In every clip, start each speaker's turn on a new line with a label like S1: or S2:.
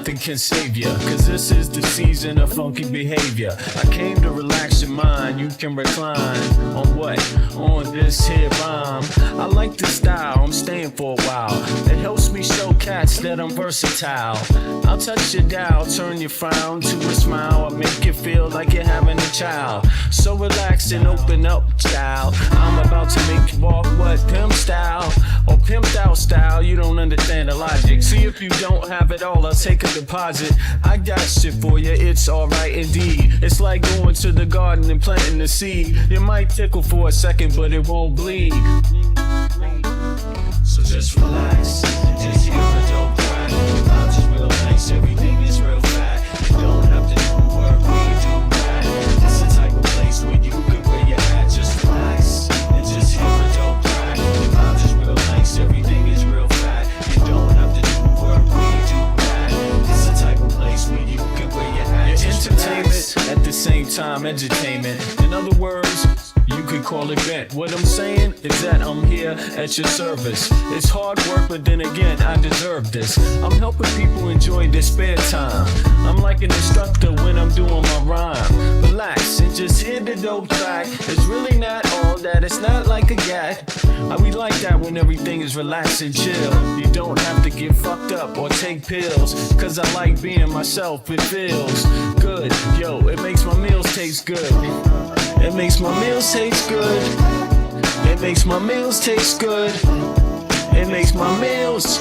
S1: nothing can save ya, cause this is the season of funky behavior. I came to relax your mind, you can recline. On what? On this here rhyme. I like the style, I'm staying for a while. It helps me show cats that I'm versatile. I'll touch your dial, turn your frown to a smile. I'll make you feel like you're having a child. So relax and open up, child. I'm about to make you walk what? Pimp style or pimped out style. You don't understand the logic. See, if you don't have it all, I'll take a deposit. I got shit for you, it's alright indeed. It's like going to the garden and planting the seed. It might tickle for a second, but it won't bleed. So just relax, just hear a dope track. The vibes is real nice, everything is real fat. You don't have to do work, we do that. It's the type of place where you can wear your hat. Just relax and just hear a dope track. The vibes is real nice, everything is real fat. You don't have to do work, we do that. It's the type of place where you can wear your hat. Just entertainment relax. At the same time, edutainment. In other words, you could call it bent. What I'm saying is that I'm here at your service. It's hard work, but then again, I deserve this. I'm helping people enjoy their spare time. I'm like an instructor when I'm doing my rhyme. Relax and just hear the dope track. It's really not all that, it's not like a gat. We like that when everything is relaxed and chill. You don't have to get fucked up or take pills, cause I like being myself, it feels good. Yo, it makes my meals taste good. It makes my meals taste good. It makes my meals taste good. It makes my meals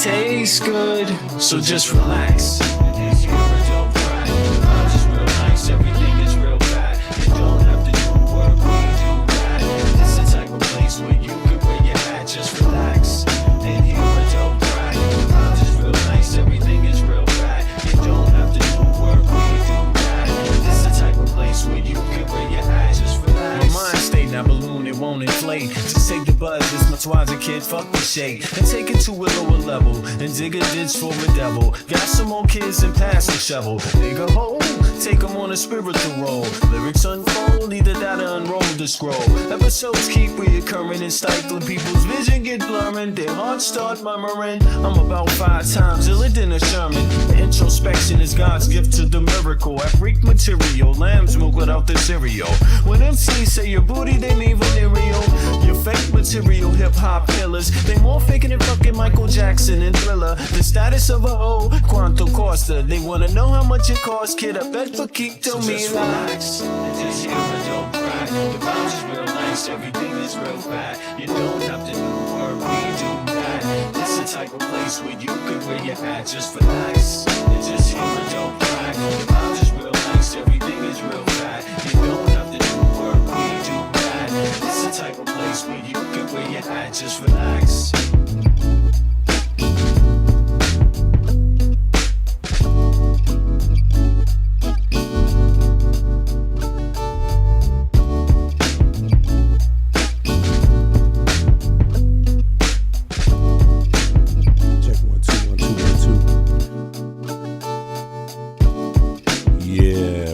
S1: taste good. So just relax. It's your dope track. The vibes is real nice, everything is real bad. You don't have to do work, we do that. It's the type of place where you can wear your hat. Just relax and hear a dope track. The vibes is real nice, everything is real bad. You don't have to do work, we do that. It's the type of place where you can wear your hat. Just relax. My mind state, now balloon, it won't inflate. Just take the buzz, it's much wiser, kid, fuck the shade. And take it to a lower level, and dig a ditch for a devil. Got some more kids and pass the shovel. Dig a hole, take them on a spiritual roll. Lyrics unfold, either that or unroll the scroll. Episodes keep reoccurring and stifling. People's vision get blurring, their hearts start murmuring. I'm about 5 times iller than a Sherman. Introspection is God's gift to the miracle. I freak material, lamb's milk without the cereal. When MCs say your booty, they mean venereal. Your fake material hip-hop killers, they more faking than fucking Michael Jackson and Thriller. The status of a hoe, Quanto Costa. They wanna know how much it costs, kid, I bet for keep to me just relax and just hear a dope track. The vibes is real nice, everything is real fat. You don't have to do work, we do that. It's the type of place where you can wear your hat. Just relax and just hear a dope track. The vibes is real nice, everything is real fat. You don't have to do work, we do that. It's the type of place where you can wear your hat. Just relax.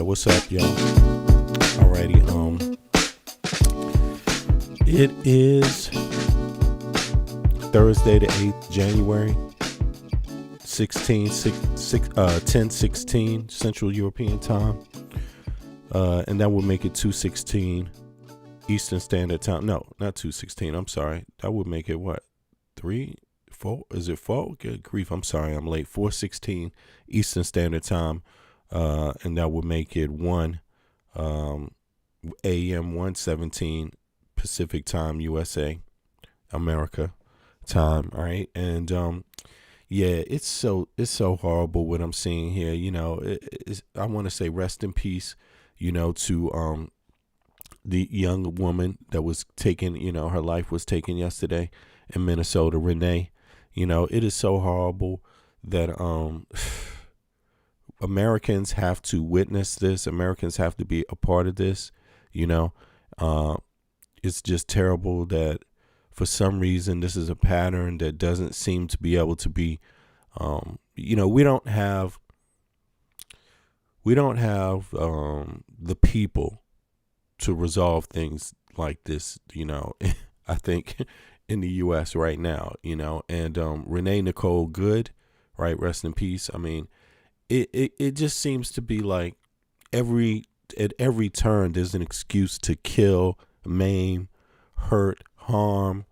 S2: What's up, y'all? Alrighty, it is Thursday the 8th January 10:16 Central European Time, and that would make it 2:16 Eastern Standard Time. No, not 2:16. I'm sorry. That would make it what? 3, 4? Is it 4? Good grief! I'm sorry. I'm late. 4:16 Eastern Standard Time. And that would make it 1 a.m. 1:17 Pacific Time, USA, America time. All right, and yeah, it's so horrible what I'm seeing here. You know, I want to say rest in peace, you know, to the young woman that was taken. You know, her life was taken yesterday in Minnesota, Renee. You know, it is so horrible that Americans have to witness this. Americans have to be a part of this. You know, it's just terrible that for some reason this is a pattern that doesn't seem to be able to be. You know, we don't have the people to resolve things like this. You know, I think in the U.S. right now. You know, and Renee Nicole Good. right? Rest in peace. I mean, it just seems to be like at every turn there's an excuse to kill, maim, hurt, harm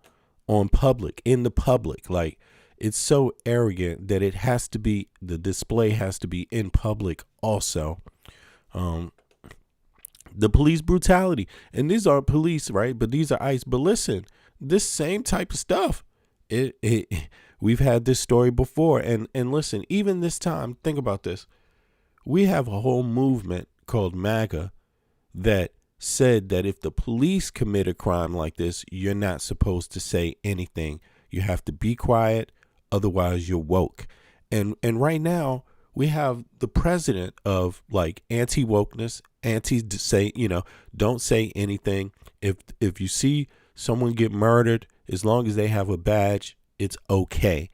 S2: in the public. Like, it's so arrogant that the display has to be in public also. The police brutality, and these are police, right? But these are ICE. But listen, this same type of stuff, we've had this story before, and listen, even this time, think about this. We have a whole movement called MAGA that said that if the police commit a crime like this, you're not supposed to say anything. You have to be quiet, otherwise you're woke. And right now we have the president of like anti-wokeness, don't say anything. If you see someone get murdered, as long as they have a badge, it's okay.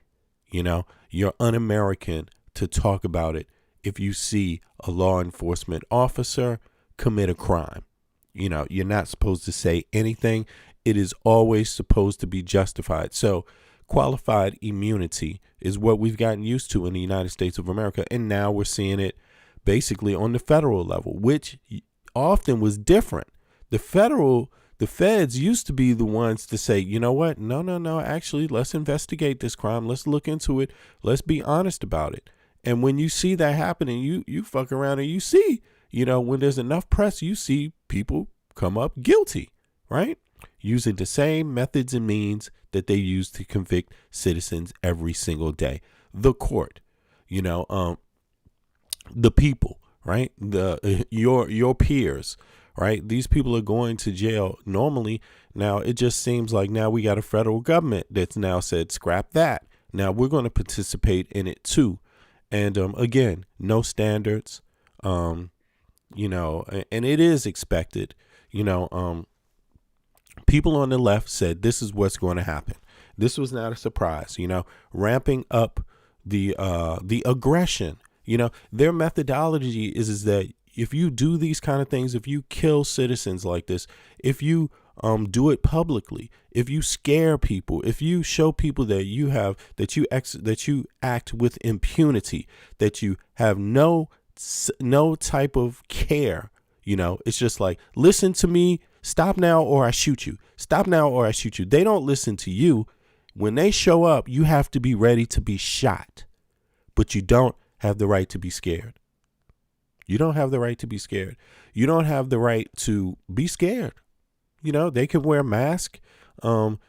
S2: You're un-American to talk about it if you see a law enforcement officer commit a crime. You're not supposed to say anything. It is always supposed to be justified. So qualified immunity is what we've gotten used to in the United States of America. And now we're seeing it basically on the federal level, which often was different. The feds used to be the ones to say, you know what? No. Actually, let's investigate this crime. Let's look into it. Let's be honest about it. And when you see that happening, you fuck around and you see, when there's enough press, you see people come up guilty, right? Using the same methods and means that they use to convict citizens every single day. The court, the people, right? Your peers, right? These people are going to jail normally. Now, it just seems like now we got a federal government that's now said, scrap that. Now we're going to participate in it too. And again, no standards, and it is expected, people on the left said this is what's going to happen. This was not a surprise, ramping up the aggression. Their methodology is that if you do these kind of things, if you kill citizens like this, if you do it publicly, if you scare people, if you show people that you act with impunity, that you have no type of care, it's just like, listen to me, stop now or I shoot you. Stop now or I shoot you. They don't listen to you. When they show up, you have to be ready to be shot, but you don't have the right to be scared. You don't have the right to be scared. You don't have the right to be scared. They can wear a mask. You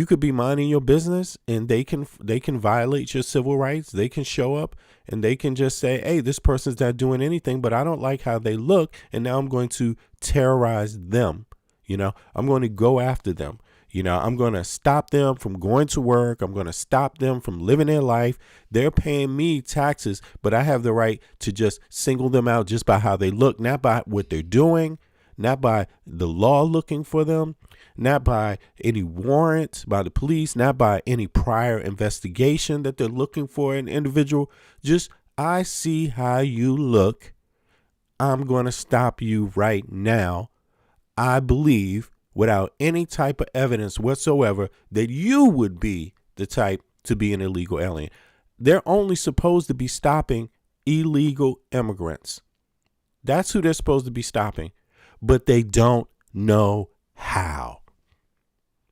S2: could be minding your business and they can violate your civil rights. They can show up and they can just say, hey, this person's not doing anything, but I don't like how they look. And now I'm going to terrorize them. I'm going to go after them. I'm going to stop them from going to work. I'm going to stop them from living their life. They're paying me taxes, but I have the right to just single them out just by how they look, not by what they're doing, not by the law looking for them, not by any warrant by the police, not by any prior investigation that they're looking for an individual. Just, I see how you look. I'm going to stop you right now. I believe without any type of evidence whatsoever that you would be the type to be an illegal alien. They're only supposed to be stopping illegal immigrants. That's who they're supposed to be stopping. But they don't know how,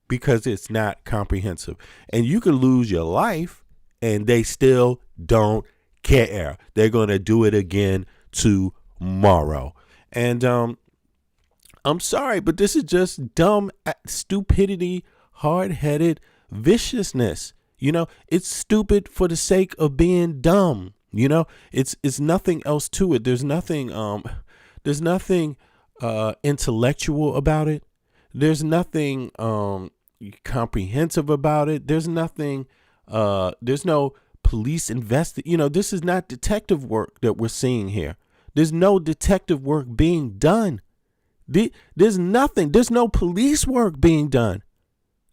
S2: because it's not comprehensive. And you can lose your life and they still don't care. They're going to do it again tomorrow. And I'm sorry, but this is just dumb stupidity, hard-headed viciousness. It's stupid for the sake of being dumb. It's nothing else to it. There's nothing intellectual about it. There's nothing comprehensive about it. There's nothing. There's no police this is not detective work that we're seeing here. There's no detective work being done. There's nothing. There's no police work being done.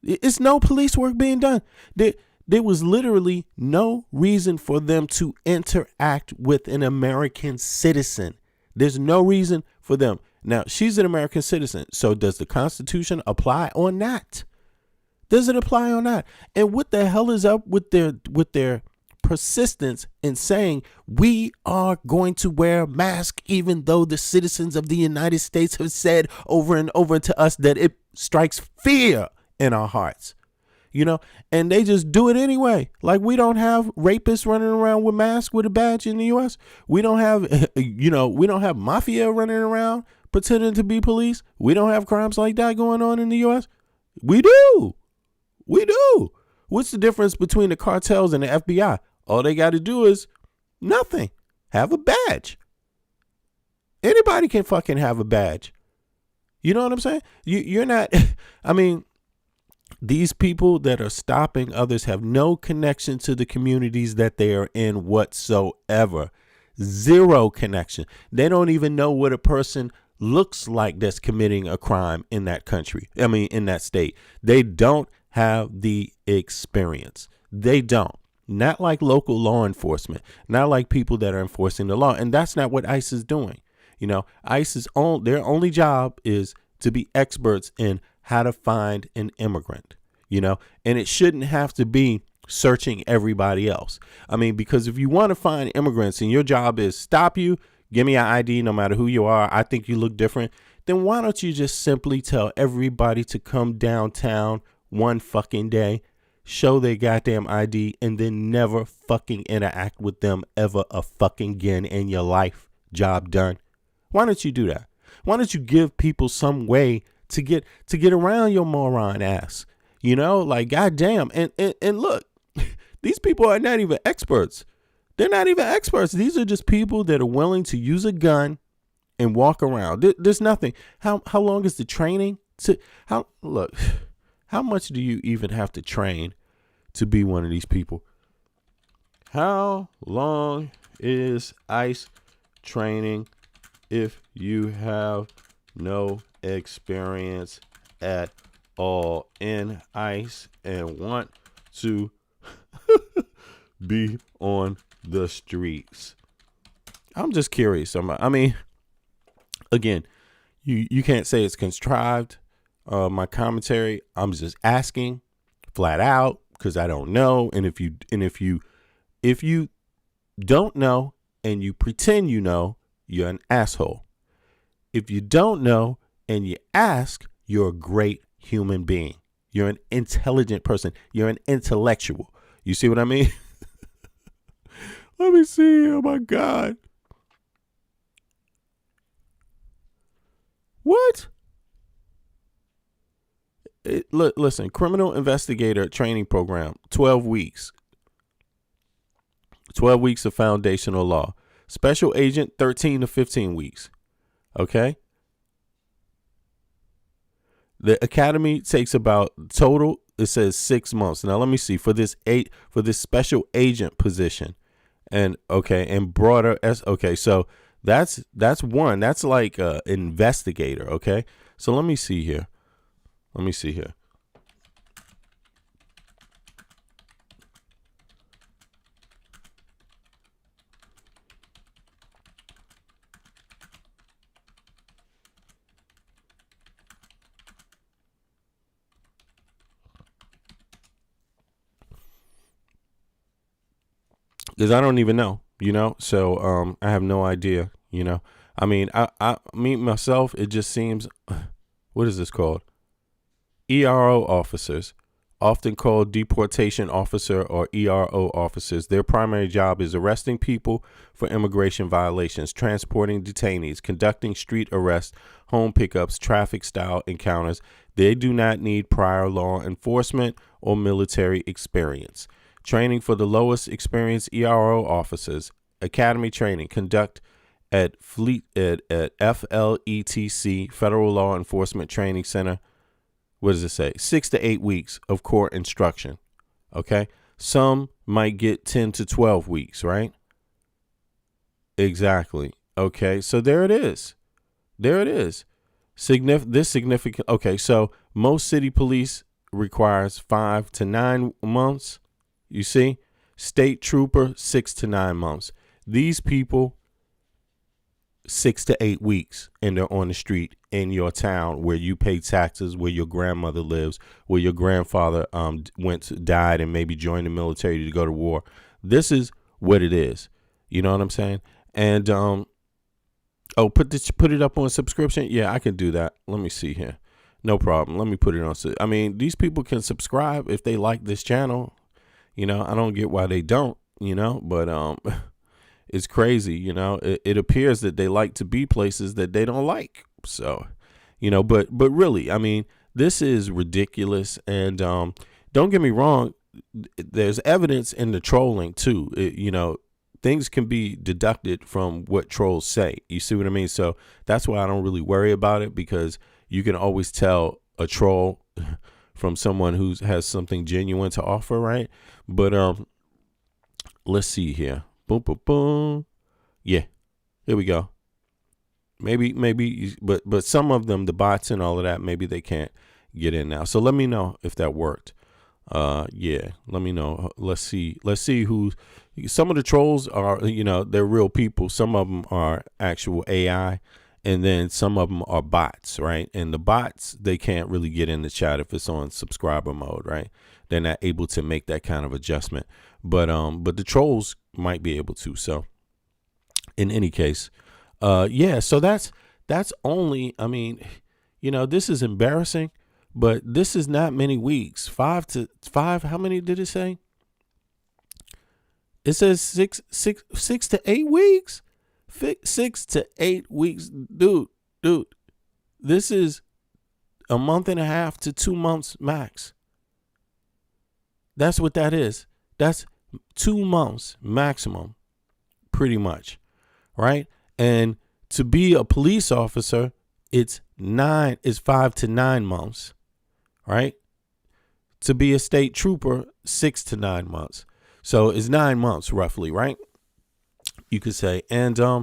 S2: It's no police work being done. There was literally no reason for them to interact with an American citizen. There's no reason for them. Now, she's an American citizen. So does the Constitution apply or not? Does it apply or not? And what the hell is up with their persistence in saying we are going to wear masks, even though the citizens of the United States have said over and over to us that it strikes fear in our hearts, and they just do it anyway. Like, we don't have rapists running around with masks with a badge in the U.S. We don't have, we don't have mafia running around pretending to be police. We don't have crimes like that going on in the U.S. We do. What's the difference between the cartels and the FBI? All they got to do is nothing. Have a badge. Anybody can fucking have a badge. You know what I'm saying? You're not, I mean, these people that are stopping others have no connection to the communities that they are in whatsoever. Zero connection. They don't even know what a person looks like that's committing a crime in that country. I mean, in that state. They don't have the experience. They don't. Not like local law enforcement. Not like people that are enforcing the law. And that's not what ICE is doing. ICE is their only job is to be experts in how to find an immigrant, and it shouldn't have to be searching everybody else. I mean, because if you want to find immigrants and your job is stop you, give me an ID no matter who you are, I think you look different, then why don't you just simply tell everybody to come downtown one fucking day, show their goddamn ID, and then never fucking interact with them ever a fucking again in your life? Job done. Why don't you do that? Why don't you give people some way to get around your moron ass? Like, goddamn. And look, these people are not even experts. They're not even experts. These are just people that are willing to use a gun and walk around. There's nothing. How long is the training? How much do you even have to train to be one of these people? How long is ICE training if you have no experience at all in ICE and want to be on the streets? I'm just curious. I mean, again, you can't say it's contrived. My commentary, I'm just asking flat out because I don't know. And if you don't know and you pretend you know, you're an asshole. If you don't know and you ask, you're a great human being. You're an intelligent person. You're an intellectual. You see what I mean? Let me see. Oh my God. What? Listen, criminal investigator training program, 12 weeks. 12 weeks of foundational law. Special agent, 13 to 15 weeks. Okay? The academy takes about total, it says 6 months. Now let me see for this special agent position. And broader so that's one. That's like a investigator, okay? So let me see here. Because I don't even know, so I have no idea, I mean, I me myself, it just seems, what is this called? ERO officers, often called deportation officer or ERO officers. Their primary job is arresting people for immigration violations, transporting detainees, conducting street arrests, home pickups, traffic style encounters. They do not need prior law enforcement or military experience. Training for the lowest experienced ERO officers. Academy training conduct at FLETC, Federal Law Enforcement Training Center. What does it say? 6 to 8 weeks of court instruction. Okay. Some might get 10 to 12 weeks, right? Exactly. Okay. So there it is. Significant. Okay. So most city police requires 5 to 9 months. You see, state trooper, 6 to 9 months. These people, 6 to 8 weeks, and they're on the street in your town where you pay taxes, where your grandmother lives, where your grandfather died and maybe joined the military to go to war. this is what it is. You know what I'm saying? And put it up on subscription. Yeah, I can do that. Let me see here. No problem. Let me put it on. I mean, these people can subscribe if they like this channel. You know, I don't get why they don't. You know, but it's crazy. You know, it appears that they like to be places that they don't like. So, you know, but really, I mean, this is ridiculous. And don't get me wrong. There's evidence in the trolling too. You know, things can be deducted from what trolls say. You see what I mean? So that's why I don't really worry about it, because you can always tell a troll from someone who has something genuine to offer, right? But let's see here. Boom, boom, boom. Yeah, here we go. Maybe, but some of them, the bots and all of that, maybe they can't get in now. So let me know if that worked. Yeah, let me know. Let's see who. Some of the trolls are, you know, they're real people. Some of them are actual AI, and then some of them are bots, right? And the bots, they can't really get in the chat if it's on subscriber mode, right? They're not able to make that kind of adjustment. But the trolls might be able to. So in any case, yeah, so that's only, I mean, you know, this is embarrassing, but this is not many weeks. 5 to 5. How many did it say? It says 6 to 8 weeks. 6 to 8 weeks, dude. This is a month and a half to 2 months max. That's what that is. That's 2 months maximum, pretty much, right? And to be a police officer, it's 5 to 9 months, right? To be a state trooper, 6 to 9 months. So it's 9 months roughly, right? You could say. And let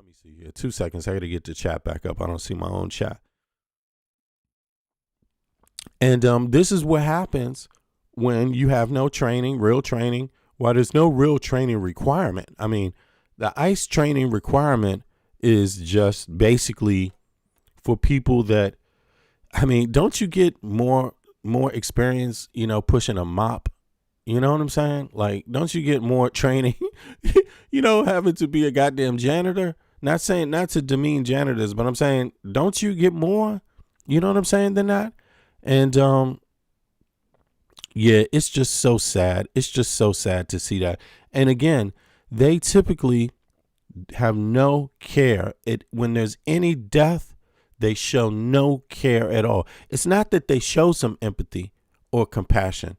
S2: me see here. 2 seconds. I got to get the chat back up. I don't see my own chat. And this is what happens when you have no training, real training. Well, there's no real training requirement. I mean, the ICE training requirement is just basically for people that, I mean, don't you get more experience, you know, pushing a mop? You know what I'm saying? Like, don't you get more training, you know, having to be a goddamn janitor? Not to demean janitors, but I'm saying, don't you get more, you know what I'm saying, than that? And yeah, it's just so sad. It's just so sad to see that. And again, they typically have no care. When there's any death, they show no care at all. It's not that they show some empathy or compassion.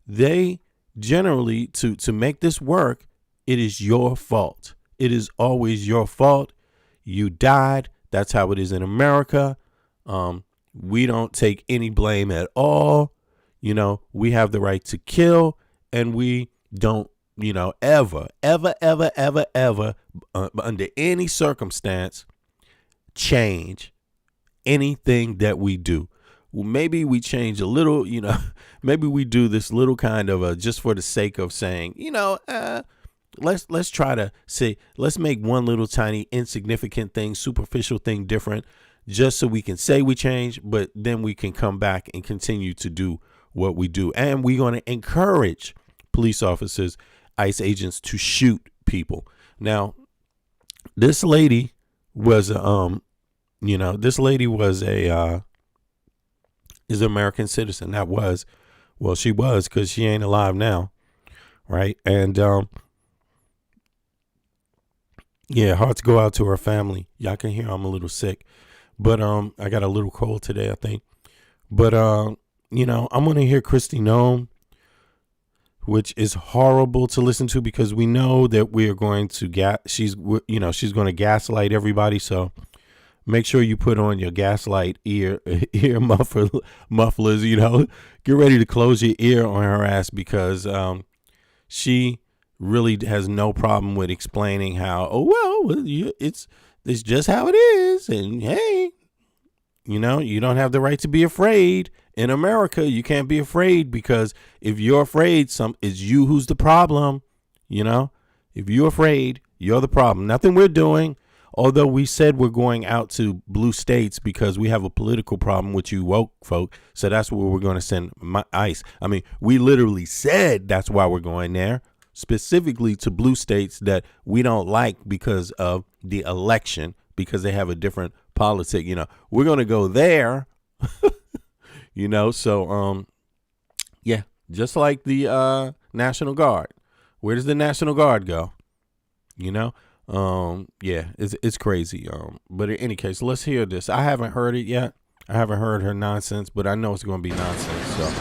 S2: They generally, to make this work, it is your fault. It is always your fault. You died. That's how it is in America. We don't take any blame at all. You know, we have the right to kill, and we don't, you know, ever, under any circumstance, change anything that we do. Well, maybe we change a little, you know, maybe we do this little kind of just for the sake of saying, you know, let's try to say, let's make one little tiny insignificant thing, superficial thing different, just so we can say we change, but then we can come back and continue to do what we do. And we're going to encourage police officers, ICE agents to shoot people. Now, this lady was, you know, this lady was is an American citizen. She was, because she ain't alive now. Right. And, yeah, hearts go out to her family. Y'all can hear I'm a little sick, but I got a little cold today, I think. But you know, I'm gonna hear Kristi Noam, which is horrible to listen to, because we know that we are going to she's going to gaslight everybody. So make sure you put on your gaslight ear mufflers. You know, get ready to close your ear on her ass, because she really has no problem with explaining how, it's just how it is. And hey, you know, you don't have the right to be afraid. In America, you can't be afraid, because if you're afraid, it's you who's the problem. You know, if you're afraid, you're the problem. Nothing we're doing. although we said we're going out to blue states because we have a political problem with you woke folk, so that's where we're going to send ICE. I mean, we literally said that's why we're going there, specifically to blue states that we don't like because of the election, because they have a different politic. We're going to go there. So yeah, just like the National Guard. Where does the National Guard go? Yeah, it's crazy. But in any case, let's hear this. I haven't heard it yet. I haven't heard her nonsense, but I know it's going to be nonsense. So.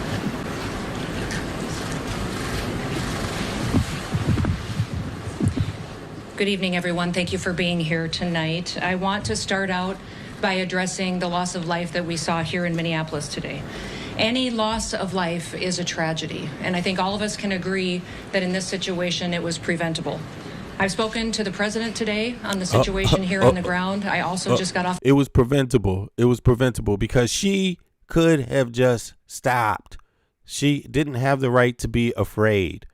S3: Good evening, everyone. Thank you for being here tonight. I want to start out by addressing the loss of life that we saw here in Minneapolis today. Any loss of life is a tragedy, and I think all of us can agree that in this situation it was preventable. I've spoken to the president today on the situation here on the ground. I also just got off.
S2: It was preventable. It was preventable because she could have just stopped. She didn't have the right to be afraid,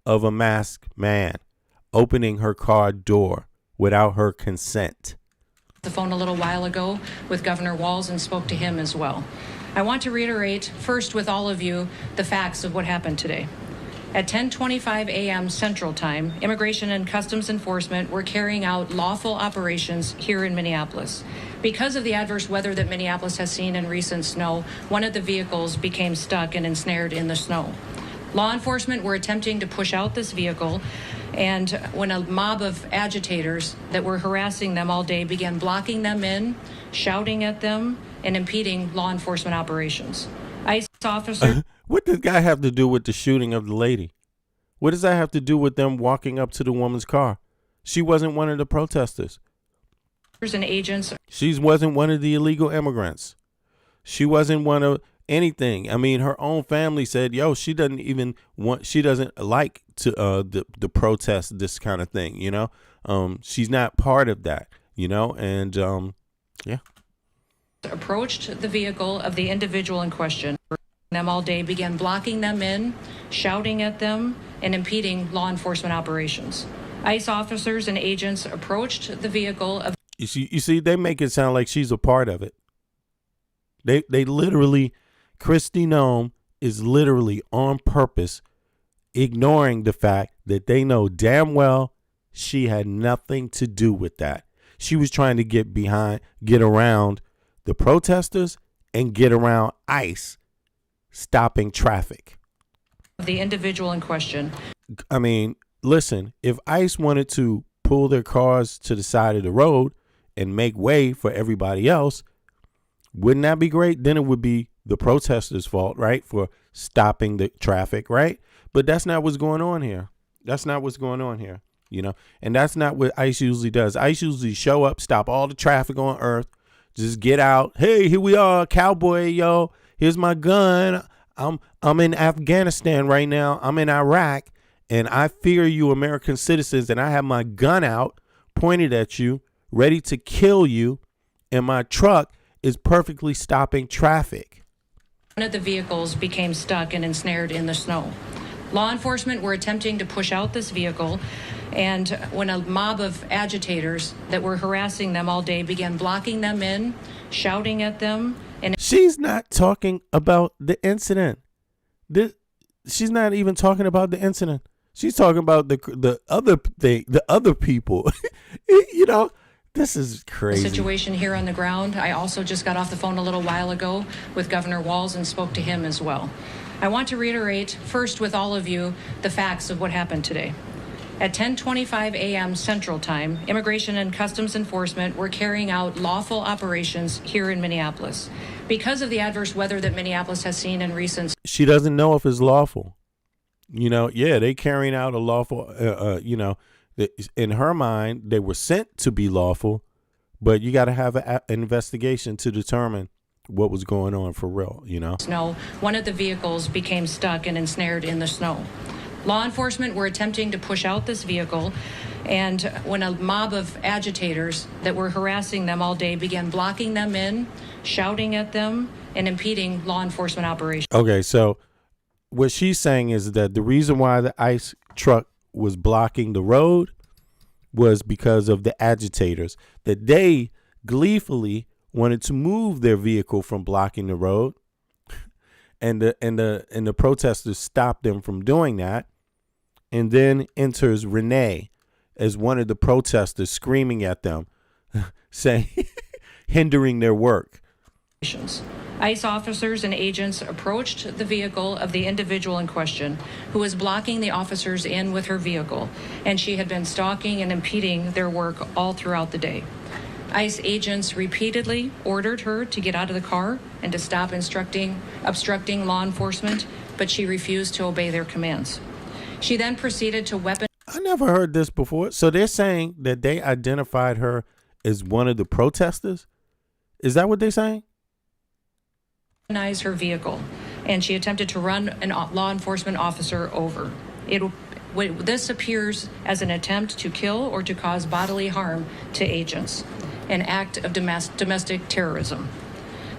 S2: of a masked man opening her car door without her consent.
S3: The phone a little while ago with Governor Walz and spoke to him as well. I want to reiterate first with all of you the facts of what happened today. At 10:25 a.m. Central Time, Immigration and Customs Enforcement were carrying out lawful operations here in Minneapolis. Because of the adverse weather that Minneapolis has seen in recent snow, one of the vehicles became stuck and ensnared in the snow. Law enforcement were attempting to push out this vehicle, and when a mob of agitators that were harassing them all day began blocking them in, shouting at them, and impeding law enforcement operations. ICE officers...
S2: What does that have to do with the shooting of the lady? What does that have to do with them walking up to the woman's car? She wasn't one of the protesters.
S3: And agents...
S2: She wasn't one of the illegal immigrants. She wasn't one of anything. I mean, her own family said, she doesn't like to the protest, this kind of thing, she's not part of that, and yeah.
S3: Approached the vehicle of the individual in question. Them all day began blocking them in, shouting at them, and impeding law enforcement operations. ICE officers and agents approached the vehicle of...
S2: You see, they make it sound like she's a part of it. They literally, Kristi Noam is literally on purpose ignoring the fact that they know damn well she had nothing to do with that. She was trying to get around the protesters and get around ICE stopping traffic.
S3: The individual in question.
S2: I mean, listen, if ICE wanted to pull their cars to the side of the road and make way for everybody else, wouldn't that be great? Then it would be the protesters' fault, right? For stopping the traffic, right? But that's not what's going on here. That's not what's going on here, and that's not what ICE usually does. ICE usually show up, stop all the traffic on earth, just get out. Hey, here we are, cowboy, yo. Here's my gun. I'm in Afghanistan right now. I'm in Iraq, and I fear you, American citizens, and I have my gun out, pointed at you, ready to kill you, and my truck is perfectly stopping traffic.
S3: One of the vehicles became stuck and ensnared in the snow. Law enforcement were attempting to push out this vehicle, and when a mob of agitators that were harassing them all day began blocking them in, shouting at them, and...
S2: She's not talking about the incident. She's not even talking about the incident. She's talking about the other thing, the other people. This is crazy.
S3: The situation here on the ground. I also just got off the phone a little while ago with Governor Walz and spoke to him as well. I want to reiterate first with all of you the facts of what happened today. At 10:25 a.m. Central Time, Immigration and Customs Enforcement were carrying out lawful operations here in Minneapolis. Because of the adverse weather that Minneapolis has seen in recent...
S2: She doesn't know if it's lawful. They carrying out a lawful, in her mind, they were sent to be lawful, but you got to have an investigation to determine what was going on for real,
S3: Snow, one of the vehicles became stuck and ensnared in the snow. Law enforcement were attempting to push out this vehicle, and when a mob of agitators that were harassing them all day began blocking them in, shouting at them, and impeding law enforcement operations.
S2: Okay, so what she's saying is that the reason why the ICE truck was blocking the road was because of the agitators, that they gleefully wanted to move their vehicle from blocking the road, and the protesters stopped them from doing that. And then enters Renee as one of the protesters, screaming at them, saying, hindering their work.
S3: ICE officers and agents approached the vehicle of the individual in question, who was blocking the officers in with her vehicle, and she had been stalking and impeding their work all throughout the day. ICE agents repeatedly ordered her to get out of the car and to stop obstructing law enforcement, but she refused to obey their commands. She then proceeded to
S2: I never heard this before. So they're saying that they identified her as one of the protesters? Is that what they're saying?
S3: weaponize her vehicle, and she attempted to run a law enforcement officer over. This appears as an attempt to kill or to cause bodily harm to agents, an act of domestic terrorism.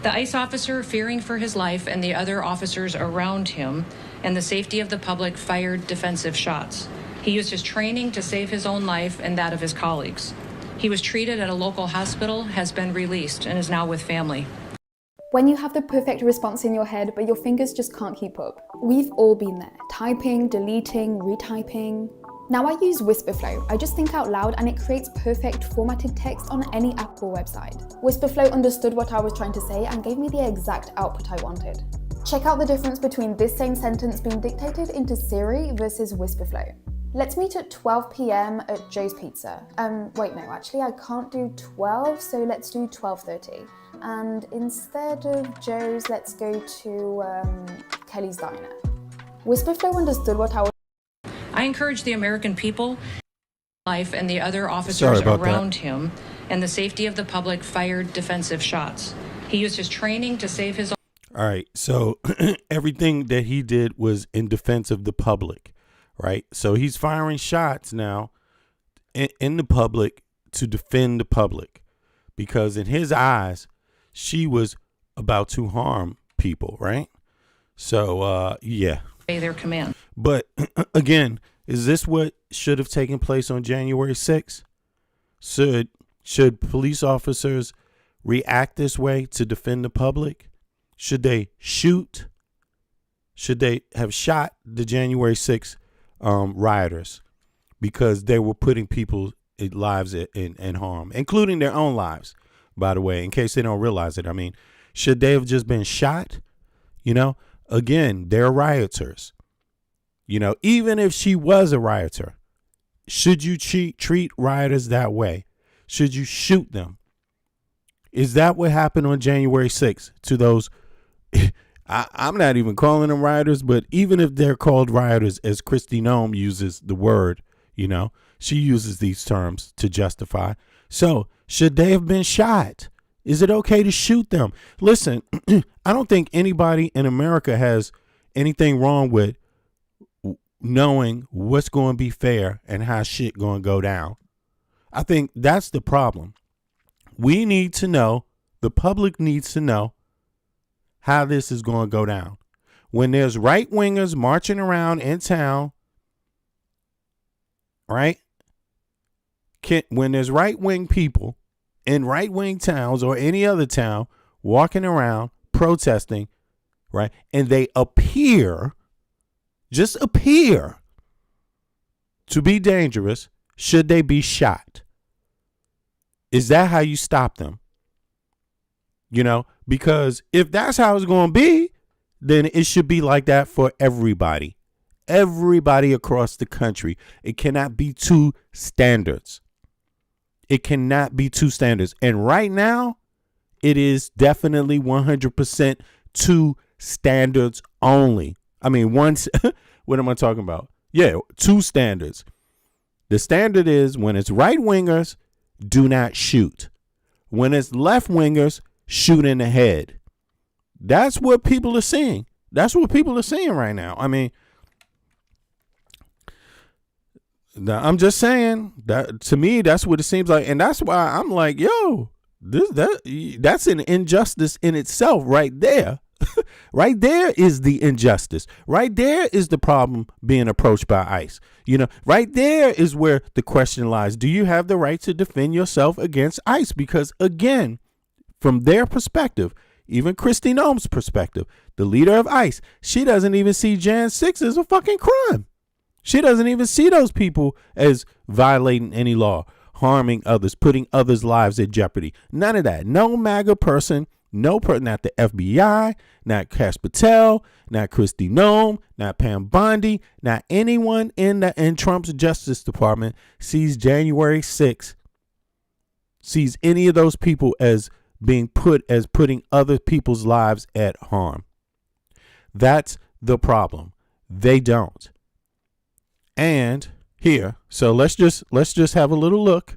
S3: The ICE officer, fearing for his life and the other officers around him and the safety of the public, fired defensive shots. He used his training to save his own life and that of his colleagues. He was treated at a local hospital, has been released, and is now with family.
S4: When you have the perfect response in your head, but your fingers just can't keep up. We've all been there, typing, deleting, retyping. Now I use Whisperflow. I just think out loud and it creates perfect formatted text on any app or website. Whisperflow understood what I was trying to say and gave me the exact output I wanted. Check out the difference between this same sentence being dictated into Siri versus Whisperflow. Let's meet at 12 p.m. at Joe's Pizza. Wait, no, actually I can't do 12, so let's do 12:30. And instead of Joe's, let's go to Kelly's Diner. Whisperflow understood what I
S3: encourage the American people, life and the other officers around him, and the safety of the public, fired defensive shots. He used his training to save his own.
S2: All right. So everything that he did was in defense of the public, right? So he's firing shots now in the public to defend the public, because in his eyes, she was about to harm people, right? So, yeah.
S3: Their command.
S2: But again, is this what should have taken place on January 6th? Should police officers react this way to defend the public? Should they shoot? Should they have shot the January 6th rioters because they were putting people's lives in harm, including their own lives, by the way, in case they don't realize it? I mean, should they have just been shot? You know, again, they're rioters. You know, even if she was a rioter, should you treat rioters that way? Should you shoot them? Is that what happened on January 6th to those? I'm not even calling them rioters, but even if they're called rioters, as Kristi Noam uses the word, you know, she uses these terms to justify. So should they have been shot? Is it okay to shoot them? Listen, I don't think anybody in America has anything wrong with knowing what's going to be fair and how shit going to go down. I think that's the problem. We need to know, the public needs to know how this is going to go down. When there's right wingers marching around in town, right? When there's right wing people in right wing towns or any other town walking around protesting, right? And they just appear to be dangerous, should they be shot? Is that how you stop them? You know, because if that's how it's going to be, then it should be like that for everybody across the country. It cannot be two standards. It cannot be two standards. And right now, it is definitely 100% two standards only. I mean, what am I talking about? Yeah, two standards. The standard is when it's right wingers, do not shoot. When it's left wingers, shoot in the head. That's what people are seeing. That's what people are seeing right now. I mean, I'm just saying that to me, that's what it seems like. And that's why I'm like, yo, that's an injustice in itself right there. Right there is the injustice. Right there is the problem being approached by ICE. Right there is where the question lies. Do you have the right to defend yourself against ICE? Because again, from their perspective, even Kristi Noam's perspective, the leader of ICE, she doesn't even see Jan 6 as a fucking crime. She doesn't even see those people as violating any law, harming others, putting others' lives at jeopardy. None of that. No MAGA person, not the FBI, not Kash Patel, not Kristi Noam, not Pam Bondi, not anyone in Trump's Justice Department sees January 6th, sees any of those people as putting other people's lives at harm. That's the problem. They don't. And here, so let's just have a little look,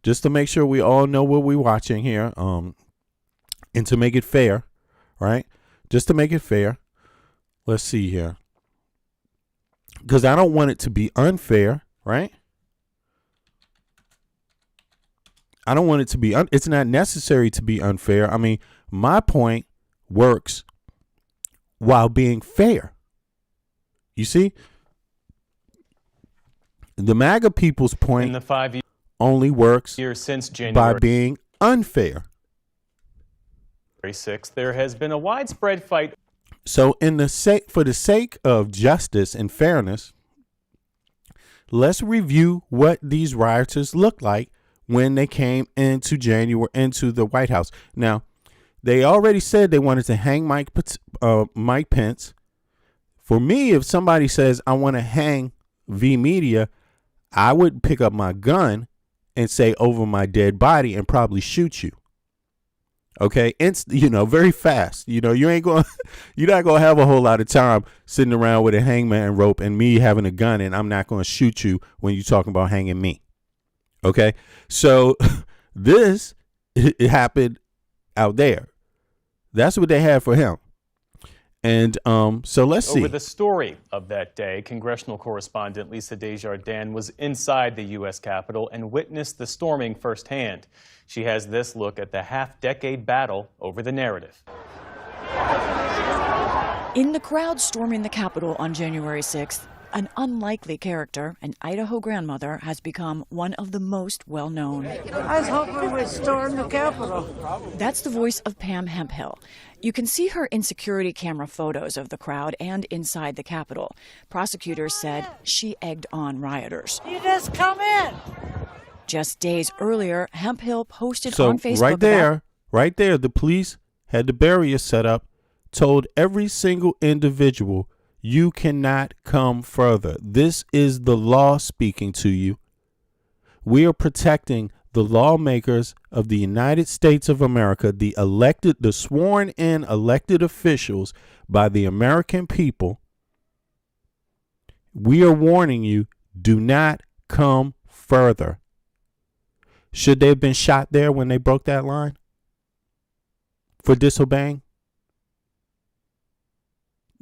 S2: just to make sure we all know what we're watching here, and to make it fair, right? Just to make it fair. Let's see here, because I don't want it to be unfair, right? I don't want it to be. It's not necessary to be unfair. I mean, my point works while being fair. You see? The MAGA people's point
S5: in the 5
S2: only works
S5: years since
S2: by
S5: January
S2: being unfair.
S5: 6th, there has been a widespread fight.
S2: So for the sake of justice and fairness, let's review what these rioters looked like when they came into the White House. Now, they already said they wanted to hang Mike Pence. For me, if somebody says I want to hang V Media, I would pick up my gun and say over my dead body and probably shoot you. Okay, very fast. You're not gonna have a whole lot of time sitting around with a hangman rope and me having a gun, and I'm not gonna shoot you when you're talking about hanging me. Okay, so it happened out there. That's what they had for him. And so let's see.
S5: Over the story of that day, congressional correspondent Lisa Desjardins was inside the U.S. Capitol and witnessed the storming firsthand. She has this look at the half-decade battle over the narrative.
S6: In the crowd storming the Capitol on January 6th, an unlikely character, an Idaho grandmother, has become one of the most well-known.
S7: I was hoping we'd storm the Capitol.
S6: That's the voice of Pam Hemphill. You can see her in security camera photos of the crowd and inside the Capitol. Prosecutors said she egged on rioters.
S7: You just come in.
S6: Just days earlier, Hemphill posted on Facebook.
S2: So right there, the police had the barrier set up, told every single individual, you cannot come further. This is the law speaking to you. We are protecting the lawmakers of the United States of America, the sworn in elected officials by the American people. We are warning you, do not come further. Should they have been shot there when they broke that line for disobeying?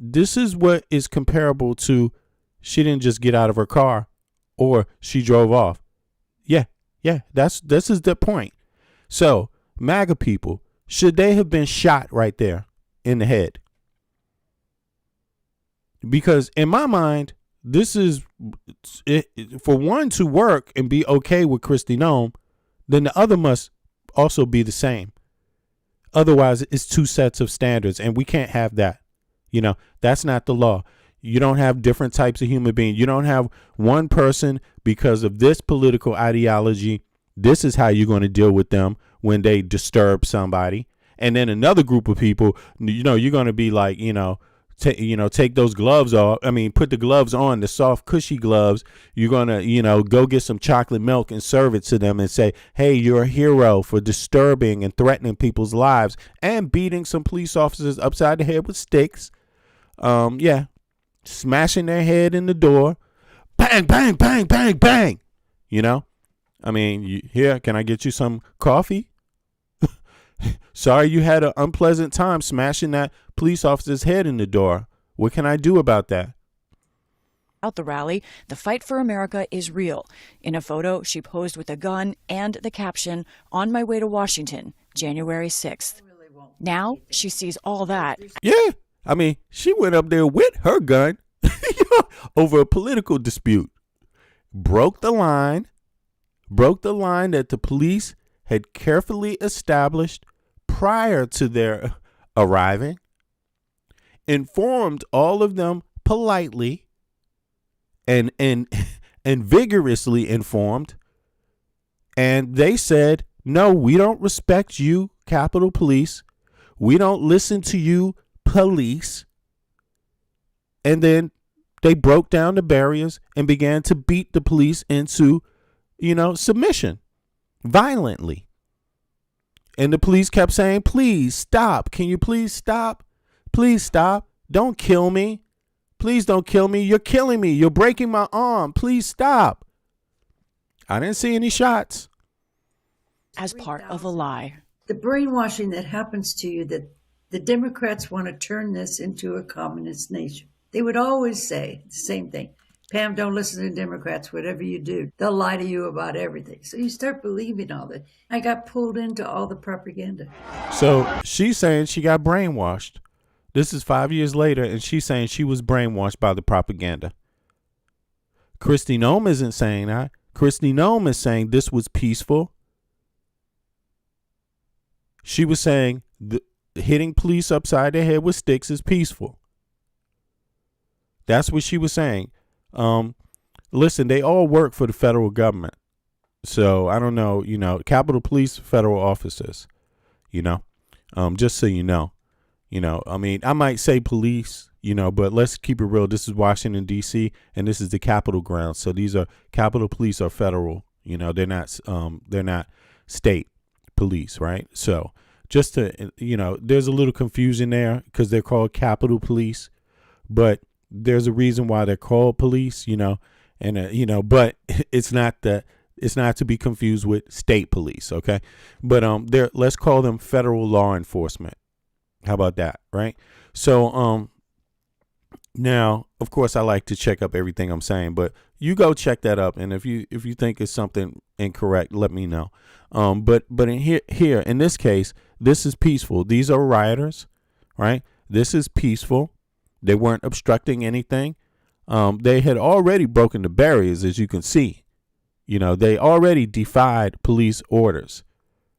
S2: This is what is comparable to she didn't just get out of her car or she drove off. Yeah, this is the point. So, MAGA people, should they have been shot right there in the head? Because in my mind, this is for one to work and be okay with Kristi Noam, then the other must also be the same. Otherwise, it's two sets of standards, and we can't have that. That's not the law. You don't have different types of human beings. You don't have one person because of this political ideology. This is how you're going to deal with them when they disturb somebody. And then another group of people, you're going to be like, take those gloves off. I mean, put the gloves on, the soft, cushy gloves. You're going to, go get some chocolate milk and serve it to them and say, hey, you're a hero for disturbing and threatening people's lives and beating some police officers upside the head with sticks. Smashing their head in the door. Bang, bang, bang, bang, bang. I mean, here, can I get you some coffee? Sorry you had an unpleasant time smashing that police officer's head in the door. What can I do about that?
S6: At the rally, the fight for America is real. In a photo, she posed with a gun and the caption, "On my way to Washington, January 6th." Now she sees all that
S2: Yeah. I mean, she went up there with her gun over a political dispute. Broke the line that the police had carefully established prior to their arriving, informed all of them politely and vigorously informed, and they said, no, we don't respect you, Capitol Police. We don't listen to you, police. And then they broke down the barriers and began to beat the police into, submission violently. And the police kept saying, please stop. Can you please stop? Please stop. Don't kill me. Please don't kill me. You're killing me. You're breaking my arm. Please stop. I didn't see any shots.
S6: as part of a lie.
S7: The brainwashing that happens to you, that the Democrats want to turn this into a communist nation. They would always say the same thing. Pam, don't listen to Democrats, whatever you do. They'll lie to you about everything. So you start believing all that. I got pulled into all the propaganda.
S2: So she's saying she got brainwashed. This is 5 years later, and she's saying she was brainwashed by the propaganda. Kristi Noam isn't saying that. Kristi Noam is saying this was peaceful. She was saying hitting police upside their head with sticks is peaceful. That's what she was saying. Listen, they all work for the federal government. So I don't know, Capitol Police, federal officers, just so you know, I mean, I might say police, but let's keep it real. This is Washington, D.C., and this is the Capitol grounds. So these are Capitol Police are federal, they're not state police. Right. So just to, there's a little confusion there because they're called Capitol Police, but there's a reason why they're called police, but it's not to be confused with state police. OK, but let's call them federal law enforcement. How about that? Right. So now, of course, I like to check up everything I'm saying, but you go check that up. And if you think it's something incorrect, let me know. But in here in this case, this is peaceful. These are rioters. Right. This is peaceful. They weren't obstructing anything. They had already broken the barriers, as you can see. They already defied police orders.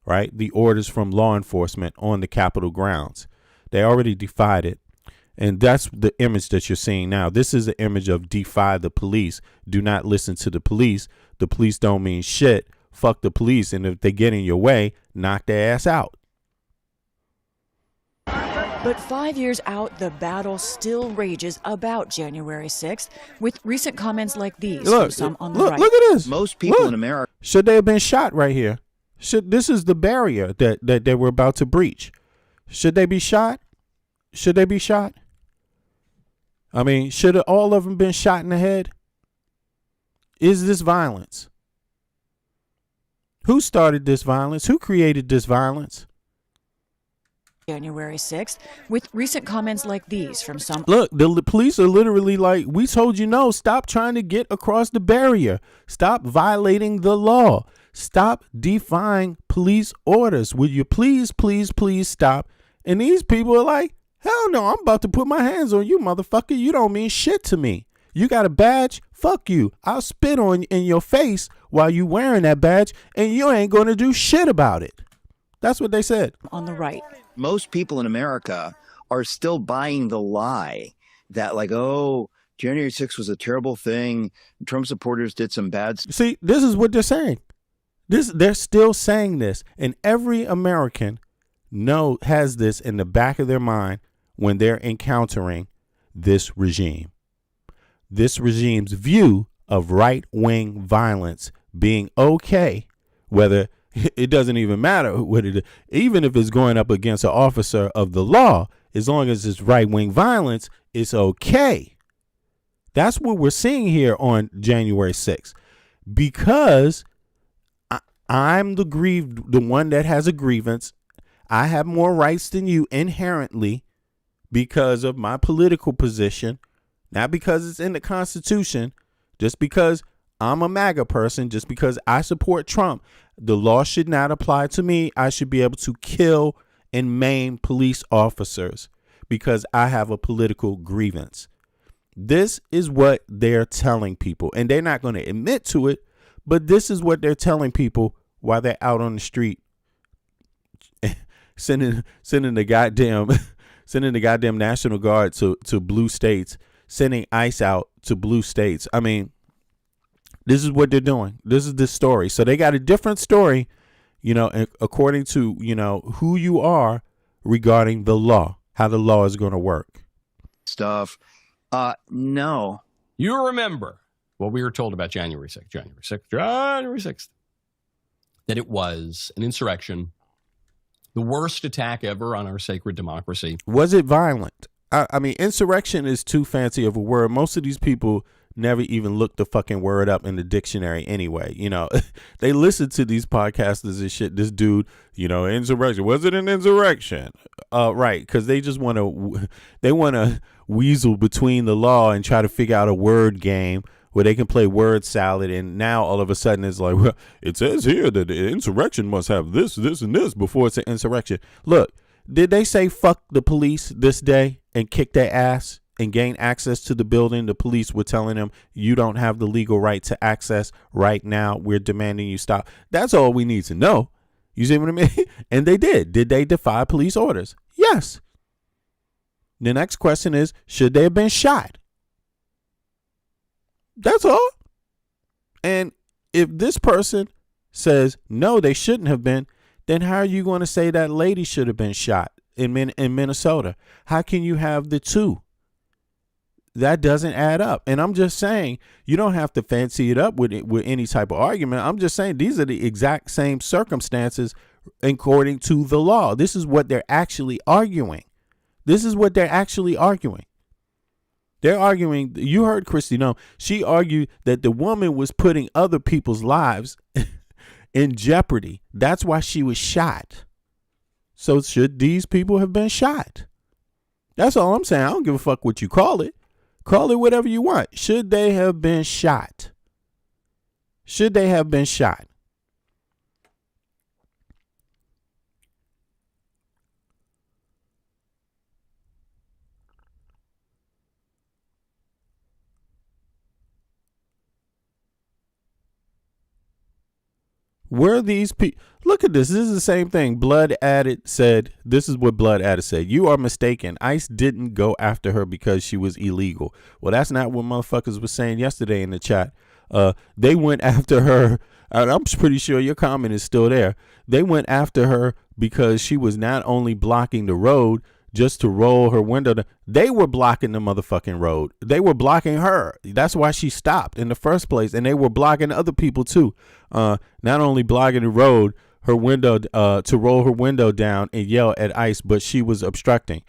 S2: Right. The orders from law enforcement on the Capitol grounds. They already defied it. And that's the image that you're seeing now. This is the image of defy the police. Do not listen to the police. The police don't mean shit. Fuck the police. And if they get in your way, knock their ass out.
S6: But 5 years out, the battle still rages about January 6th, with recent comments like these from some on the right.
S2: Look at this.
S8: Most people in America.
S2: Should they have been shot right here? This is the barrier that they were about to breach. Should they be shot? Should they be shot? I mean, should all of them been shot in the head? Is this violence? Who started this violence? Who created this violence?
S6: January 6th, with recent comments like these from some.
S2: Look, the police are literally like, we told you no, stop trying to get across the barrier. Stop violating the law. Stop defying police orders. Will you please, please, please stop? And these people are like, hell no, I'm about to put my hands on you, motherfucker. You don't mean shit to me. You got a badge? Fuck you. I'll spit in your face while you wearing that badge, and you ain't going to do shit about it. That's what they said.
S6: On the right.
S8: Most people in America are still buying the lie that January 6th was a terrible thing. Trump supporters did some bad stuff.
S2: See, this is what they're saying. They're still saying this, and every American has this in the back of their mind when they're encountering this regime. This regime's view of right-wing violence being okay, whether it doesn't even matter what it is, even if it's going up against an officer of the law, as long as it's right-wing violence, it's okay. That's what we're seeing here on January 6th, because I'm the one that has a grievance. I have more rights than you inherently because of my political position, not because it's in the Constitution, just because I'm a MAGA person, just because I support Trump. The law should not apply to me. I should be able to kill and maim police officers because I have a political grievance. This is what they're telling people, and they're not going to admit to it, but this is what they're telling people while they're out on the street sending the goddamn National Guard to blue states, sending ICE out to blue states. I mean, this is what they're doing. This is the story. So they got a different story, according to, who you are regarding the law, how the law is going to work.
S8: Stuff. No.
S9: You remember what we were told about January 6th, that it was an insurrection, the worst attack ever on our sacred democracy. Was
S2: it violent? I mean, insurrection is too fancy of a word. Most of these people never even looked the fucking word up in the dictionary anyway. They listen to these podcasters and shit. This dude, insurrection. Was it an insurrection? Right. Because they just want to weasel between the law and try to figure out a word game where they can play word salad. And now all of a sudden it's like, well, it says here that the insurrection must have this, and this before it's an insurrection. Look, did they say fuck the police this day and kick their ass and gain access to the building? The police were telling them, you don't have the legal right to access right now. We're demanding you stop. That's all we need to know. You see what I mean? And they did. Did they defy police orders? Yes. The next question is, should they have been shot? That's all. And if this person says, no, they shouldn't have been, then how are you going to say that lady should have been shot in Minnesota? How can you have the two? That doesn't add up. And I'm just saying, you don't have to fancy it up with any type of argument. I'm just saying these are the exact same circumstances according to the law. This is what they're actually arguing. They're arguing, you heard Kristi, no, she argued that the woman was putting other people's lives in jeopardy. That's why she was shot. So should these people have been shot? That's all I'm saying. I don't give a fuck what you call it. Call it whatever you want. Should they have been shot? Should they have been shot? Were these people? Look at this. This is the same thing. Blood Added said, this is what Blood Added said. You are mistaken. ICE didn't go after her because she was illegal. Well, that's not what motherfuckers were saying yesterday in the chat. They went after her. I'm pretty sure your comment is still there. They went after her because she was not only blocking the road just to roll her window. They were blocking the motherfucking road. They were blocking her. That's why she stopped in the first place. And they were blocking other people too. Not only blocking the road, her window, to roll her window down and yell at ICE, but she was obstructing.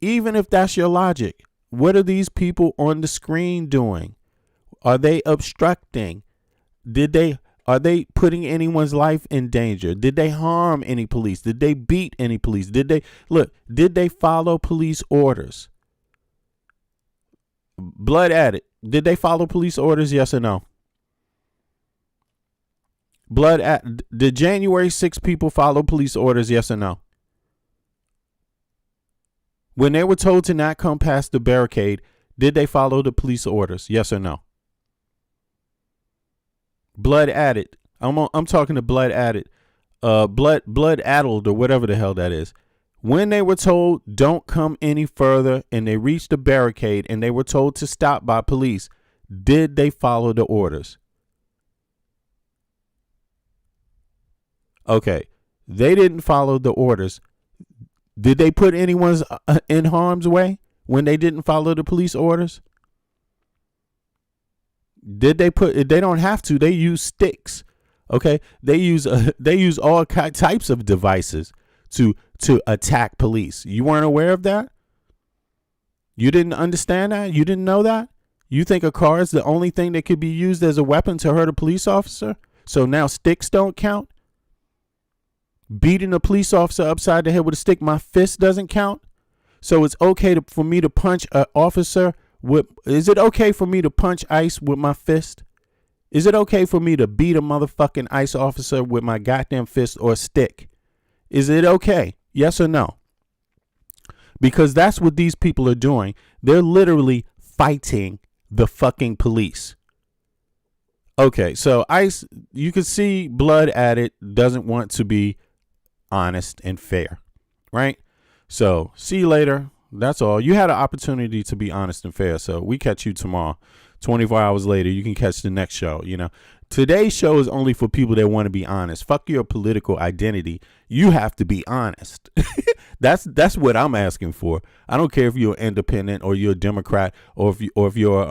S2: Even if that's your logic, what are these people on the screen doing? Are they obstructing? Are they putting anyone's life in danger? Did they harm any police? Did they beat any police? Did they follow police orders? Blood Added, did they follow police orders? Yes or no? Did January 6 people follow police orders? Yes or no? When they were told to not come past the barricade, did they follow the police orders? Yes or no? Blood Added. I'm talking to Blood Added. Blood Addled or whatever the hell that is. When they were told don't come any further and they reached the barricade and they were told to stop by police, did they follow the orders? Okay. They didn't follow the orders. Did they put anyone in harm's way when they didn't follow the police orders? Did they they don't have to, they use sticks. Okay. They use all types of devices to attack police. You weren't aware of that? You didn't understand that? You didn't know that? You think a car is the only thing that could be used as a weapon to hurt a police officer? So now sticks don't count? Beating a police officer upside the head with a stick, my fist doesn't count? So it's okay for me to punch an officer is it okay for me to punch ICE with my fist? Is it okay for me to beat a motherfucking ICE officer with my goddamn fist or stick? Is it okay? Yes or no? Because that's what these people are doing. They're literally fighting the fucking police. Okay, so ICE, you can see Blood at it, doesn't want to be honest and fair, right? So see you later. That's all. You had an opportunity to be honest and fair. So we catch you tomorrow. 24 hours later, you can catch the next show. You know, today's show is only for people that want to be honest. Fuck your political identity. You have to be honest. That's what I'm asking for. I don't care if you're independent or you're a Democrat or if you're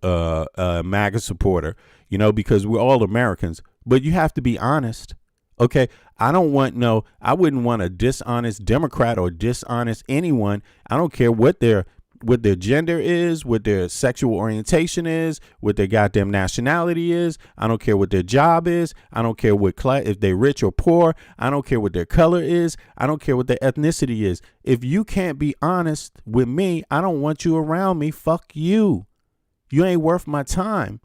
S2: a MAGA supporter, you know, because we're all Americans, but you have to be honest. Okay. I wouldn't want a dishonest Democrat or dishonest anyone. I don't care what their gender is, what their sexual orientation is, what their goddamn nationality is. I don't care what their job is. I don't care what class, if they're rich or poor. I don't care what their color is. I don't care what their ethnicity is. If you can't be honest with me, I don't want you around me. Fuck you. You ain't worth my time.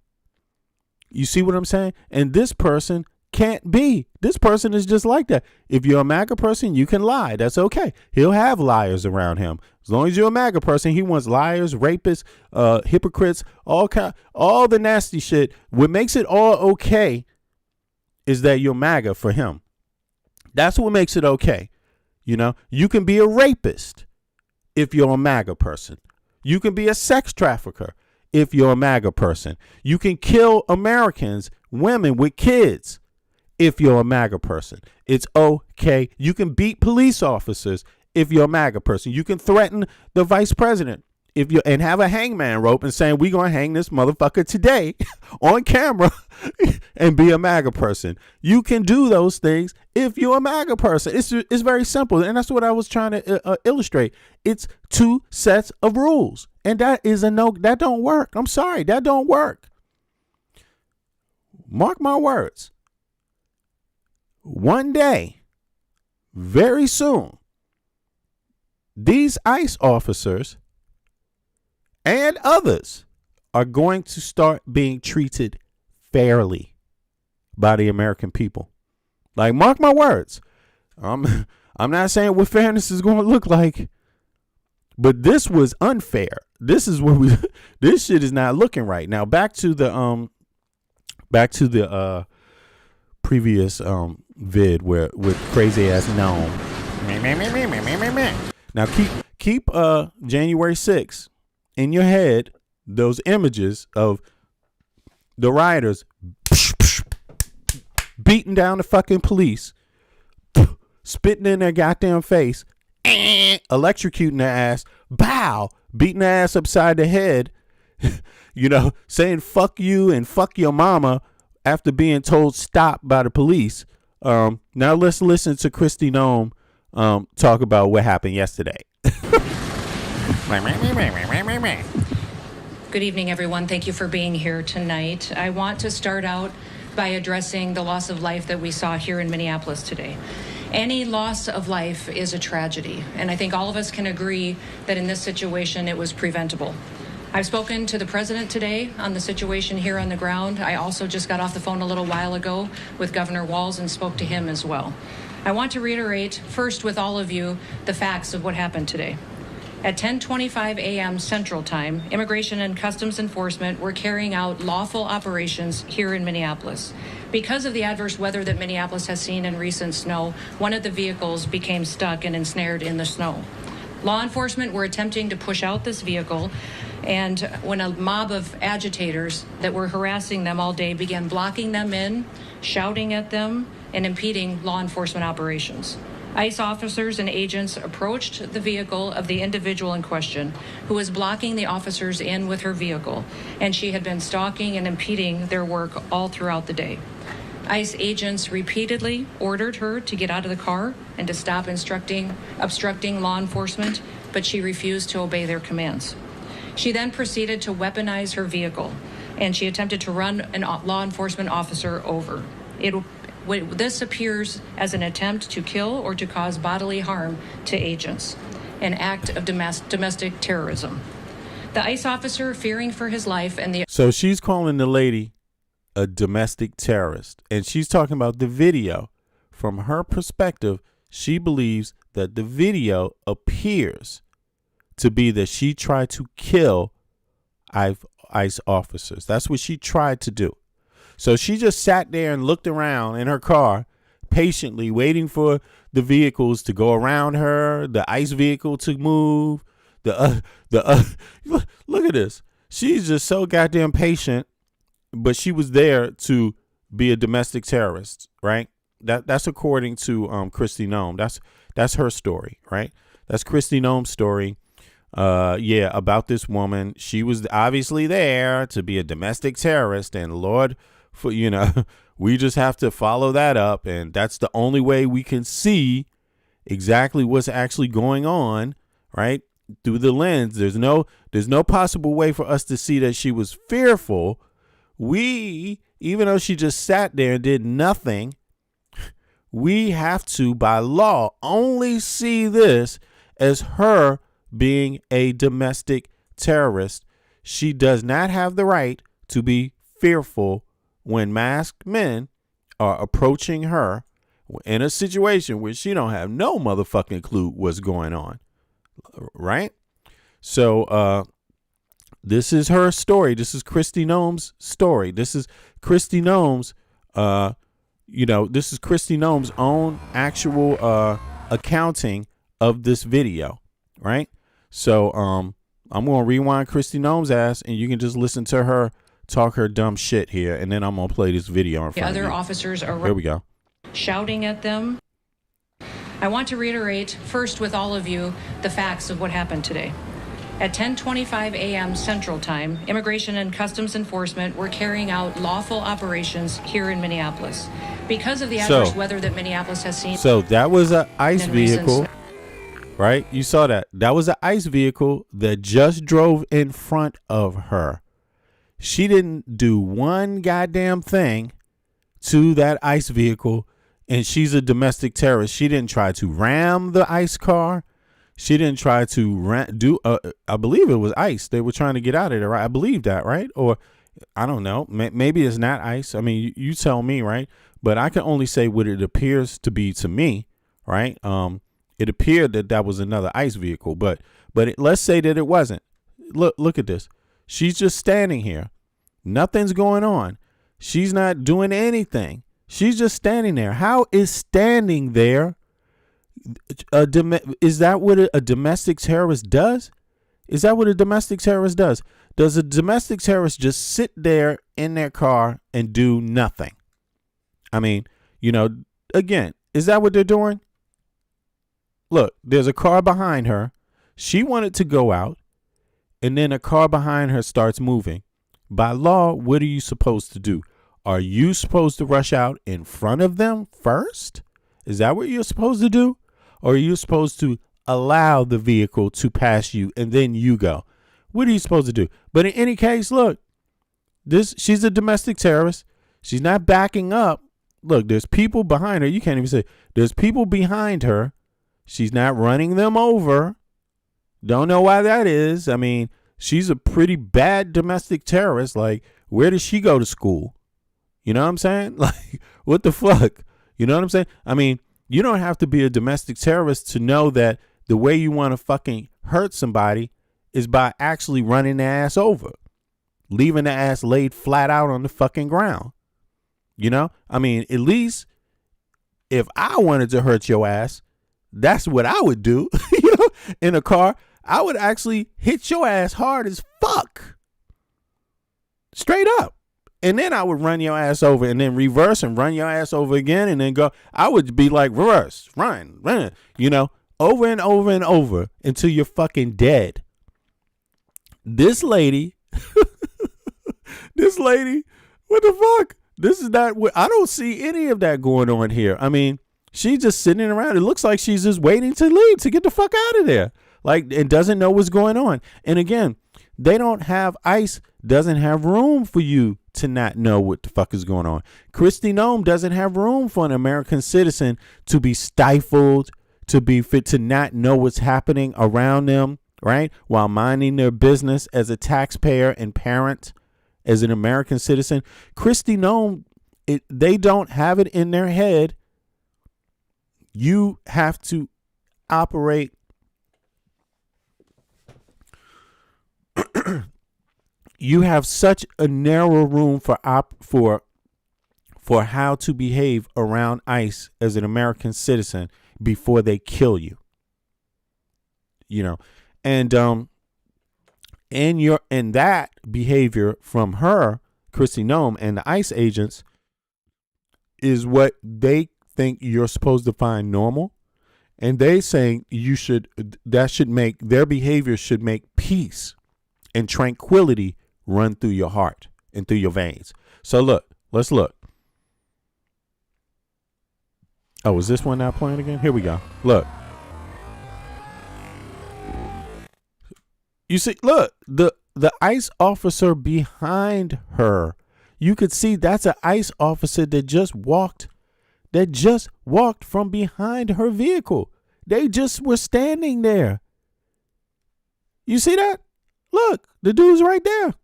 S2: You see what I'm saying? And this person can't be. This person is just like that. If you're a MAGA person, you can lie. That's okay. He'll have liars around him. As long as you're a MAGA person, he wants liars, rapists, hypocrites, all the nasty shit. What makes it all okay is that you're MAGA for him. That's what makes it okay. You know, you can be a rapist if you're a MAGA person. You can be a sex trafficker if you're a MAGA person. You can kill Americans, women with kids, if you're a MAGA person. It's okay. You can beat police officers if you're a MAGA person. You can threaten the vice president and have a hangman rope and saying, we're going to hang this motherfucker today on camera and be a MAGA person. You can do those things if you're a MAGA person. It's very simple. And that's what I was trying to illustrate. It's two sets of rules. And that don't work. I'm sorry. That don't work. Mark my words. One day, very soon, these ICE officers and others are going to start being treated fairly by the American people. Like, mark my words. I'm not saying what fairness is going to look like, but this was unfair. This is what this shit is not looking right. Now back to the previous vid with crazy ass Noam. Now keep January 6th in your head, those images of the rioters beating down the fucking police, spitting in their goddamn face, electrocuting their ass, bow, beating their ass upside the head, you know, saying fuck you and fuck your mama after being told stop by the police. Now let's listen to Kristi Noam talk about what happened yesterday.
S3: Good evening, everyone. Thank you for being here tonight. I want to start out by addressing the loss of life that we saw here in Minneapolis today. Any loss of life is a tragedy, and I think all of us can agree that in this situation it was preventable. I've spoken to the president today on the situation here on the ground. I also just got off the phone a little while ago with Governor Walz and spoke to him as well. I want to reiterate first with all of you the facts of what happened today. At 10:25 a.m. Central Time, Immigration and Customs Enforcement were carrying out lawful operations here in Minneapolis. Because of the adverse weather that Minneapolis has seen in recent snow, one of the vehicles became stuck and ensnared in the snow. Law enforcement were attempting to push out this vehicle, and when a mob of agitators that were harassing them all day began blocking them in, shouting at them, and impeding law enforcement operations. ICE officers and agents approached the vehicle of the individual in question, who was blocking the officers in with her vehicle, and she had been stalking and impeding their work all throughout the day. ICE agents repeatedly ordered her to get out of the car and to stop obstructing law enforcement, but she refused to obey their commands. She then proceeded to weaponize her vehicle, and she attempted to run a law enforcement officer over. This appears as an attempt to kill or to cause bodily harm to agents, an act of domestic terrorism. The ICE officer, fearing for his life,
S2: So she's calling the lady a domestic terrorist, and she's talking about the video from her perspective. she believes that the video appears to be that she tried to kill ICE officers. That's what she tried to do. So she just sat there and looked around in her car patiently waiting for the vehicles to go around her, the ICE vehicle to move, look at this. She's just so goddamn patient, but she was there to be a domestic terrorist, right? That's according to Kristi Noam. That's her story, right? That's Kristi Noam's story. About this woman. She was obviously there to be a domestic terrorist, and Lord, for we just have to follow that up, and that's the only way we can see exactly what's actually going on, right? Through the lens. There's no possible way for us to see that she was fearful. Even though she just sat there and did nothing, we have to, by law, only see this as her being a domestic terrorist. She does not have the right to be fearful when masked men are approaching her in a situation where she don't have no motherfucking clue what's going on, right? So this is her story. This is Kristi Noam's story. This is Kristi Noam's this is Kristi Noam's own actual accounting of this video, right? So I'm gonna rewind Kristi Noam's ass, and you can just listen to her talk her dumb shit here, and then I'm gonna play this video in front of you.
S3: The other officers are
S2: Here we go.
S3: shouting at them. I want to reiterate first with all of you the facts of what happened today. At 10:25 a.m. Central Time, Immigration and Customs Enforcement were carrying out lawful operations here in Minneapolis. Because of the adverse weather that Minneapolis has seen.
S2: So that was an ICE vehicle, right? You saw that. That was an ICE vehicle that just drove in front of her. She didn't do one goddamn thing to that ICE vehicle, and she's a domestic terrorist. She didn't try to ram the ICE car. She didn't try to I believe it was ICE. They were trying to get out of there, right? I believe that, right? Or I don't know. Maybe it's not ICE. I mean, you tell me, right? But I can only say what it appears to be to me, right? It appeared that was another ICE vehicle, but let's say that it wasn't. Look at this. She's just standing here. Nothing's going on. She's not doing anything. She's just standing there. How is standing there? Is that what a domestic terrorist does? Is that what a domestic terrorist does? Does a domestic terrorist just sit there in their car and do nothing? I mean, again, is that what they're doing? Look, there's a car behind her. She wanted to go out, and then a car behind her starts moving. By law, what are you supposed to do? Are you supposed to rush out in front of them first? Is that what you're supposed to do? Or are you supposed to allow the vehicle to pass you and then you go? What are you supposed to do? But in any case, look, she's a domestic terrorist. She's not backing up. Look, there's people behind her. You can't even say there's people behind her. She's not running them over. Don't know why that is. I mean, she's a pretty bad domestic terrorist. Like, where does she go to school? You know what I'm saying? Like, what the fuck? You know what I'm saying? I mean, you don't have to be a domestic terrorist to know that the way you want to fucking hurt somebody is by actually running their ass over, leaving the ass laid flat out on the fucking ground. I mean, at least if I wanted to hurt your ass, that's what I would do. In a car, I would actually hit your ass hard as fuck. Straight up. And then I would run your ass over and then reverse and run your ass over again and then go. I would be like, reverse, run, over and over and over until you're fucking dead. This lady, what the fuck? This is not what I don't see any of that going on here. I mean, she's just sitting around. It looks like she's just waiting to leave, to get the fuck out of there. Like, it doesn't know what's going on. And again, ICE doesn't have room for you to not know what the fuck is going on. Kristi Noam doesn't have room for an American citizen to be stifled, to be fit, to not know what's happening around them, right? While minding their business as a taxpayer and parent, as an American citizen. Kristi Noam, they don't have it in their head You have to operate. You have such a narrow room for how to behave around ICE as an American citizen before they kill you. You know, and that behavior from her, Kristi Noam, and the ICE agents is what they think you're supposed to find normal, and they saying their behavior should make peace and tranquility run through your heart and through your veins. So let's look. Oh, is this one not playing again? Here we go. Look. You see, look, the ICE officer behind her. You could see that's an ICE officer that just walked from behind her vehicle. They just were standing there. You see that? Look, the dude's right there.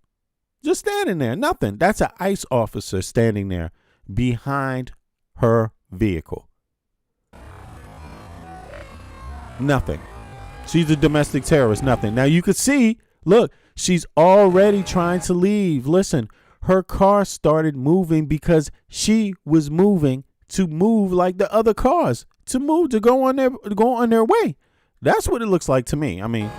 S2: Just standing there. Nothing. That's an ICE officer standing there behind her vehicle. Nothing. She's a domestic terrorist. Nothing. Now you could see, look, she's already trying to leave. Listen, her car started moving because she was moving to move like the other cars, to go on their way. That's what it looks like to me. I mean,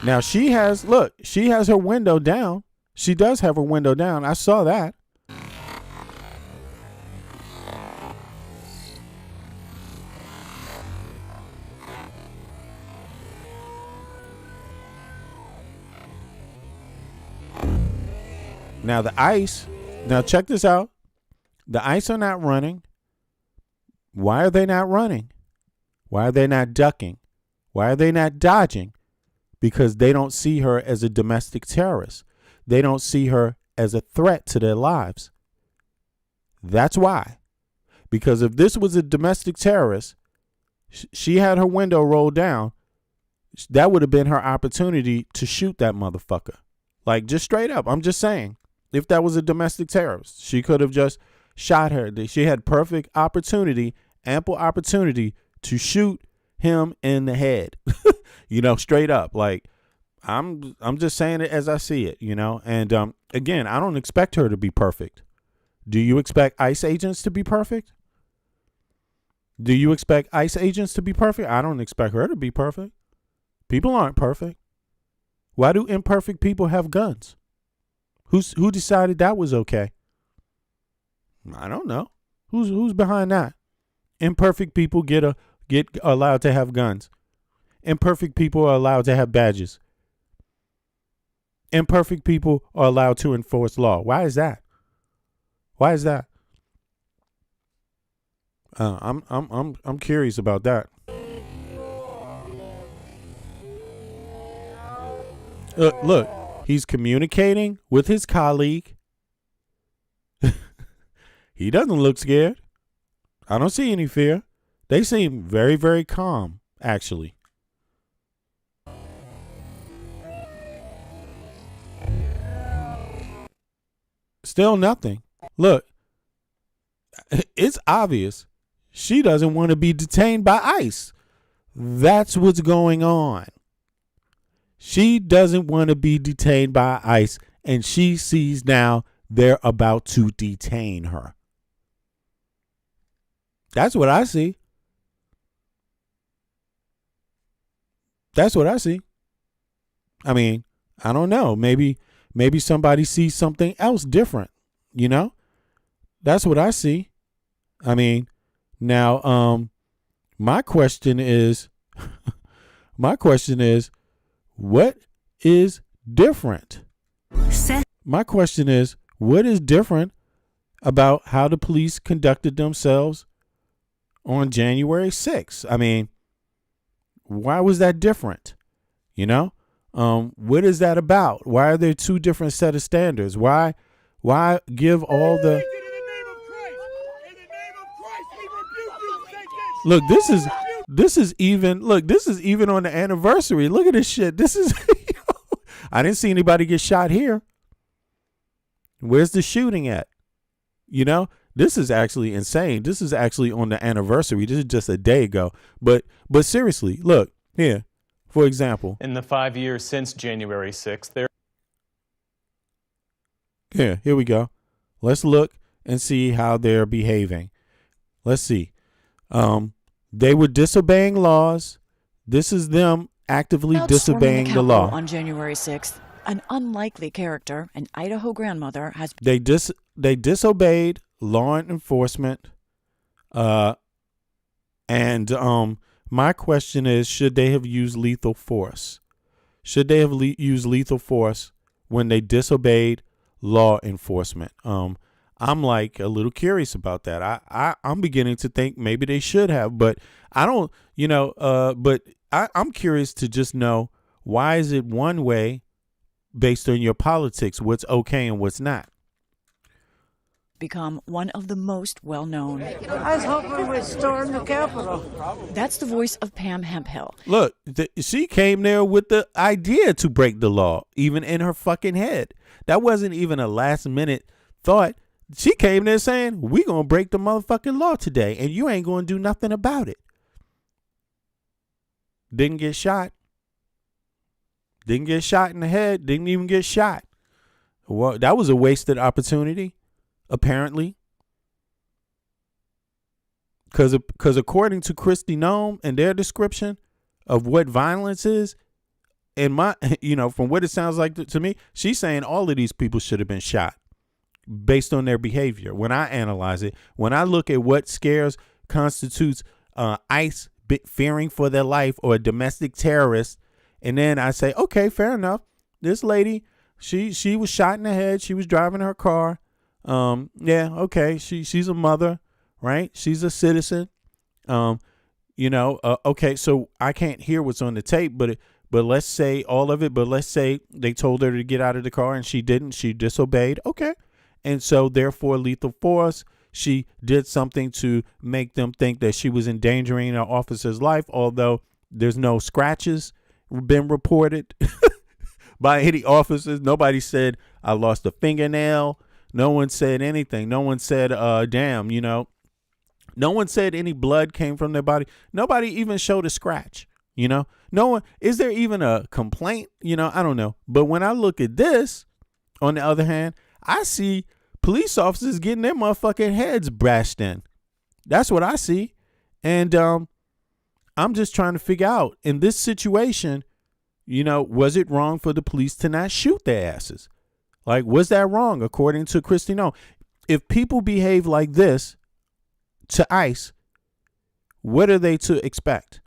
S2: now she has her window down. She does have her window down. I saw that. Now check this out. The ICE are not running. Why are they not running? Why are they not ducking? Why are they not dodging? Because they don't see her as a domestic terrorist. They don't see her as a threat to their lives. That's why. Because if this was a domestic terrorist, she had her window rolled down, that would have been her opportunity to shoot that motherfucker. Like, just straight up. I'm just saying. If that was a domestic terrorist, she could have just shot her. She had perfect opportunity, ample opportunity to shoot him in the head. Straight up. Like, I'm just saying it as I see it, And again, I don't expect her to be perfect. Do you expect ICE agents to be perfect? Do you expect ICE agents to be perfect? I don't expect her to be perfect. People aren't perfect. Why do imperfect people have guns? Who decided that was okay? I don't know. Who's behind that? Imperfect people get allowed to have guns. Imperfect people are allowed to have badges. Imperfect people are allowed to enforce law. Why is that? Why is that? I'm curious about that. Look, he's communicating with his colleague. He doesn't look scared. I don't see any fear. They seem very, very calm, actually. Still nothing. Look, it's obvious she doesn't want to be detained by ICE. That's what's going on. She doesn't want to be detained by ICE, and she sees now they're about to detain her. That's what I see. That's what I see. I mean, I don't know. Maybe somebody sees something else different, That's what I see. I mean, now, my question is, what is different? My question is, what is different about how the police conducted themselves on January 6th? I mean, why was that different? What is that about? Why are there two different set of standards? Why give all the... Look, this is This is even on the anniversary. Look at this shit. This is I didn't see anybody get shot here. Where's the shooting at? You know, this is actually insane. This is actually on the anniversary. This is just a day ago. But seriously, look here. For example,
S5: In the 5 years since January 6th, there
S2: here we go. Let's look and see how they're behaving. Let's see. They were disobeying laws. This is them actively disobeying the law.
S6: On January 6th, an unlikely character, an Idaho grandmother, has
S2: They disobeyed law enforcement. And my question is, should they have used lethal force? Should they have used lethal force when they disobeyed law enforcement? I'm like a little curious about that. I'm beginning to think maybe they should have, but I don't, but I'm curious to just know, why is it one way based on your politics, what's okay and what's not?
S6: become one of the most well-known.
S10: I was hoping we'd storm the Capitol.
S6: That's the voice of Pam Hemphill.
S2: Look, she came there with the idea to break the law, even in her fucking head. That wasn't even a last-minute thought. She came there saying, we going to break the motherfucking law today, and you ain't going to do nothing about it. Didn't get shot. Didn't get shot in the head. Didn't even get shot. Well, that was a wasted opportunity, apparently. Because according to Kristi Noam and their description of what violence is, in my, from what it sounds like to me, she's saying all of these people should have been shot based on their behavior. When I analyze it, when I look at what constitutes ICE fearing for their life or a domestic terrorist, and then I say, okay, fair enough. This lady, she was shot in the head. She was driving her car. Yeah, okay. She's a mother, right? She's a citizen. Okay, so I can't hear what's on the tape, but let's say all of it. But let's say they told her to get out of the car and she didn't. She disobeyed. Okay. And so therefore lethal force, she did something to make them think that she was endangering an officer's life, although there's no scratches been reported by any officers. Nobody said I lost a fingernail. No one said anything. No one said, damn, no one said any blood came from their body. Nobody even showed a scratch, no one. Is there even a complaint? I don't know. But when I look at this, on the other hand, I see police officers getting their motherfucking heads bashed in. That's what I see. And I'm just trying to figure out, in this situation, was it wrong for the police to not shoot their asses? Like, was that wrong according to Kristi? No. If people behave like this to ICE, what are they to expect?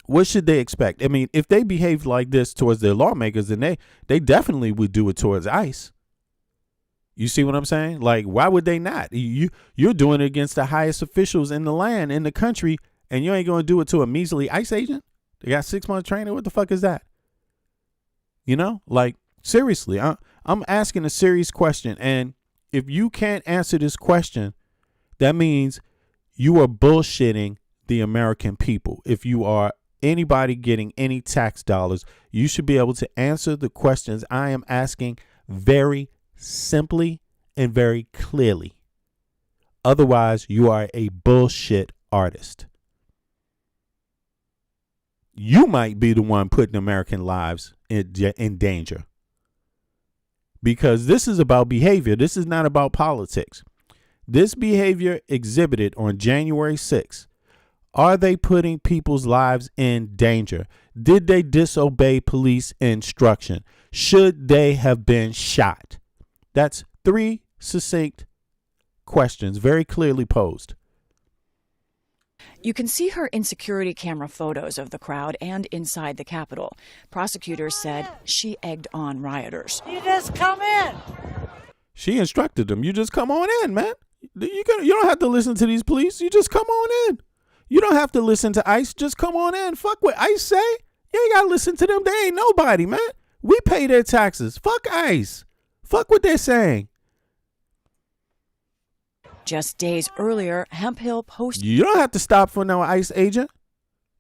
S2: What should they expect? I mean, if they behaved like this towards their lawmakers, then they definitely would do it towards ICE. You see what I'm saying? Like, why would they not? You're doing it against the highest officials in the land, in the country, and you ain't going to do it to a measly ICE agent? They got 6 months training. What the fuck is that? Like, seriously, I'm asking a serious question. And if you can't answer this question, that means you are bullshitting the American people. If you are anybody getting any tax dollars, you should be able to answer the questions I am asking very simply and very clearly. Otherwise, you are a bullshit artist. You might be the one putting American lives in danger. Because this is about behavior. This is not about politics. This behavior exhibited on January 6th. Are they putting people's lives in danger? Did they disobey police instruction? Should they have been shot? That's 3 succinct questions, very clearly posed.
S6: You can see her in security camera photos of the crowd and inside the Capitol. Prosecutors said she egged on rioters.
S10: You just come in.
S2: She instructed them. You just come on in, man. You don't have to listen to these police. You just come on in. You don't have to listen to ICE. Just come on in. Fuck what ICE say. You ain't got to listen to them. They ain't nobody, man. We pay their taxes. Fuck ICE. Fuck what they're saying.
S6: Just days earlier, Hemphill posted.
S2: You don't have to stop for no ICE agent.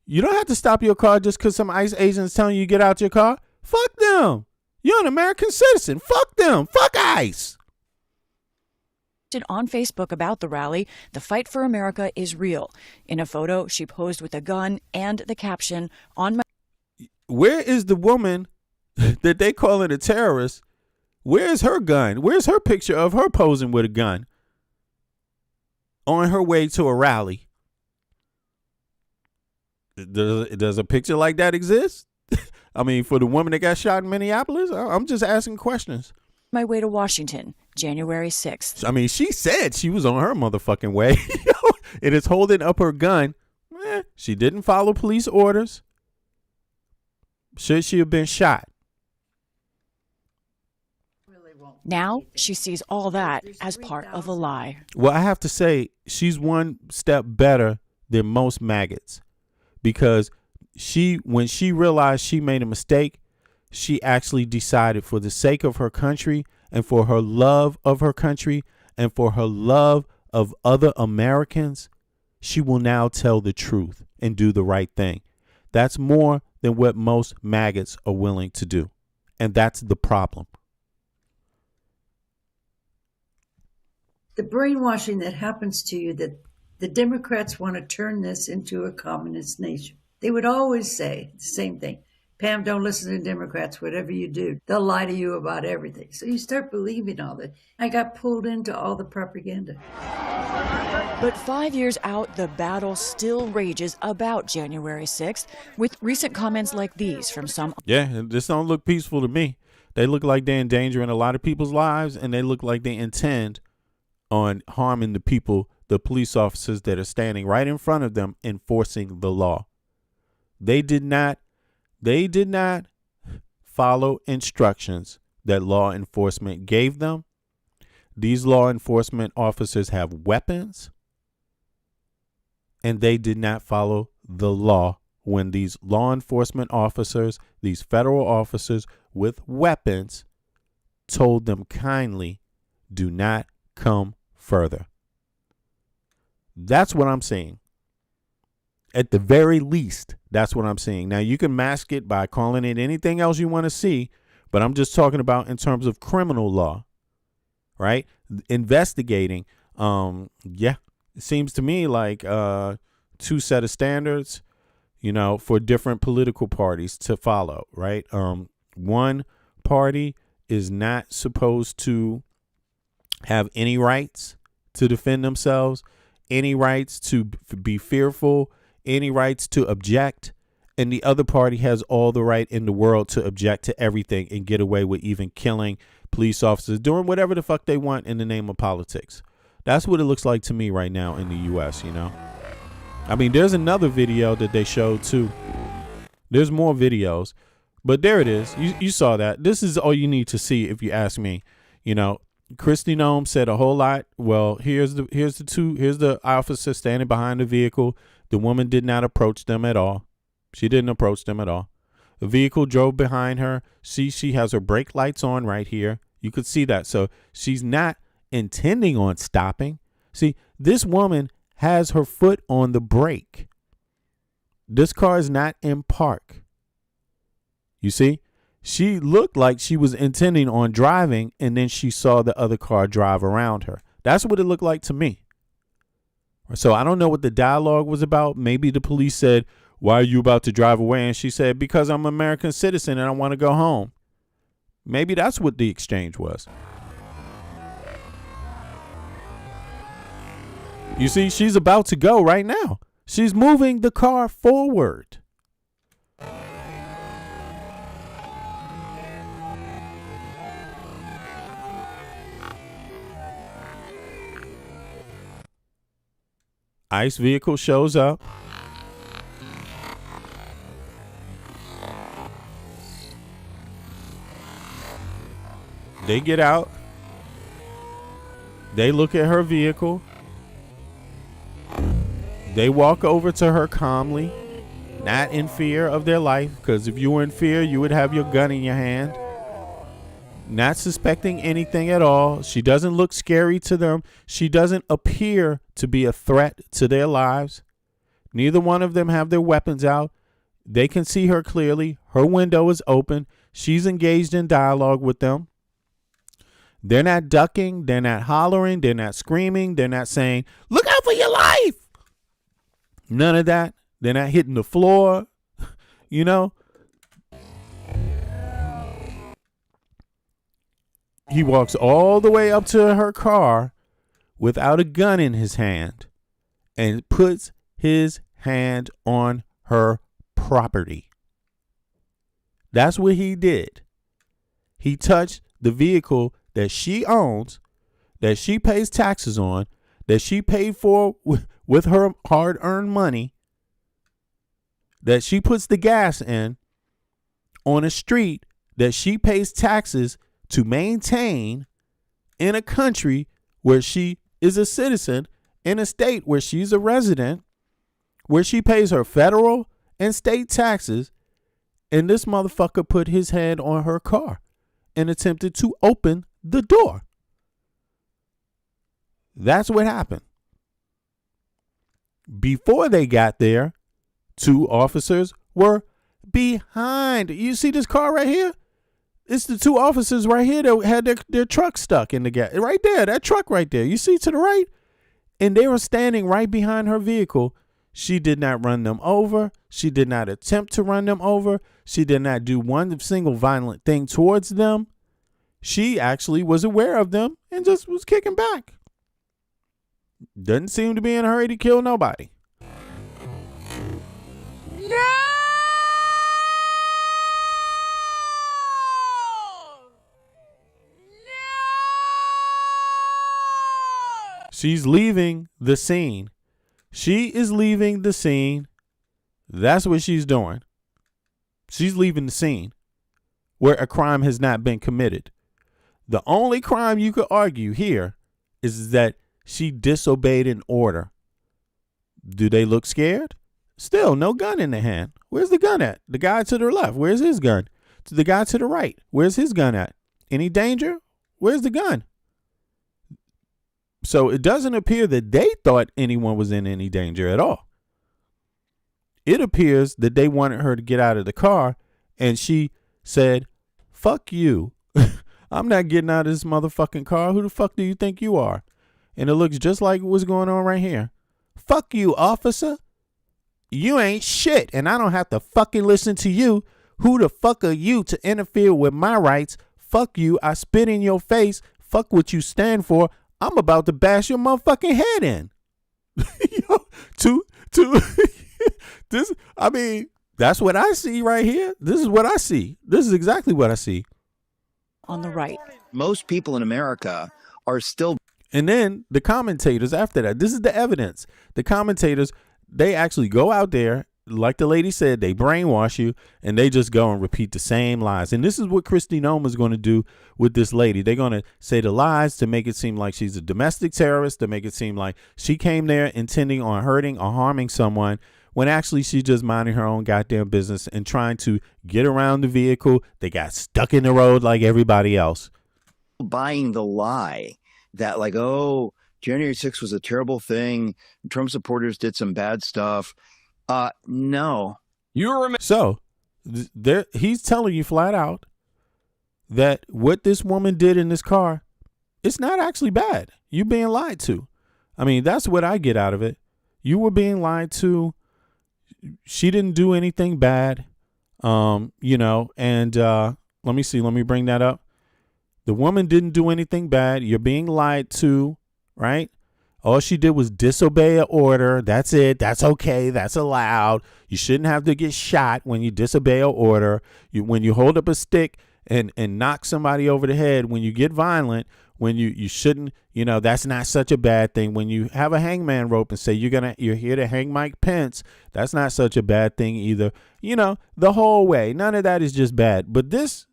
S2: You don't have to stop your car just because some ICE agent is telling you to get out your car. Fuck them. You're an American citizen. Fuck them. Fuck ICE.
S6: On Facebook about the rally, "The fight for America is real." In a photo, she posed with a gun and the caption, "On my..."
S2: Where is the woman that they call it a terrorist? Where's her gun? Where's her picture of her posing with a gun on her way to a rally? Does a picture like that exist? I mean, for the woman that got shot in Minneapolis? I'm just asking questions.
S6: "My way to Washington, January 6th.
S2: I mean, she said she was on her motherfucking way. It is holding up her gun. She didn't follow police orders. Should she have been shot?
S6: Now she sees all that as part of a lie.
S2: Well, I have to say, she's one step better than most maggots, because when she realized she made a mistake, she actually decided, for the sake of her country and for her love of her country and for her love of other Americans, she will now tell the truth and do the right thing. That's more than what most maggots are willing to do. And that's the problem.
S7: The brainwashing that happens to you, that the Democrats want to turn this into a communist nation. They would always say the same thing. Pam, don't listen to Democrats, whatever you do. They'll lie to you about everything. So you start believing all that. I got pulled into all the propaganda.
S6: But 5 years out, the battle still rages about January 6th, with recent comments like these from some.
S2: Yeah, this don't look peaceful to me. They look like they're endangering a lot of people's lives, and they look like they intend on harming the people, the police officers that are standing right in front of them enforcing the law. They did not follow instructions that law enforcement gave them. These law enforcement officers have weapons, and they did not follow the law when these law enforcement officers, these federal officers with weapons, told them kindly, do not come further. That's what I'm saying. At the very least, that's what I'm saying. Now, you can mask it by calling it anything else you want to see, but I'm just talking about in terms of criminal law, right? Investigating. It seems to me like two set of standards, for different political parties to follow, right? One party is not supposed to have any rights to defend themselves, any rights to be fearful, any rights to object, and the other party has all the right in the world to object to everything and get away with even killing police officers, doing whatever the fuck they want in the name of politics. That's what it looks like to me right now in the U.S., I mean, there's another video that they showed too. There's more videos, but there it is. You saw that. This is all you need to see if you ask me. Kristi Noam said a whole lot. Well, here's the officer standing behind the vehicle. The woman did not approach them at all. She didn't approach them at all. The vehicle drove behind her. She has her brake lights on right here. You could see that. So she's not intending on stopping. See, this woman has her foot on the brake. This car is not in park. You see? She looked like she was intending on driving, and then she saw the other car drive around her. That's what it looked like to me. So I don't know what the dialogue was about. Maybe the police said, "Why are you about to drive away?" And she said, "Because I'm an American citizen and I want to go home." Maybe that's what the exchange was. You see, she's about to go right now. She's moving the car forward. ICE vehicle shows up. They get out. They look at her vehicle. They walk over to her calmly, not in fear of their life, because if you were in fear, you would have your gun in your hand. not suspecting anything at all. She doesn't look scary to them. She doesn't appear to be a threat to their lives. Neither one of them have their weapons out. They can see her clearly. Her window is open. She's engaged in dialogue with them. They're not ducking. They're not hollering. They're not screaming. They're not saying, look out for your life. None of that. They're not hitting the floor. You know? He walks all the way up to her car without a gun in his hand and puts his hand on her property. That's what he did. He touched the vehicle that she owns, that she pays taxes on, that she paid for with her hard-earned money, that she puts the gas in, on a street that she pays taxes to maintain, in a country where she is a citizen, in a state where she's a resident, where she pays her federal and state taxes, and this motherfucker put his hand on her car and attempted to open the door. That's what happened. Before they got there, 2 officers were behind. You see this car right here? It's the 2 officers right here that had their truck stuck in the gas. Right there, that truck right there. You see to the right? And they were standing right behind her vehicle. She did not run them over. She did not attempt to run them over. She did not do one single violent thing towards them. She actually was aware of them and just was kicking back. Doesn't seem to be in a hurry to kill nobody. She's leaving the scene. She is leaving the scene. That's what she's doing. She's leaving the scene where a crime has not been committed. The only crime you could argue here is that she disobeyed an order. Do they look scared? Still, no gun in the hand. Where's the gun at? The guy to the left, where's his gun? The guy to the right, where's his gun at? Any danger? Where's the gun? So it doesn't appear that they thought anyone was in any danger at all. It appears that they wanted her to get out of the car, and she said, fuck you. I'm not getting out of this motherfucking car. Who the fuck do you think you are? And it looks just like what's going on right here. Fuck you, officer. You ain't shit, and I don't have to fucking listen to you. Who the fuck are you to interfere with my rights? Fuck you. I spit in your face. Fuck what you stand for. I'm about to bash your motherfucking head in. This, I mean, that's what I see right here. This is what I see. This is exactly what I see.
S6: On the right.
S8: Most people in America are still.
S2: And then the commentators after that, this is the evidence. The commentators, they actually go out there, like the lady said, they brainwash you, and they just go and repeat the same lies. And this is what Kristi Noam is going to do with this lady. They're going to say the lies to make it seem like she's a domestic terrorist, to make it seem like she came there intending on hurting or harming someone, when actually she's just minding her own goddamn business and trying to get around the vehicle. They got stuck in the road like everybody else.
S8: Buying the lie that, like, oh, January 6th was a terrible thing. Trump supporters did some bad stuff. No.
S9: You remember?
S2: So he's telling you flat out that what this woman did in this car, it's not actually bad. You're being lied to. I mean, that's what I get out of it. You were being lied to. She didn't do anything bad. And let me see. Let me bring that up. The woman didn't do anything bad. You're being lied to, right? All she did was disobey an order. That's it. That's okay. That's allowed. You shouldn't have to get shot when you disobey an order. When you hold up a stick and knock somebody over the head, when you get violent, when you shouldn't, that's not such a bad thing. When you have a hangman rope and say you're here to hang Mike Pence, that's not such a bad thing either. The whole way. None of that is just bad. But this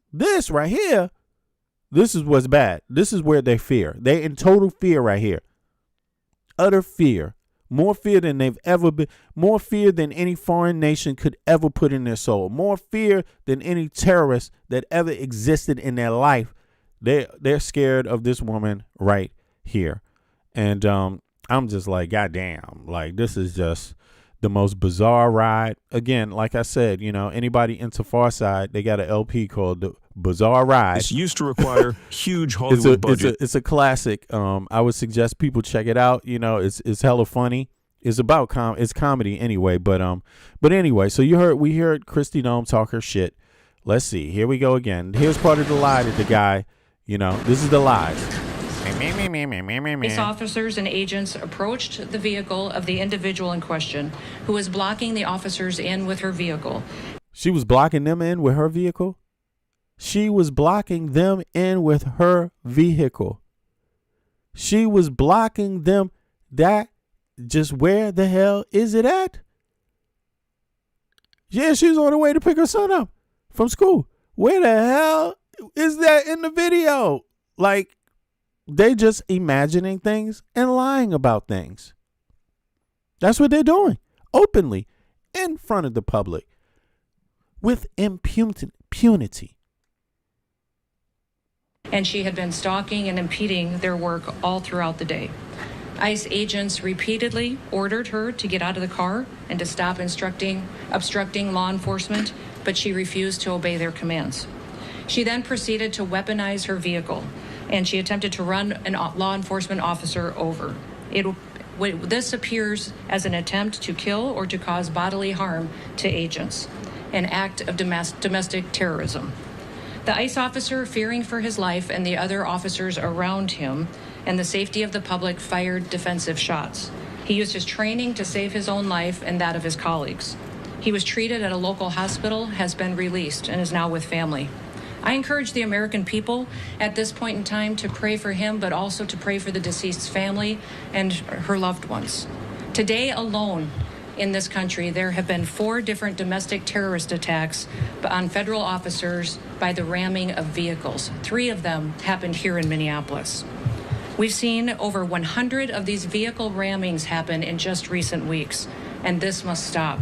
S2: right here, this is what's bad. This is where they fear. They're in total fear right here. Utter fear. More fear than they've ever been. More fear than any foreign nation could ever put in their soul. More fear than any terrorist that ever existed in their life. They're scared of this woman right here. And I'm just like, goddamn, like this is just the most bizarre ride. Again, like I said, anybody into Far Side, they got an LP called The Bizarre Ride.
S11: This used to require huge Hollywood budget.
S2: It's a classic. I would suggest people check it out. It's hella funny. It's about it's comedy anyway. But anyway, so we heard Kristi Noam talk her shit. Let's see. Here we go again. Here's part of the lie that the guy, this is the lies.
S3: Police officers and agents approached the vehicle of the individual in question, who was blocking the officers in with her vehicle.
S2: She was blocking them in with her vehicle? She was blocking them in with her vehicle. She was blocking them. That just where the hell is it at? Yeah, she was on her way to pick her son up from school. Where the hell is that in the video? Like, they just imagining things and lying about things. That's what they're doing openly in front of the public with impunity.
S3: And she had been stalking and impeding their work all throughout the day. ICE agents repeatedly ordered her to get out of the car and to stop obstructing law enforcement, but she refused to obey their commands. She then proceeded to weaponize her vehicle, and she attempted to run a law enforcement officer over. This appears as an attempt to kill or to cause bodily harm to agents, an act of domestic terrorism. The ICE officer, fearing for his life and the other officers around him and the safety of the public, fired defensive shots. He used his training to save his own life and that of his colleagues. He was treated at a local hospital, has been released, and is now with family. I encourage the American people at this point in time to pray for him, but also to pray for the deceased's family and her loved ones. Today alone in this country, there have been 4 different domestic terrorist attacks on federal officers by the ramming of vehicles. 3 of them happened here in Minneapolis. We've seen over 100 of these vehicle rammings happen in just recent weeks, and this must stop.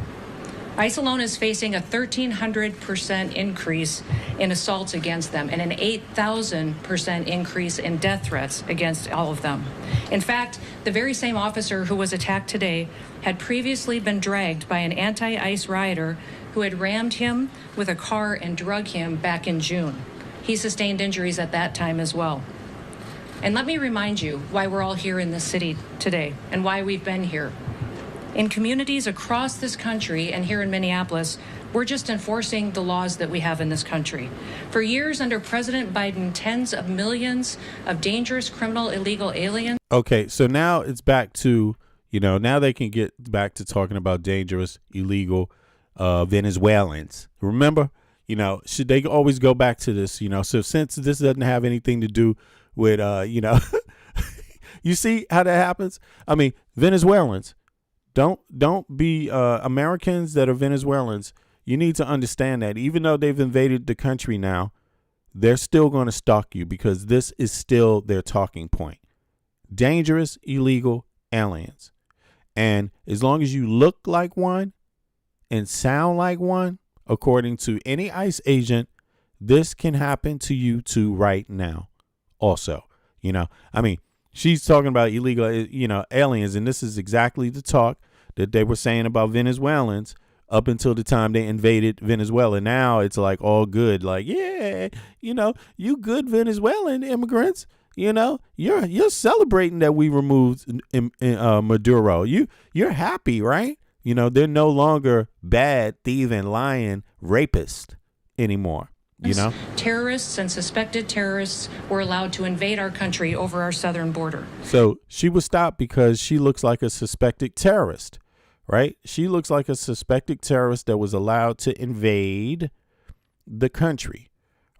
S3: ICE alone is facing a 1,300% increase in assaults against them and an 8,000% increase in death threats against all of them. In fact, the very same officer who was attacked today had previously been dragged by an anti-ICE rioter who had rammed him with a car and drug him back in June. He sustained injuries at that time as well. And let me remind you why we're all here in this city today and why we've been here. In communities across this country and here in Minneapolis, we're just enforcing the laws that we have in this country. For years under President Biden, tens of millions of dangerous criminal illegal aliens.
S2: Okay, so now it's back to, now they can get back to talking about dangerous illegal Venezuelans. Remember, should they always go back to this, so since this doesn't have anything to do with, you see how that happens? I mean, Venezuelans. Don't be Americans that are Venezuelans. You need to understand that even though they've invaded the country now, they're still going to stalk you because this is still their talking point. Dangerous, illegal aliens. And as long as you look like one and sound like one, according to any ICE agent, this can happen to you too right now. Also, she's talking about illegal, aliens, and this is exactly the talk that they were saying about Venezuelans up until the time they invaded Venezuela. Now it's like all good, like, yeah, you good Venezuelan immigrants, you're celebrating that we removed Maduro. You're happy, right? They're no longer bad, thieving, lying, rapist anymore.
S3: Terrorists and suspected terrorists were allowed to invade our country over our southern border.
S2: So she was stopped because she looks like a suspected terrorist, right? She looks like a suspected terrorist that was allowed to invade the country,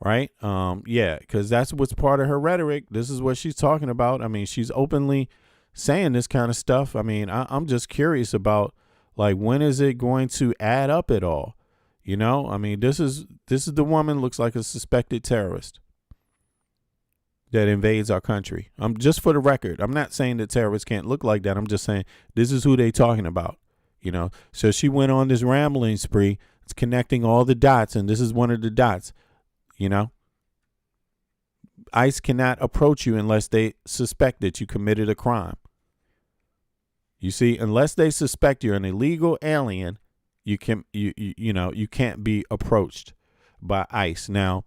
S2: right? Yeah, because that's what's part of her rhetoric. This is what she's talking about. I mean, she's openly saying this kind of stuff. I mean, I'm just curious about, like, when is it going to add up at all? I mean, this is the woman looks like a suspected terrorist that invades our country. Just for the record, I'm not saying that terrorists can't look like that. I'm just saying this is who they talking about, So she went on this rambling spree. It's connecting all the dots, and this is one of the dots, ICE cannot approach you unless they suspect that you committed a crime. You see, unless they suspect you're an illegal alien, you can't be approached by ICE. Now,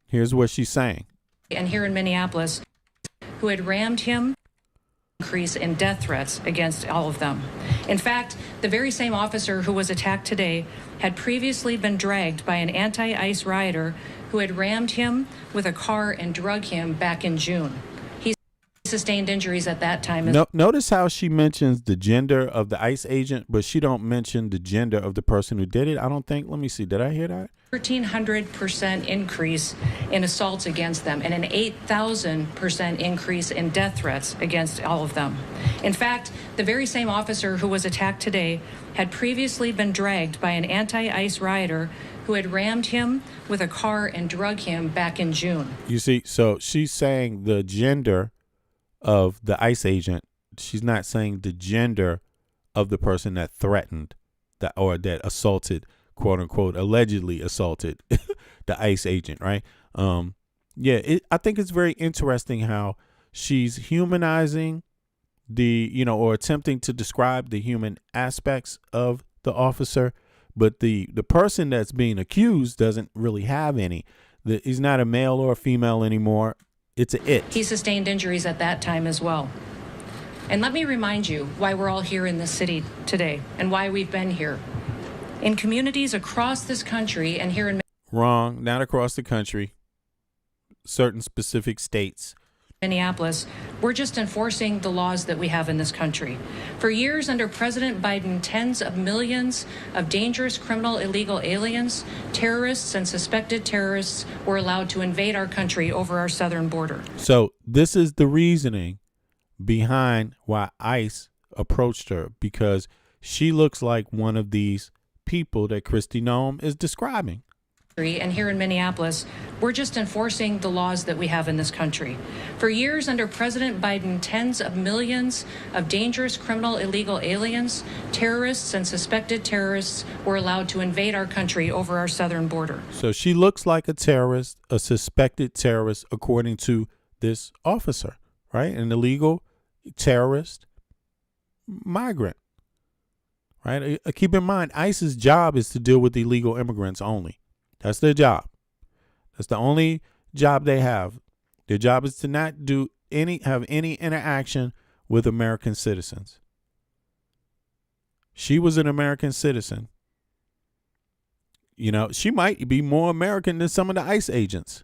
S2: here's what she's saying.
S3: And here in Minneapolis, who had rammed him, increase in death threats against all of them. In fact, the very same officer who was attacked today had previously been dragged by an anti-ICE rioter who had rammed him with a car and drug him back in June. He sustained injuries at that time.
S2: Notice how she mentions the gender of the ICE agent, but she don't mention the gender of the person who did it. I don't think. Let me see. Did I hear that?
S3: 1,300% increase in assaults against them and an 8,000% increase in death threats against all of them. In fact, the very same officer who was attacked today had previously been dragged by an anti-ICE rioter who had rammed him with a car and drug him back in June.
S2: You see, so she's saying the gender of the ICE agent. She's not saying the gender of the person that threatened that assaulted, quote unquote, allegedly assaulted the ICE agent, right? I think it's very interesting how she's humanizing or attempting to describe the human aspects of the officer, but the person that's being accused doesn't really have any. He's not a male or a female anymore. It's a it.
S3: He sustained injuries at that time as well. And let me remind you why we're all here in this city today and why we've been here. In communities across this country and here in
S2: Wrong, not across the country. Certain specific states.
S3: Minneapolis, we're just enforcing the laws that we have in this country. For years under President Biden, tens of millions of dangerous criminal illegal aliens, terrorists, and suspected terrorists were allowed to invade our country over our southern border.
S2: So this is the reasoning behind why ICE approached her, because she looks like one of these people that Kristi Noam is describing.
S3: And here in Minneapolis, we're just enforcing the laws that we have in this country. For years under President Biden, tens of millions of dangerous criminal illegal aliens, terrorists, and suspected terrorists were allowed to invade our country over our southern border.
S2: So she looks like a terrorist, a suspected terrorist, according to this officer, right? An illegal terrorist migrant, right? Keep in mind, ICE's job is to deal with illegal immigrants only. That's their job. That's the only job they have. Their job is to not have any interaction with American citizens. She was an American citizen. She might be more American than some of the ICE agents.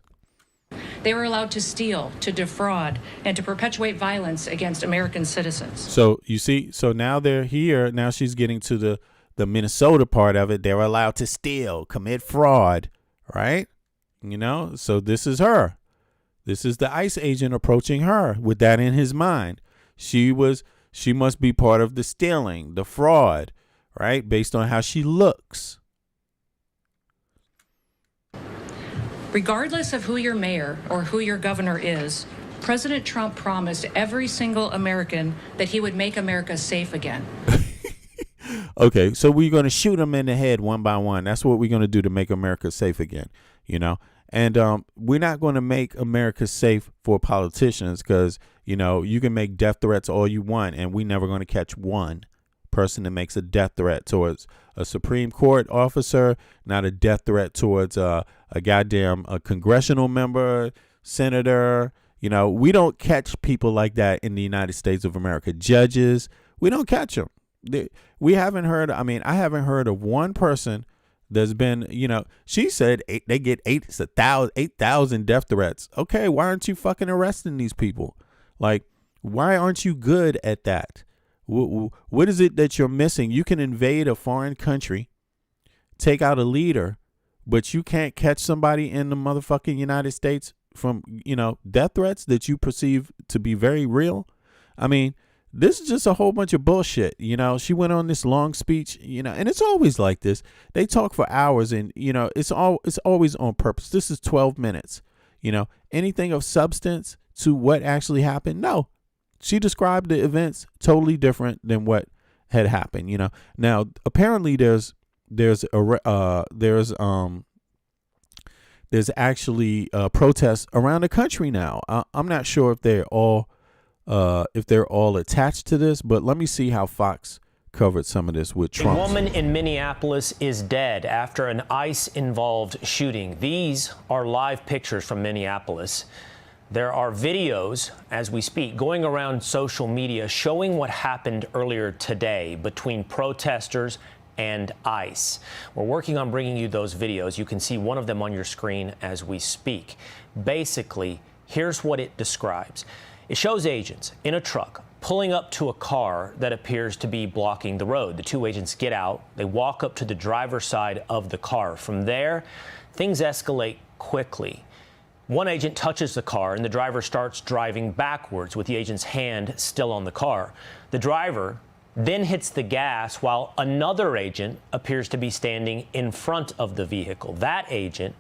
S3: They were allowed to steal, to defraud, and to perpetuate violence against American citizens.
S2: So you see, so now they're here. Now she's getting to the Minnesota part of it. They're allowed to steal, commit fraud, right? So this is her. This is the ICE agent approaching her with that in his mind. She must be part of the stealing, the fraud, right? Based on how she looks.
S3: Regardless of who your mayor or who your governor is, President Trump promised every single American that he would make America safe again.
S2: Okay, so we're going to shoot them in the head one by one. That's what we're going to do to make America safe again, And we're not going to make America safe for politicians because, you can make death threats all you want, and we're never going to catch one person that makes a death threat towards a Supreme Court officer, not a death threat towards a congressional member, senator. We don't catch people like that in the United States of America. Judges, we don't catch them. We haven't heard. I haven't heard of one person that's been, she said they get 8,000 death threats. Okay, why aren't you fucking arresting these people? Like, why aren't you good at that? What is it that you're missing? You can invade a foreign country, take out a leader, but you can't catch somebody in the motherfucking United States from, death threats that you perceive to be very real. This is just a whole bunch of bullshit. She went on this long speech, and it's always like this. They talk for hours and, it's always on purpose. This is 12 minutes, anything of substance to what actually happened. No, she described the events totally different than what had happened. Now, apparently there's there's actually protests around the country now. I'm not sure if they're all attached to this, but let me see how Fox covered some of this with Trump.
S12: A woman in Minneapolis is dead after an ICE-involved shooting. These are live pictures from Minneapolis. There are videos, as we speak, going around social media showing what happened earlier today between protesters and ICE. We're working on bringing you those videos. You can see one of them on your screen as we speak. Basically, here's what it describes. It shows agents in a truck pulling up to a car that appears to be blocking the road. The two agents get out. They walk up to the driver's side of the car. From there, things escalate quickly. One agent touches the car, and the driver starts driving backwards with the agent's hand still on the car. The driver then hits the gas while another agent appears to be standing in front of the vehicle. That agent,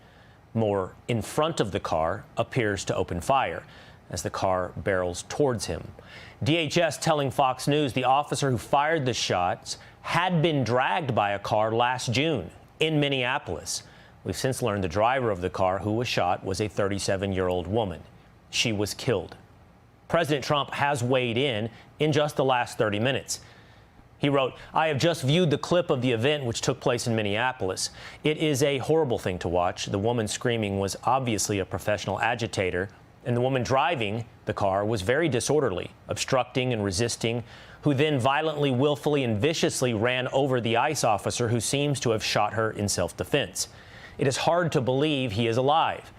S12: more in front of the car, appears to open fire as the car barrels towards him. DHS telling Fox News the officer who fired the shots had been dragged by a car last June in Minneapolis. We've since learned the driver of the car who was shot was a 37-year-old woman. She was killed. President Trump has weighed in just the last 30 minutes. He wrote, "I have just viewed the clip of the event which took place in Minneapolis. It is a horrible thing to watch. The woman screaming was obviously a professional agitator, and the woman driving the car was very disorderly, obstructing and resisting, who then violently, willfully, and viciously ran over the ICE officer who seems to have shot her in self-defense. It is hard to believe he is alive,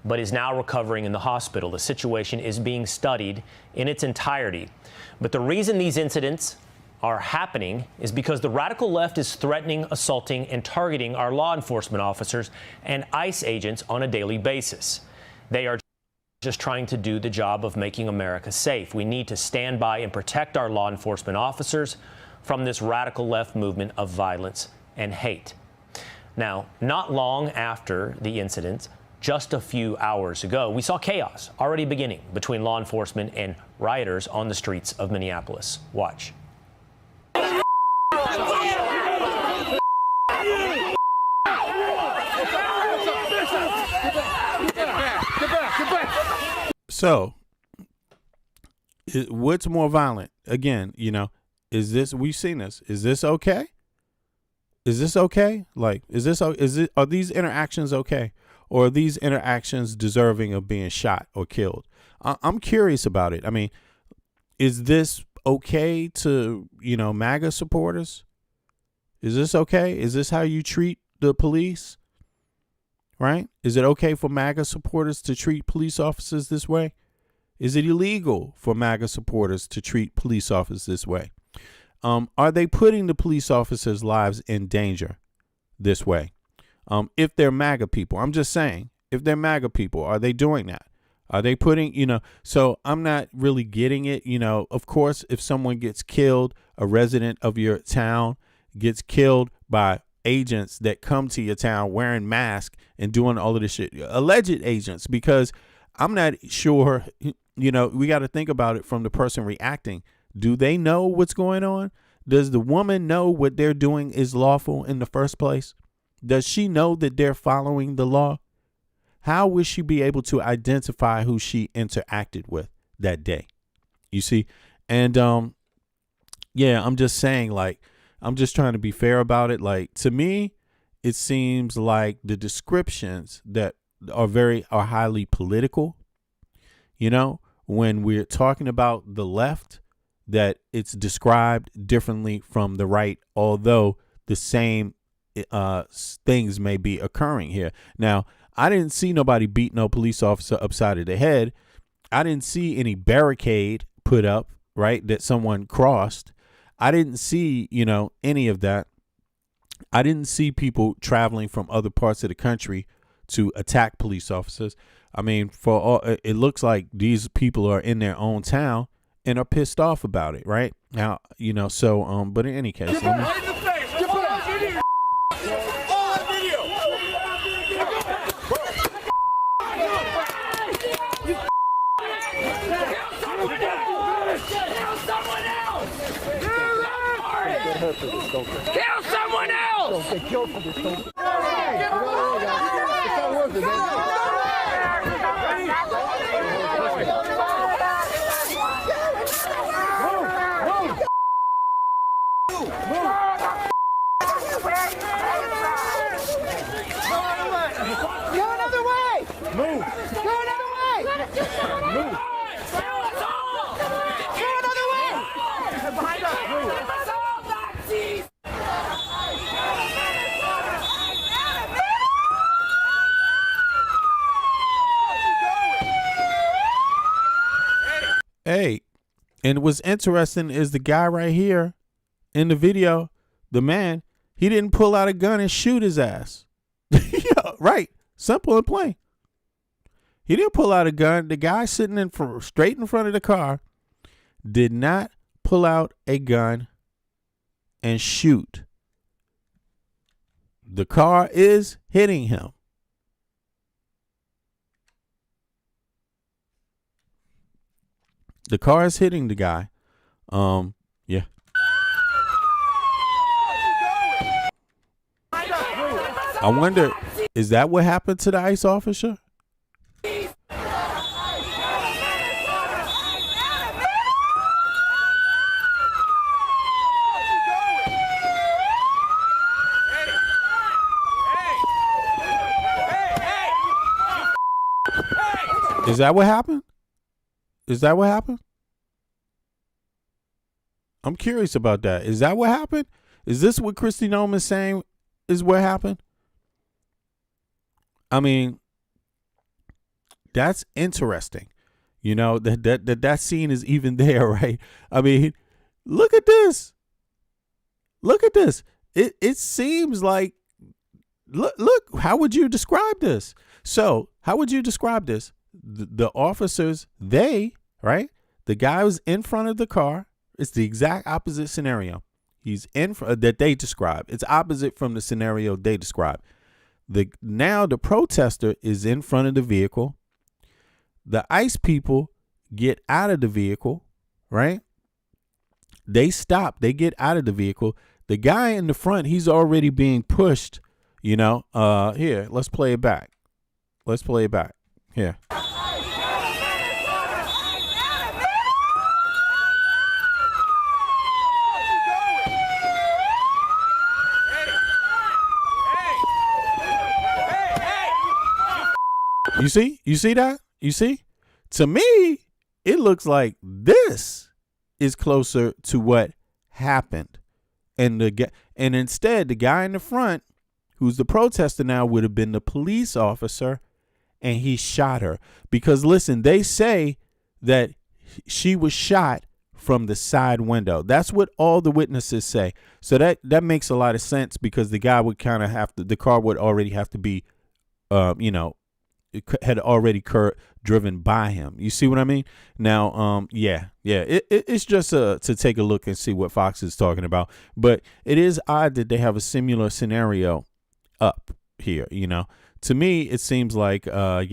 S12: but is now recovering in the hospital. The situation is being studied in its entirety. But the reason these incidents are happening is because the radical left is threatening, assaulting, and targeting our law enforcement officers and ICE agents on a daily basis. They are just trying to do the job of making America safe. We need to stand by and protect our law enforcement officers from this radical left movement of violence and hate." Now, not long after the incidents, just a few hours ago, we saw chaos already beginning between law enforcement and rioters on the streets of Minneapolis. Watch.
S2: So, what's more violent? Again, is this, we've seen this. Is this okay? Is this okay? Like, are these interactions okay? Or are these interactions deserving of being shot or killed? I'm curious about it. I mean, is this okay to, MAGA supporters? Is this okay? Is this how you treat the police? Right? Is it okay for MAGA supporters to treat police officers this way? Is it illegal for MAGA supporters to treat police officers this way? Are they putting the police officers' lives in danger this way? If they're MAGA people, I'm just saying, if they're MAGA people, are they doing that? Are they putting, so I'm not really getting it. Of course, if someone gets killed, a resident of your town gets killed by agents that come to your town wearing masks and doing all of this shit, alleged agents, because I'm not sure, we got to think about it from the person reacting. Do they know what's going on? Does the woman know what they're doing is lawful in the first place? Does she know that they're following the law? How would she be able to identify who she interacted with that day? You see? And yeah, I'm just saying, like, I'm just trying to be fair about it. Like, to me, it seems like the descriptions that are highly political, when we're talking about the left, that it's described differently from the right, although the same things may be occurring here. Now, I didn't see nobody beat no police officer upside of the head. I didn't see any barricade put up, right, that someone crossed. I didn't see, any of that. I didn't see people traveling from other parts of the country to attack police officers. I mean, it looks like these people are in their own town and are pissed off about it, right? Now, but in any case, let me... Kill someone else! Don't get killed for this. Don't. It's not worth Hey, and what's interesting is the guy right here in the video, the man, he didn't pull out a gun and shoot his ass. Yeah, right. Simple and plain. He didn't pull out a gun. The guy sitting straight in front of the car did not pull out a gun and shoot. The car is hitting him. The car is hitting the guy. Yeah. I wonder, is that what happened to the ICE officer? Is that what happened? Is that what happened? I'm curious about that. Is that what happened? Is this what Kristi Noam is saying is what happened? I mean, that's interesting. You know, that scene is even there, right? I mean, look at this. Look at this. It seems like, look, how would you describe this? So, how would you describe this? The officers, right? The guy was in front of the car. It's the exact opposite scenario. He's in front that they describe. It's opposite from the scenario they describe. Now the protester is in front of the vehicle. The ICE people get out of the vehicle, right? They stop. They get out of the vehicle. The guy in the front, he's already being pushed. You know, here, let's play it back. Let's play it back. Here. You see? You see that? You see? To me, it looks like this is closer to what happened. And instead, the guy in the front, who's the protester now, would have been the police officer, and he shot her. Because listen, they say that she was shot from the side window. That's what all the witnesses say. So that makes a lot of sense, because the guy would kind of have to, the car would already have to be, it had already driven by him. You see what I mean? Now, it's just to take a look and see what Fox is talking about. But it is odd that they have a similar scenario up here. You know, to me, it seems like, I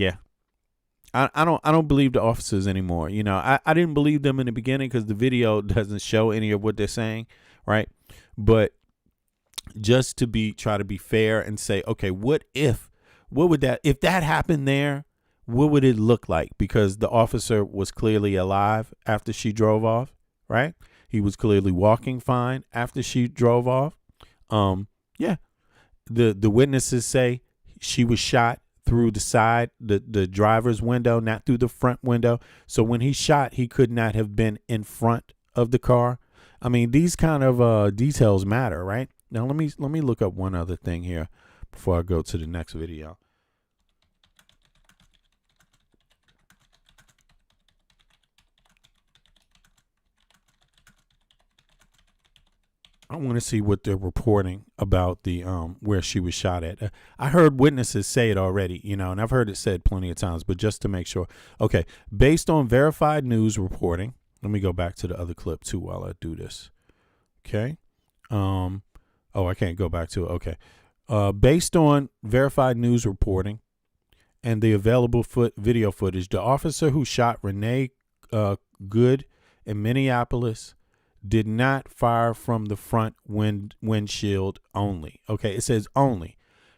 S2: don't believe the officers anymore. You know, I didn't believe them in the beginning because the video doesn't show any of what they're saying, right? But just to try to be fair and say, okay, if that happened there, what would it look like? Because the officer was clearly alive after she drove off, right? He was clearly walking fine after she drove off. The witnesses say she was shot through the side, the driver's window, not through the front window. So when he shot, he could not have been in front of the car. I mean, these kind of details matter, right? Now let me look up one other thing here before I go to the next video. I want to see what they're reporting about the where she was shot at. I heard witnesses say it already, you know, and I've heard it said plenty of times, but just to make sure. Okay, based on verified news reporting, let me go back to the other clip too while I do this. Okay. I can't go back to it. Okay. Based on verified news reporting and the available video footage, the officer who shot Renee Good in Minneapolis did not fire from the front windshield only. Okay, it says only.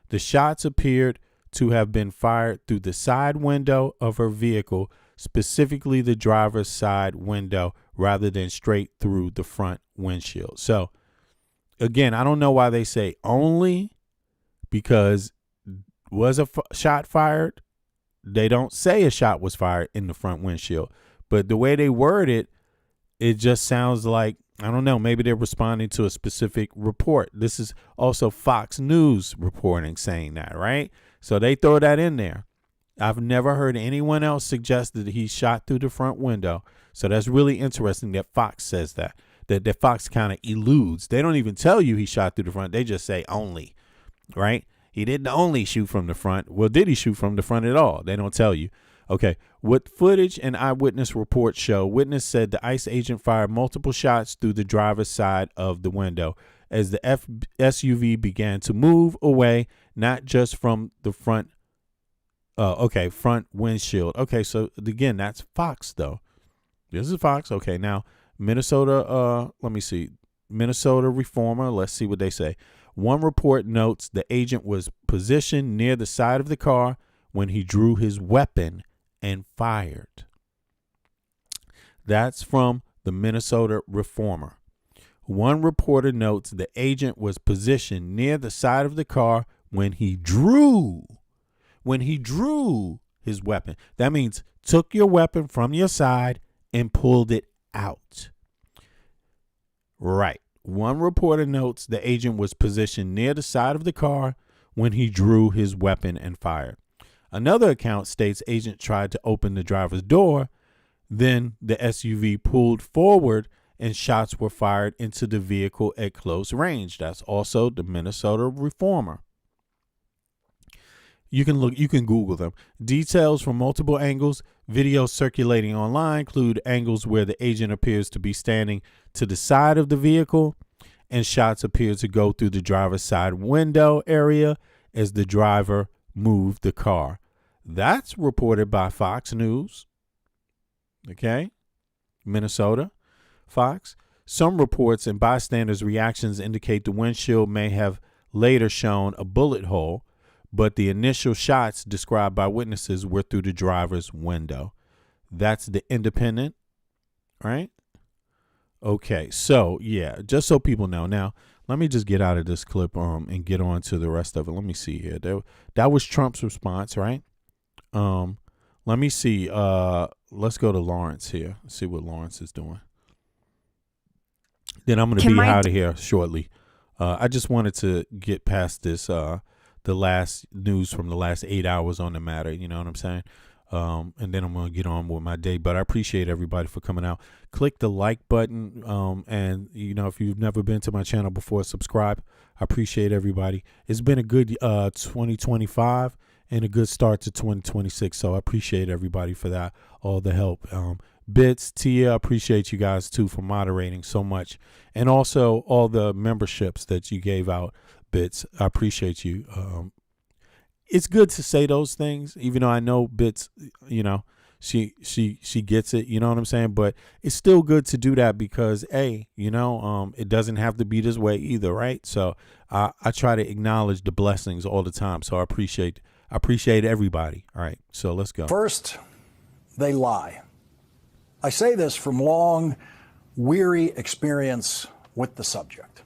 S2: The shots appeared to have been fired through the side window of her vehicle, specifically the driver's side window, rather than straight through the front windshield. So, again, I don't know why they say only, because was a shot fired? They don't say a shot was fired in the front windshield. But the way they word it, it just sounds like, I don't know, maybe they're responding to a specific report. This is also Fox News reporting saying that, right? So they throw that in there. I've never heard anyone else suggest that he shot through the front window. So that's really interesting that Fox says that Fox kind of eludes. They don't even tell you he shot through the front. They just say only, right? He didn't only shoot from the front. Well, did he shoot from the front at all? They don't tell you. Okay. What footage and eyewitness reports show, witness said the ICE agent fired multiple shots through the driver's side of the window as the SUV began to move away, not just from the front windshield. Okay, so again, that's Fox though. This is Fox. Okay, now Minnesota, let me see. Minnesota Reformer, let's see what they say. One report notes the agent was positioned near the side of the car when he drew his weapon and fired. That's from the Minnesota Reformer. One reporter notes the agent was positioned near the side of the car when he drew his weapon. That means took your weapon from your side and pulled it out. Right. One reporter notes the agent was positioned near the side of the car when he drew his weapon and fired. Another account states agent tried to open the driver's door, then the SUV pulled forward and shots were fired into the vehicle at close range. That's also the Minnesota Reformer. You can Google them. Details from multiple angles. Videos circulating online include angles where the agent appears to be standing to the side of the vehicle, and shots appear to go through the driver's side window area as the driver moved the car. That's reported by Fox News. Okay. Minnesota, Fox. Some reports and bystanders' reactions indicate the windshield may have later shown a bullet hole, but the initial shots described by witnesses were through the driver's window. That's the Independent, right? Okay, so yeah, just so people know. Now, let me just get out of this clip and get on to the rest of it. Let me see here. That was Trump's response, right? Let me see. Let's go to Lawrence here. See what Lawrence is doing. Then I'm going to be out of here shortly. I just wanted to get past this, the last news from the last 8 hours on the matter. You know what I'm saying? And then I'm going to get on with my day. But I appreciate everybody for coming out. Click the like button. And, you know, if you've never been to my channel before, subscribe. I appreciate everybody. It's been a good 2025 and a good start to 2026. So I appreciate everybody for that, all the help. Bits, Tia, I appreciate you guys too for moderating so much. And also all the memberships that you gave out, Bits. I appreciate you. It's good to say those things, even though I know Bits, you know, she gets it, you know what I'm saying? But it's still good to do that because, you know, it doesn't have to be this way either, right? So I try to acknowledge the blessings all the time. So I appreciate everybody. All right, so let's go.
S13: First, they lie. I say this from long, weary experience with the subject.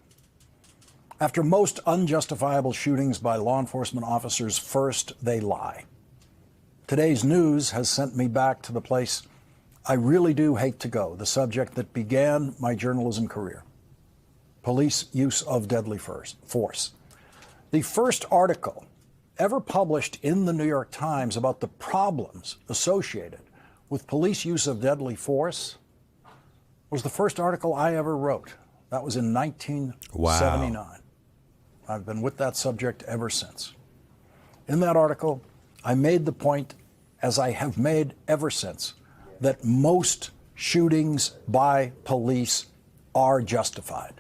S13: After most unjustifiable shootings by law enforcement officers, first they lie. Today's news has sent me back to the place I really do hate to go, the subject that began my journalism career, police use of deadly force. The first article ever published in the New York Times about the problems associated with police use of deadly force was the first article I ever wrote. That was in 1979. Wow. I've been with that subject ever since. In that article, I made the point, as I have made ever since, that most shootings by police are justified.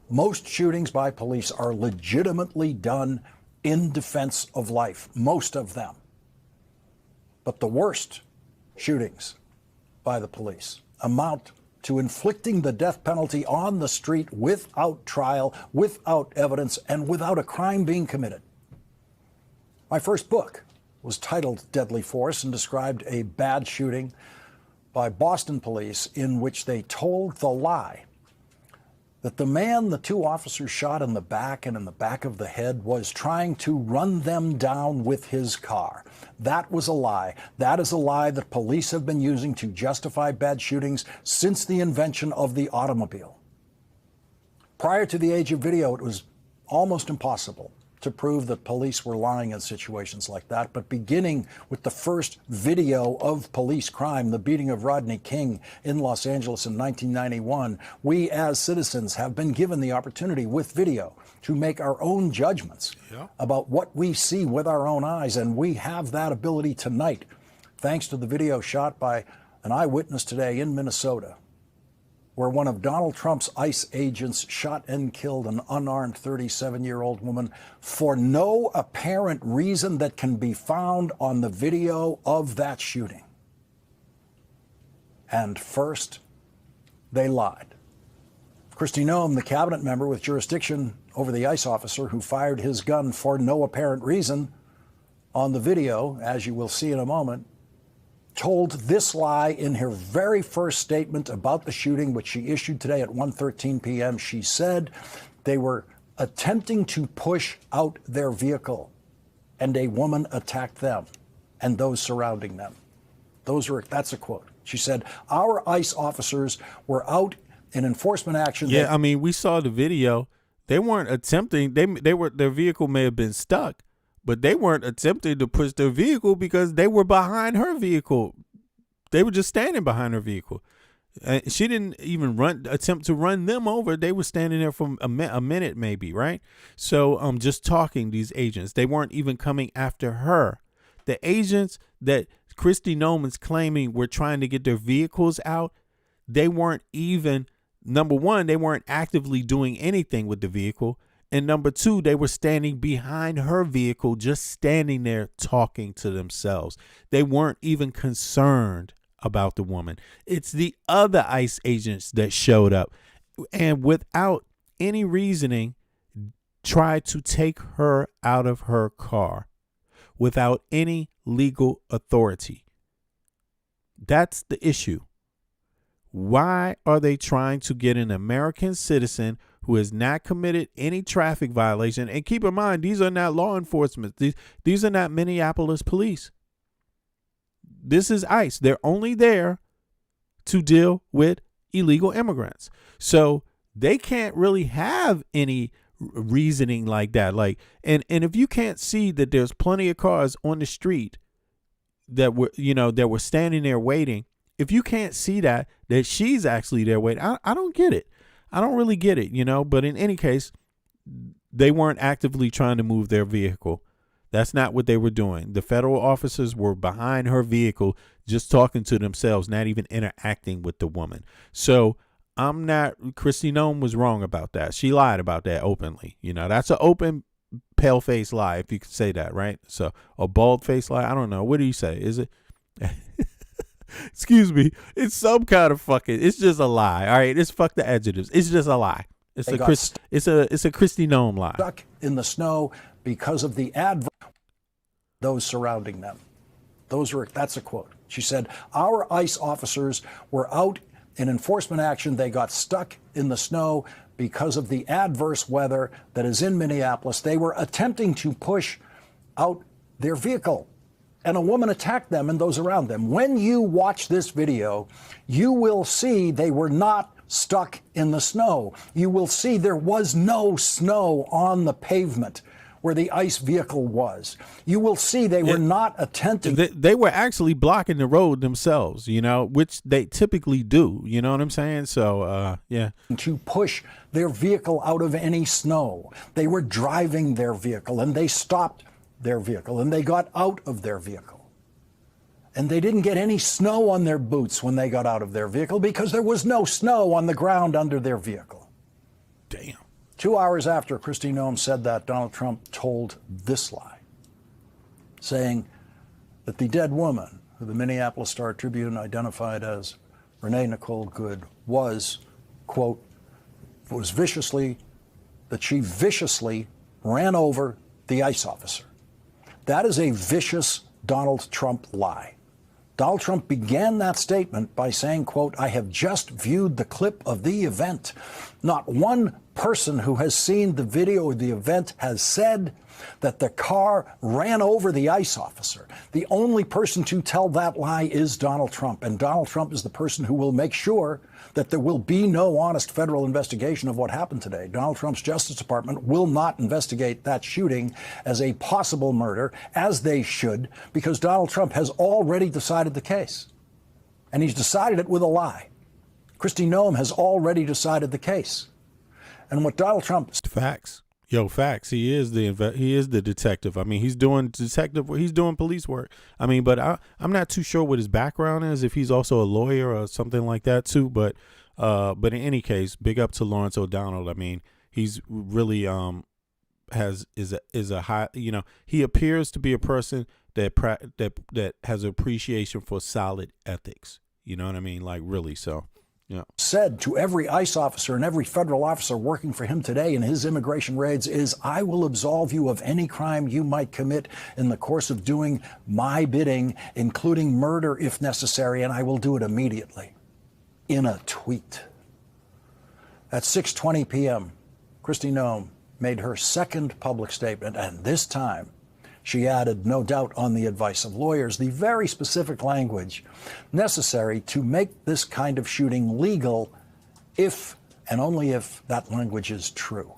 S13: Most shootings by police are legitimately done in defense of life, most of them. But the worst shootings by the police amount to inflicting the death penalty on the street without trial, without evidence, and without a crime being committed. My first book was titled Deadly Force and described a bad shooting by Boston police in which they told the lie that the man the two officers shot in the back and in the back of the head was trying to run them down with his car. That was a lie. That is a lie that police have been using to justify bad shootings since the invention of the automobile. Prior to the age of video, it was almost impossible to prove that police were lying in situations like that. But beginning with the first video of police crime, the beating of Rodney King in Los Angeles in 1991, we as citizens have been given the opportunity with video to make our own judgments about what we see with our own eyes. And we have that ability tonight, thanks to the video shot by an eyewitness today in Minnesota, where one of Donald Trump's ICE agents shot and killed an unarmed 37-year-old woman for no apparent reason that can be found on the video of that shooting. And first, they lied. Kristi Noam, the cabinet member with jurisdiction over the ICE officer who fired his gun for no apparent reason on the video, as you will see in a moment, told this lie in her very first statement about the shooting, which she issued today at 1:13 p.m. She said they were attempting to push out their vehicle, and a woman attacked them and those surrounding them. That's a quote. She said, our ICE officers were out in enforcement action.
S2: Yeah, I mean, we saw the video. They weren't attempting. Their vehicle may have been stuck, but they weren't attempting to push their vehicle because they were behind her vehicle. They were just standing behind her vehicle. She didn't even attempt to run them over. They were standing there for a minute maybe, right? So just talking, these agents, they weren't even coming after her. The agents that Kristi Noam is claiming were trying to get their vehicles out, they weren't even, number one, they weren't actively doing anything with the vehicle. And number two, they were standing behind her vehicle, just standing there talking to themselves. They weren't even concerned about the woman. It's the other ICE agents that showed up and without any reasoning tried to take her out of her car without any legal authority. That's the issue. Why are they trying to get an American citizen who has not committed any traffic violation? And keep in mind, these are not law enforcement. These are not Minneapolis police. This is ICE. They're only there to deal with illegal immigrants. So they can't really have any reasoning like that. And if you can't see that there's plenty of cars on the street that were standing there waiting, if you can't see that she's actually there waiting, I don't get it. I don't really get it, but in any case, they weren't actively trying to move their vehicle. That's not what they were doing. The federal officers were behind her vehicle, just talking to themselves, not even interacting with the woman. So Kristi Noam was wrong about that. She lied about that openly. That's an open, pale-faced lie, if you could say that, right? So a bald-faced lie, I don't know. What do you say? Is it? Excuse me. It's some kind of it's just a lie. All right. It's fuck the adjectives. It's just a lie. It's a Kristi Noam lie.
S13: Stuck in the snow because of the adverse those surrounding them. That's a quote. She said, our ICE officers were out in enforcement action. They got stuck in the snow because of the adverse weather that is in Minneapolis. They were attempting to push out their vehicle, and a woman attacked them and those around them. When you watch this video, you will see they were not stuck in the snow. You will see there was no snow on the pavement where the ICE vehicle was. You will see they were not attempting.
S2: They were actually blocking the road themselves, which they typically do. You know what I'm saying? So, yeah.
S13: To push their vehicle out of any snow. They were driving their vehicle and they stopped their vehicle and they got out of their vehicle. And they didn't get any snow on their boots when they got out of their vehicle because there was no snow on the ground under their vehicle.
S2: Damn.
S13: 2 hours after Kristi Noam said that, Donald Trump told this lie, saying that the dead woman, who the Minneapolis Star-Tribune identified as Renee Nicole Good, was, quote, that she viciously ran over the ICE officer. That is a vicious Donald Trump lie. Donald Trump began that statement by saying, quote, "I have just viewed the clip of the event. Not one person who has seen the video of the event has said that the car ran over the ICE officer." The only person to tell that lie is Donald Trump. And Donald Trump is the person who will make sure that there will be no honest federal investigation of what happened today. Donald Trump's Justice Department will not investigate that shooting as a possible murder, as they should, because Donald Trump has already decided the case. And he's decided it with a lie. Kristi Noam has already decided the case. And what Donald Trump...
S2: Facts. Yo, facts. He is the detective. I mean, he's doing police work. I mean, but I'm not too sure what his background is, if he's also a lawyer or something like that too. But in any case, big up to Lawrence O'Donnell. I mean, he's really is a high, he appears to be a person that has appreciation for solid ethics. You know what I mean? Like, really. So. Yeah.
S13: Said to every ICE officer and every federal officer working for him today in his immigration raids is, "I will absolve you of any crime you might commit in the course of doing my bidding, including murder if necessary, and I will do it immediately." In a tweet. At 6:20 p.m., Kristi Noam made her second public statement, and this time she added, no doubt on the advice of lawyers, the very specific language necessary to make this kind of shooting legal if and only if that language is true.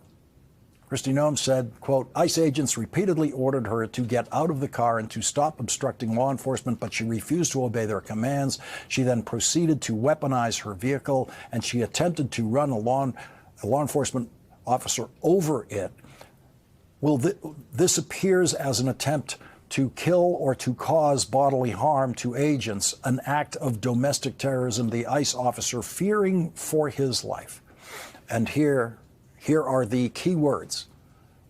S13: Kristi Noam said, quote, "ICE agents repeatedly ordered her to get out of the car and to stop obstructing law enforcement, but she refused to obey their commands. She then proceeded to weaponize her vehicle, and she attempted to run a law enforcement officer over it. Well, this appears as an attempt to kill or to cause bodily harm to agents, an act of domestic terrorism, the ICE officer fearing for his life." And here are the key words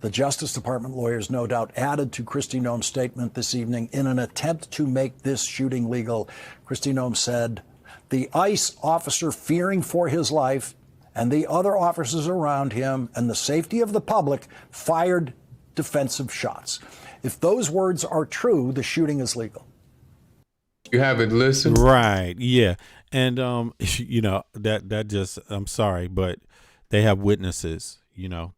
S13: the Justice Department lawyers no doubt added to Kristi Noam's statement this evening in an attempt to make this shooting legal. Kristi Noam said, "The ICE officer fearing for his life and the other officers around him and the safety of the public fired defensive shots." If those words are true, the shooting is legal.
S14: You haven't listened?
S2: Right. Yeah. And, that just, I'm sorry, but they have witnesses,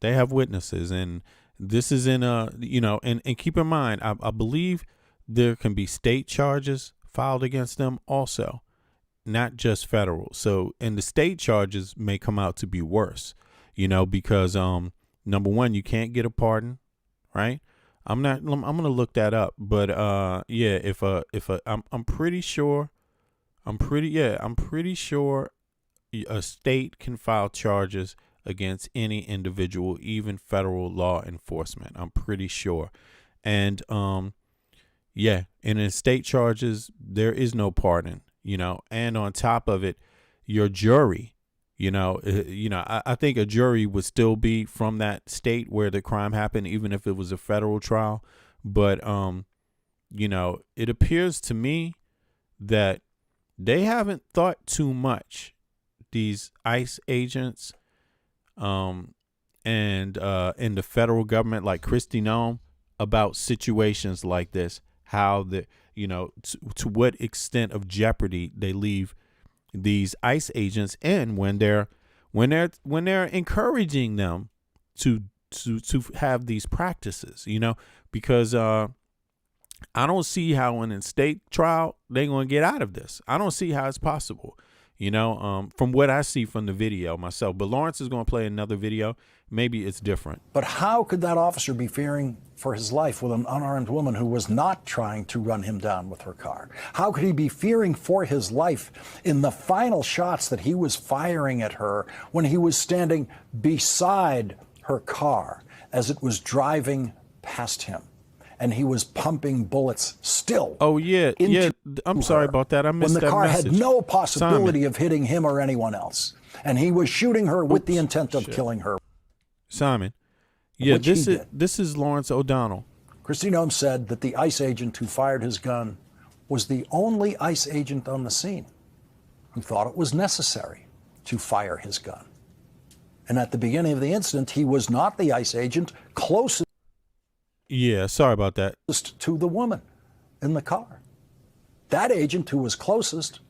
S2: they have witnesses. And this is in and keep in mind, I believe there can be state charges filed against them also, not just federal. So, and the state charges may come out to be worse, because, number one, you can't get a pardon. Right. I'm going to look that up. But I'm pretty sure a state can file charges against any individual, even federal law enforcement. I'm pretty sure. And and in state charges, there is no pardon, and on top of it, your jury, I think a jury would still be from that state where the crime happened, even if it was a federal trial. But, it appears to me that they haven't thought too much, these ICE agents and in the federal government, like Kristi Noam, about situations like this, how to what extent of jeopardy they leave these ICE agents in when they're encouraging them to have these practices, because I don't see how in a state trial they're going to get out of this. I don't see how it's possible, from what I see from the video myself. But Lawrence is going to play another video. Maybe it's different.
S13: But how could that officer be fearing for his life with an unarmed woman who was not trying to run him down with her car? How could he be fearing for his life in the final shots that he was firing at her when he was standing beside her car as it was driving past him? And he was pumping bullets still.
S2: Oh, yeah. I'm sorry about that. I missed that
S13: when the car
S2: message.
S13: had no possibility of hitting him or anyone else. And he was shooting her with the intent of killing her.
S2: Simon. Yeah, this is Lawrence O'Donnell.
S13: Kristi Noam said that the ICE agent who fired his gun was the only ICE agent on the scene who thought it was necessary to fire his gun. And at the beginning of the incident, he was not the ICE agent closest.
S2: Yeah, sorry about that.
S13: To the woman in the car. That agent who was closest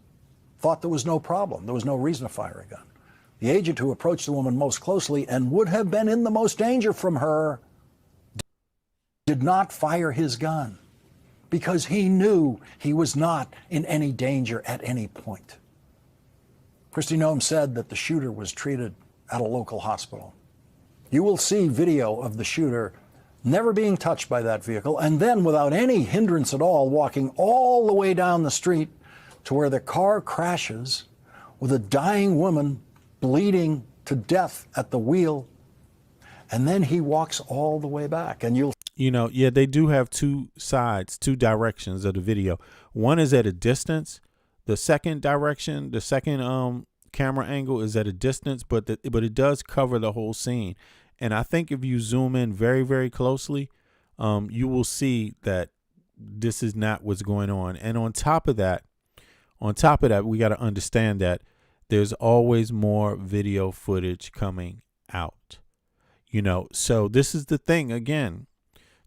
S13: thought there was no problem. There was no reason to fire a gun. The agent who approached the woman most closely and would have been in the most danger from her did not fire his gun because he knew he was not in any danger at any point. Kristi Noam said that the shooter was treated at a local hospital. You will see video of the shooter never being touched by that vehicle, and then without any hindrance at all, walking all the way down the street to where the car crashes with a dying woman bleeding to death at the wheel. And then he walks all the way back, and you'll...
S2: You know, yeah, they do have two sides, two directions of the video. One is at a distance. The second direction, the second camera angle is at a distance, but it does cover the whole scene. And I think if you zoom in very, very closely, you will see that this is not what's going on. And on top of that, we got to understand that there's always more video footage coming out. You know, so this is the thing again.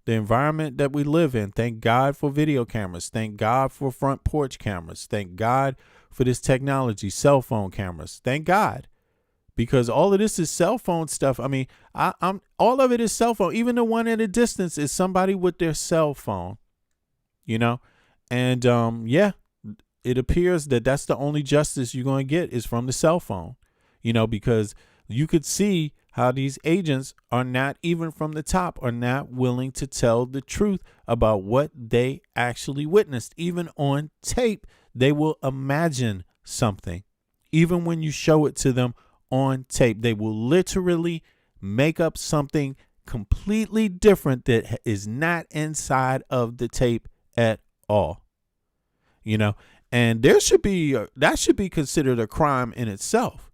S2: The environment that we live in, thank God for video cameras. Thank God for front porch cameras. Thank God for this technology, cell phone cameras. Thank God. Because all of this is cell phone stuff. I mean, I'm all of it is cell phone. Even the one at a distance is somebody with their cell phone, you know? And yeah, it appears that that's the only justice you're going to get is from the cell phone, you know, because you could see how these agents are not, even from the top, are not willing to tell the truth about what they actually witnessed. Even on tape, they will imagine something. Even when you show it to them on tape, they will literally make up something completely different that is not inside of the tape at all. You know, and there should be that should be considered a crime in itself.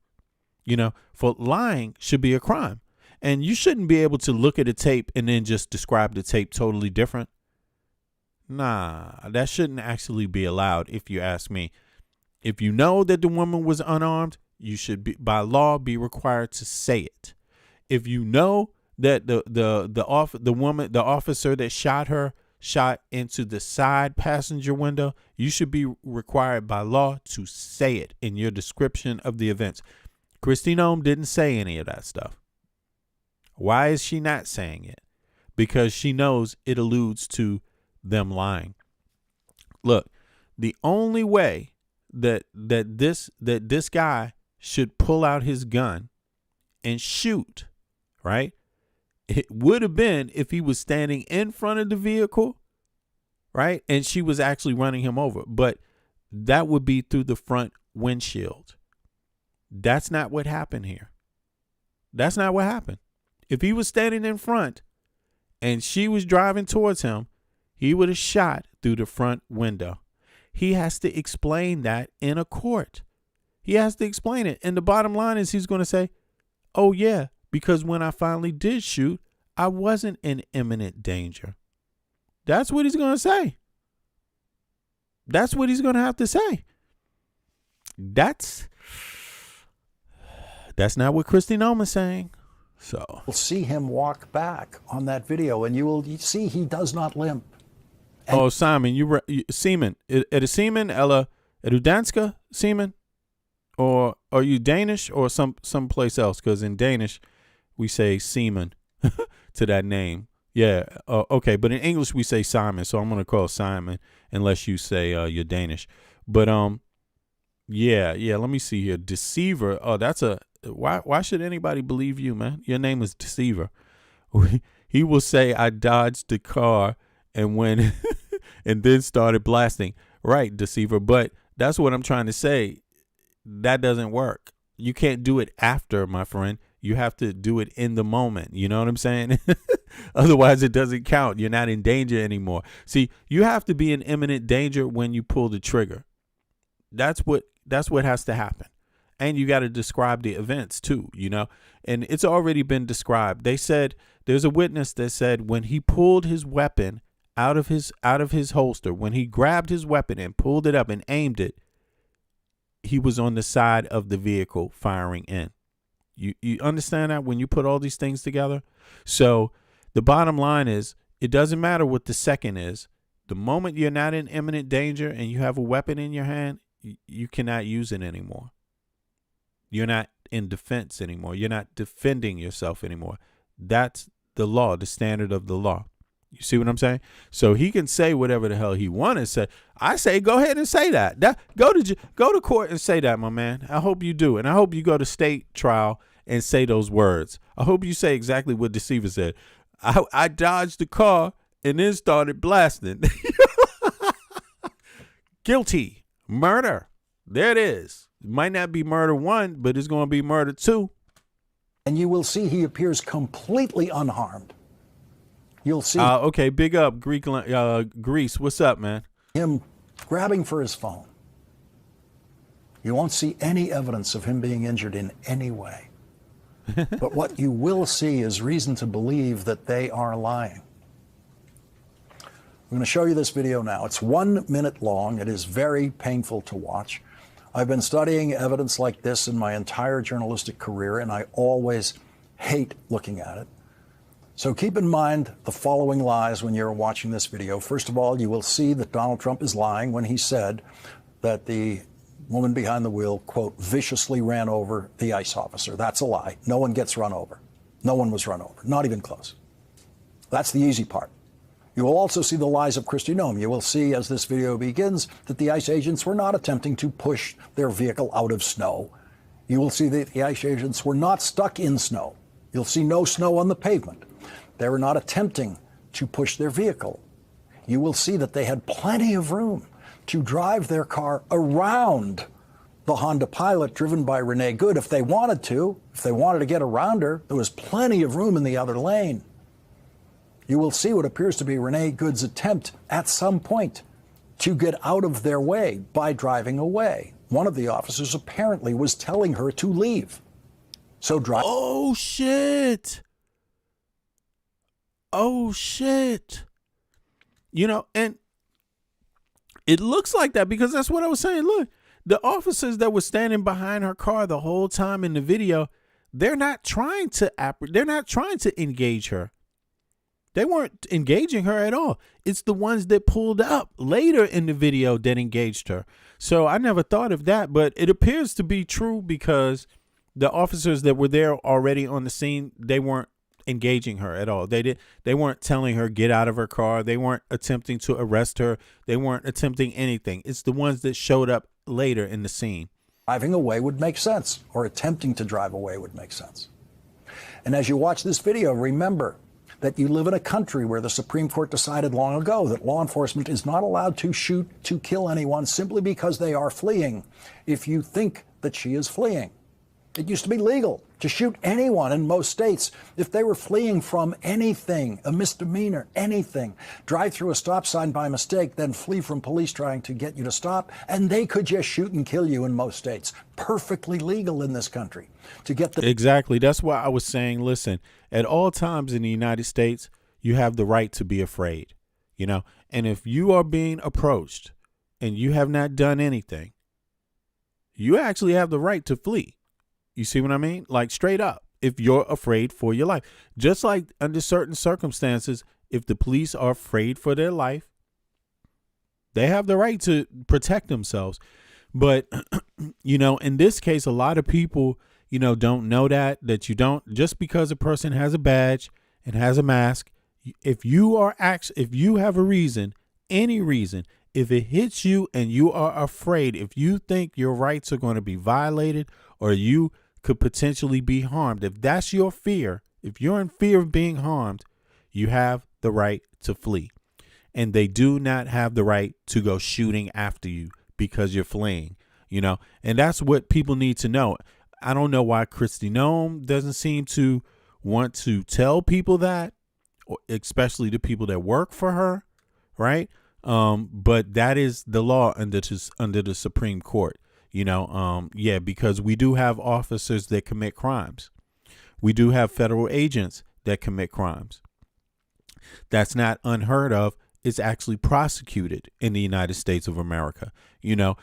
S2: You know, for lying should be a crime. And you shouldn't be able to look at a tape and then just describe the tape totally different. Nah, that shouldn't actually be allowed, if you ask me. If you know that the woman was unarmed, you should be, by law, be required to say it. If you know that the officer that shot her shot into the side passenger window, you should be required by law to say it in your description of the events. Kristi Noam didn't say any of that stuff. Why is she not saying it? Because she knows it alludes to them lying. Look, the only way that this guy should pull out his gun and shoot, right? It would have been if he was standing in front of the vehicle, right? And she was actually running him over. But that would be through the front windshield. That's not what happened here. That's not what happened. If he was standing in front and she was driving towards him, he would have shot through the front window. He has to explain that in a court. He has to explain it. And the bottom line is he's going to say, oh, yeah, because when I finally did shoot, I wasn't in imminent danger. That's what he's going to say. That's what he's going to have to say. That's not what Kristi Noam is saying. So
S13: you'll see him walk back on that video, and you will see he does not limp.
S2: And Simon, Seaman. Är det Seaman eller är du danska, Seaman? Or are you Danish or someplace else? Because in Danish, we say Seaman to that name. Yeah, okay. But in English, we say Simon. So I'm going to call Simon unless you say you're Danish. But yeah. Let me see here. Deceiver. Oh, that's a... Why should anybody believe you, man? Your name is Deceiver. He will say, I dodged the car and went and then started blasting. Right, Deceiver. But that's what I'm trying to say. That doesn't work. You can't do it after, my friend. You have to do it in the moment. You know what I'm saying? Otherwise, it doesn't count. You're not in danger anymore. See, you have to be in imminent danger when you pull the trigger. That's what has to happen. And you got to describe the events too, you know, and it's already been described. They said there's a witness that said when he pulled his weapon out of his holster, when he grabbed his weapon and pulled it up and aimed it, he was on the side of the vehicle firing in. You understand that when you put all these things together? So the bottom line is It doesn't matter what the second is. The moment you're not in imminent danger and you have a weapon in your hand, you cannot use it anymore. You're not in defense anymore. You're not defending yourself anymore. That's the law, the standard of the law. You see what I'm saying? So he can say whatever the hell he want to say. I say go ahead and say that. Go to court and say that, my man. I hope you do. And I hope you go to state trial and say those words. I hope you say exactly what Deceiver said. I dodged the car and then started blasting. Guilty. Murder. There it is. It might not be murder 1, but it's going to be murder 2.
S13: And you will see he appears completely unharmed. You'll see.
S2: Okay, big up, Greece. What's up, man?
S13: Him grabbing for his phone. You won't see any evidence of him being injured in any way. But what you will see is reason to believe that they are lying. I'm going to show you this video now. It's 1 minute long. It is very painful to watch. I've been studying evidence like this in my entire journalistic career, and I always hate looking at it. So keep in mind the following lies when you're watching this video. First of all, you will see that Donald Trump is lying when he said that the woman behind the wheel, quote, viciously ran over the ICE officer. That's a lie. No one gets run over. No one was run over, not even close. That's the easy part. You will also see the lies of Kristi Noam. You will see as this video begins that the ICE agents were not attempting to push their vehicle out of snow. You will see that the ICE agents were not stuck in snow. You'll see no snow on the pavement. They were not attempting to push their vehicle. You will see that they had plenty of room to drive their car around the Honda Pilot driven by Renee Good if they wanted to. If they wanted to get around her, there was plenty of room in the other lane. You will see what appears to be Renee Good's attempt at some point to get out of their way by driving away. One of the officers apparently was telling her to leave. So drive.
S2: Oh, shit. Oh, shit. You know, and it looks like that because that's what I was saying. Look, the officers that were standing behind her car the whole time in the video, they're not trying to engage her. They weren't engaging her at all. It's the ones that pulled up later in the video that engaged her. So I never thought of that, but it appears to be true because the officers that were there already on the scene, they weren't engaging her at all. They weren't telling her get out of her car. They weren't attempting to arrest her. They weren't attempting anything. It's the ones that showed up later in the scene.
S13: Driving away would make sense, or attempting to drive away would make sense. And as you watch this video, remember that you live in a country where the Supreme Court decided long ago that law enforcement is not allowed to shoot to kill anyone simply because they are fleeing if you think that she is fleeing. It used to be legal to shoot anyone in most states if they were fleeing from anything, a misdemeanor, anything. Drive through a stop sign by mistake, then flee from police trying to get you to stop, and they could just shoot and kill you in most states. Perfectly legal in this country. To get the
S2: Exactly. That's why I was saying, listen, at all times in the United States, you have the right to be afraid, you know, and if you are being approached and you have not done anything, you actually have the right to flee. You see what I mean? Like straight up, if you're afraid for your life, just like under certain circumstances, if the police are afraid for their life, they have the right to protect themselves. But, you know, in this case, a lot of people, you know, don't know that you don't, just because a person has a badge and has a mask. If you have a reason, any reason, if it hits you and you are afraid, if you think your rights are going to be violated or you could potentially be harmed, if that's your fear, if you're in fear of being harmed, you have the right to flee. And they do not have the right to go shooting after you because you're fleeing, you know, and that's what people need to know. I don't know why Kristi Noam doesn't seem to want to tell people that, especially the people that work for her, right? But that is the law under the Supreme Court. You know, yeah, because we do have officers that commit crimes. We do have federal agents that commit crimes. That's not unheard of. It's actually prosecuted in the United States of America, you know.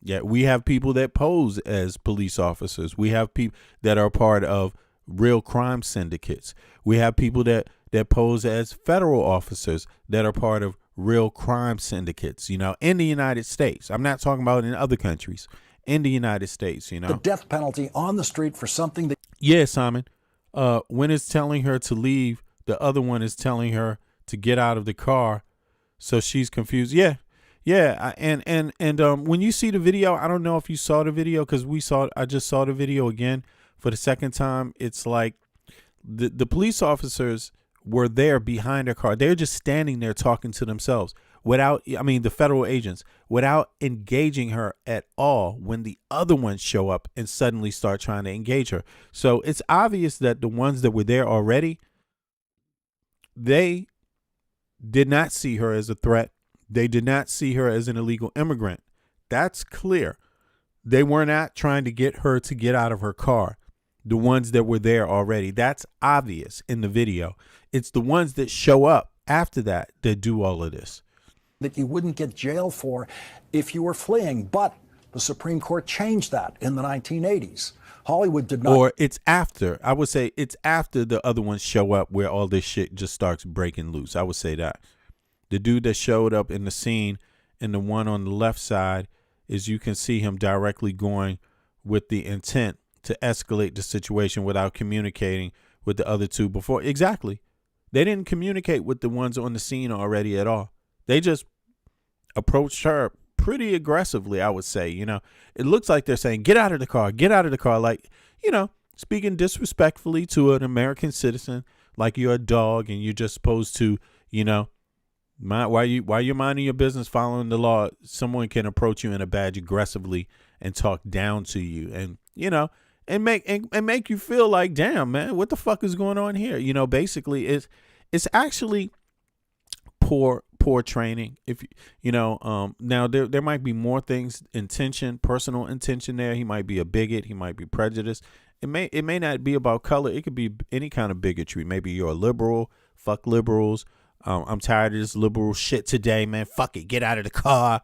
S2: Yeah, we have people that pose as police officers. We have people that are part of real crime syndicates. We have people that that pose as federal officers that are part of real crime syndicates, in the United States. I'm not talking about in other countries. In the United States,
S13: The death penalty on the street for something that...
S2: Yeah, Simon. When it's telling her to leave, the other one is telling her to get out of the car. So she's confused. Yeah. And when you see the video, I don't know if you saw the video because I just saw the video again for the second time. It's like the police officers were there behind her car. They're just standing there talking to themselves the federal agents, without engaging her at all when the other ones show up and suddenly start trying to engage her. So it's obvious that the ones that were there already, they did not see her as a threat. They did not see her as an illegal immigrant. That's clear. They were not trying to get her to get out of her car. The ones that were there already. That's obvious in the video. It's the ones that show up after that do all of this.
S13: That you wouldn't get jailed for if you were fleeing. But the Supreme Court changed that in the 1980s. Hollywood did not.
S2: Or it's after. I would say it's after the other ones show up where all this shit just starts breaking loose. I would say that. The dude that showed up in the scene and the one on the left side is you can see him directly going with the intent to escalate the situation without communicating with the other two before. Exactly. They didn't communicate with the ones on the scene already at all. They just approached her pretty aggressively, I would say. It looks like they're saying, get out of the car, get out of the car. Like, speaking disrespectfully to an American citizen, like you're a dog and you're just supposed to, while you're minding your business, following the law, someone can approach you in a badge aggressively and talk down to you and, and make you feel like, damn, man, what the fuck is going on here? Basically it's actually poor training. If now there might be more things, personal intention there. He might be a bigot. He might be prejudiced. It may not be about color. It could be any kind of bigotry. Maybe you're a liberal. Fuck liberals. I'm tired of this liberal shit today, man. Fuck it. Get out of the car.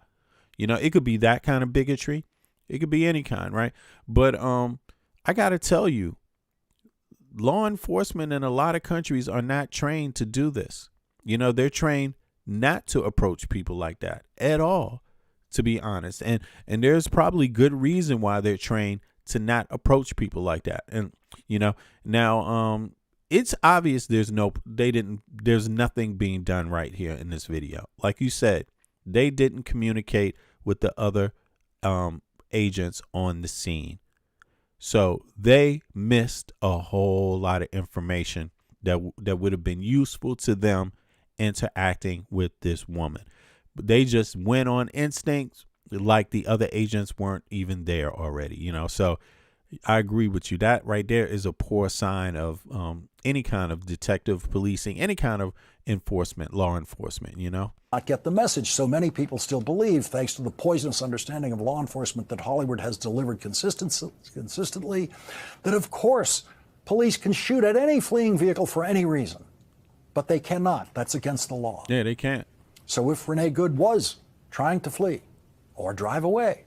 S2: It could be that kind of bigotry. It could be any kind, right? But I got to tell you, law enforcement in a lot of countries are not trained to do this. They're trained not to approach people like that at all, to be honest. And there's probably good reason why they're trained to not approach people like that. And, now it's obvious there's nothing being done right here in this video. Like you said, they didn't communicate with the other agents on the scene. So they missed a whole lot of information that would have been useful to them interacting with this woman. But they just went on instinct, like the other agents weren't even there already, So I agree with you. That right there is a poor sign of any kind of detective policing, any kind of law enforcement,
S13: Not get the message. So many people still believe, thanks to the poisonous understanding of law enforcement that Hollywood has delivered consistently, that of course police can shoot at any fleeing vehicle for any reason. But they cannot. That's against the law.
S2: Yeah, they can't.
S13: So if Renee Good was trying to flee or drive away,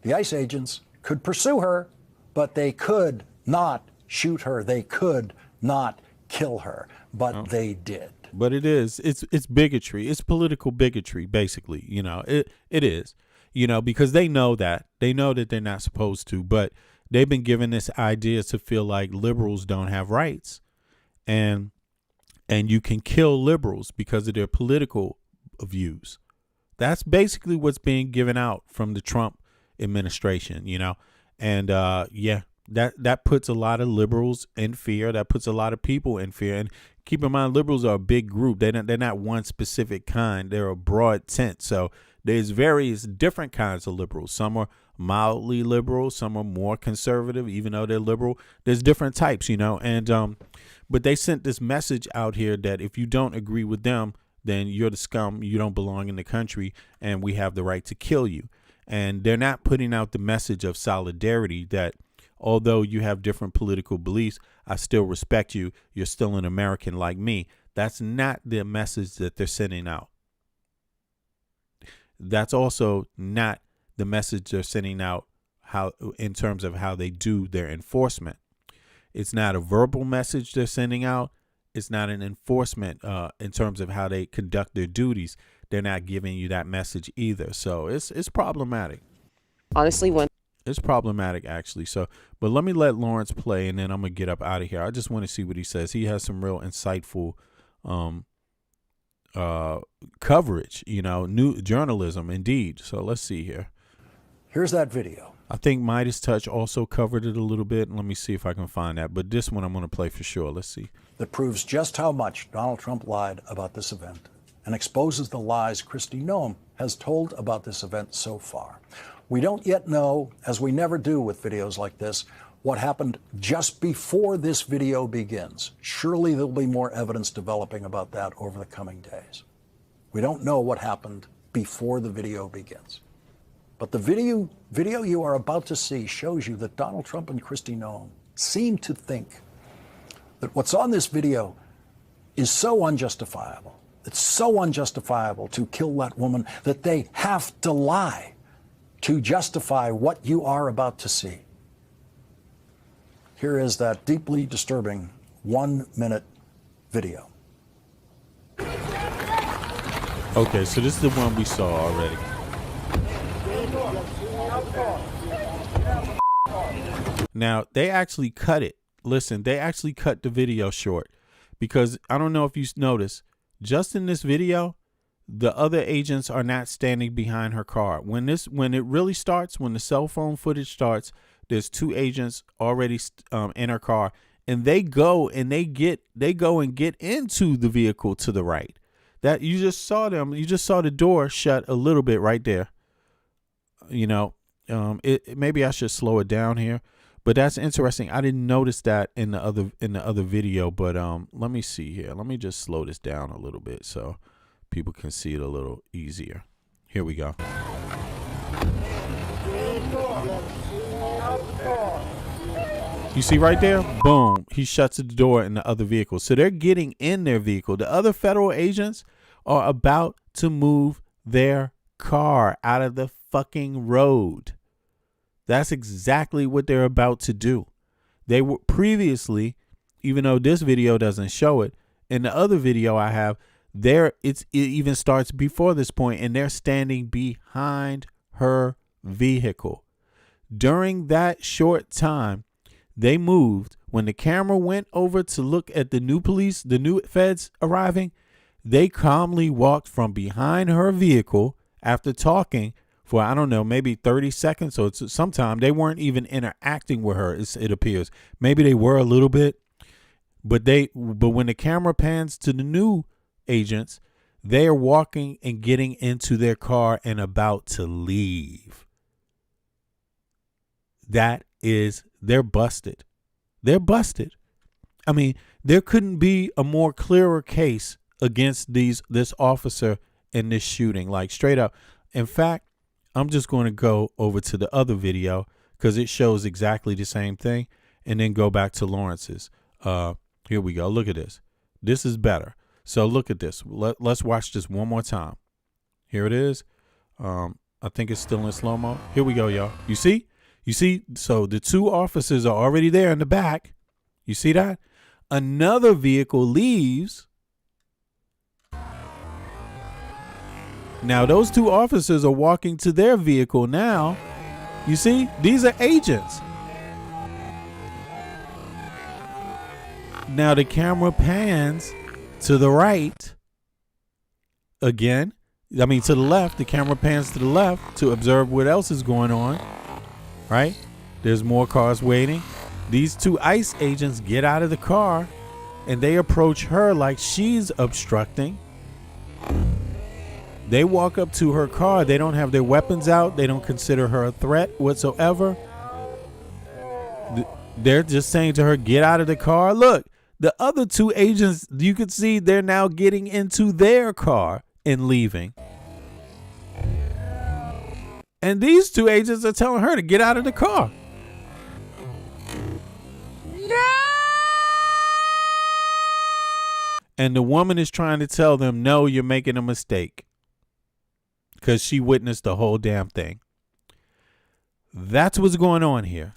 S13: the ICE agents could pursue her, but they could not shoot her. They could not kill her, but they did.
S2: But it's bigotry. It's political bigotry, basically. It is, because they know that they're not supposed to, but they've been given this idea to feel like liberals don't have rights. And you can kill liberals because of their political views. That's basically what's being given out from the Trump administration, and that puts a lot of liberals in fear. That puts a lot of people in fear. And keep in mind, liberals are a big group. They're not one specific kind. They're a broad tent. So there's various different kinds of liberals. Some are mildly liberal. Some are more conservative, even though they're liberal. There's different types, and but they sent this message out here that if you don't agree with them, then you're the scum. You don't belong in the country, and we have the right to kill you. And they're not putting out the message of solidarity that although you have different political beliefs, I still respect you. You're still an American like me. That's not the message that they're sending out. That's also not the message they're sending out in terms of how they do their enforcement. It's not a verbal message they're sending out. it's not an enforcement in terms of how they conduct their duties. They're not giving you that message either. So it's problematic.
S15: Honestly, when
S2: it's problematic actually. So, but let me let Lawrence play, and then I'm gonna get up out of here. I just want to see what he says. He has some real insightful coverage, new journalism indeed. So let's see here.
S13: Here's that video.
S2: I think Midas Touch also covered it a little bit. Let me see if I can find that. But this one I'm going to play for sure. Let's see.
S13: That proves just how much Donald Trump lied about this event and exposes the lies Kristi Noam has told about this event so far. We don't yet know, as we never do with videos like this, what happened just before this video begins. Surely there'll be more evidence developing about that over the coming days. We don't know what happened before the video begins. But the video you are about to see shows you that Donald Trump and Kristi Noam seem to think that what's on this video is so unjustifiable. It's so unjustifiable to kill that woman that they have to lie to justify what you are about to see. Here is that deeply disturbing 1-minute video.
S2: Okay, so this is the one we saw already. Now, they actually cut it. Listen, they actually cut the video short because I don't know if you noticed, just in this video, the other agents are not standing behind her car. When it really starts, when the cell phone footage starts, there's 2 agents already in her car, and they go and get into the vehicle to the right. That you just saw them. You just saw the door shut a little bit right there. Maybe I should slow it down here, but that's interesting. I didn't notice that in the other video, but let me see here. Let me just slow this down a little bit so people can see it a little easier. Here we go. You see right there? Boom. He shuts the door in the other vehicle. So they're getting in their vehicle. The other federal agents are about to move their car out of the fucking road. That's exactly what they're about to do. They were previously, even though this video doesn't show it, in the other video I have, it even starts before this point, and they're standing behind her vehicle. During that short time, they moved. When the camera went over to look at the new feds arriving, they calmly walked from behind her vehicle after talking for, I don't know, maybe 30 seconds or sometime. They weren't even interacting with her, it appears. Maybe they were a little bit, but when the camera pans to the new agents, they are walking and getting into their car and about to leave. They're busted. They're busted. I mean, there couldn't be a more clearer case against this officer in this shooting, like straight up. In fact, I'm just going to go over to the other video because it shows exactly the same thing, and then go back to Lawrence's. Here we go. Look at this. This is better. So look at this. Let's watch this one more time. Here it is. I think it's still in slow-mo. Here we go, y'all. You see? So the 2 officers are already there in the back. You see that? Another vehicle leaves. Now those 2 officers are walking to their vehicle now. You see? These are agents. Now the camera pans to the right again. I mean, to the left. The camera pans to the left to observe what else is going on. Right? There's more cars waiting. These 2 ICE agents get out of the car and they approach her like she's obstructing. They walk up to her car. They don't have their weapons out. They don't consider her a threat whatsoever. They're just saying to her, get out of the car. Look, the other 2 agents, you can see they're now getting into their car and leaving. And these 2 agents are telling her to get out of the car. No! And the woman is trying to tell them, no, you're making a mistake. Because she witnessed the whole damn thing. That's what's going on here.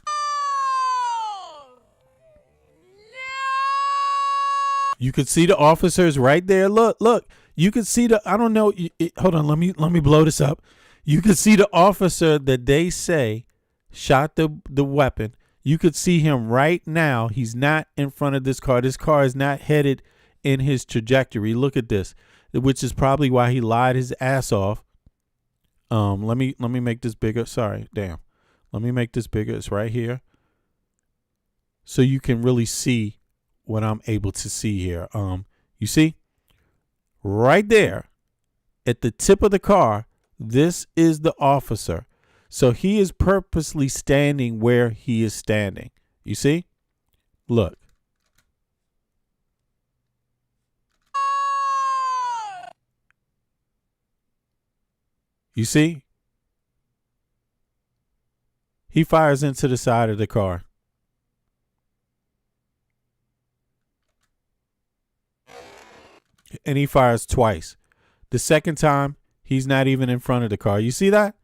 S2: You could see the officers right there. Look. You could see the, I don't know. Hold on. Let me blow this up. You could see the officer that they say shot the weapon. You could see him right now. He's not in front of this car. This car is not headed in his trajectory. Look at this, which is probably why he lied his ass off. Let me make this bigger. Sorry, damn. Let me make this bigger. It's right here, so you can really see what I'm able to see here. You see, right there, at the tip of the car, this is the officer. So he is purposely standing where he is standing. You see? Look. You see? He fires into the side of the car. And he fires twice. The second time, he's not even in front of the car. You see that?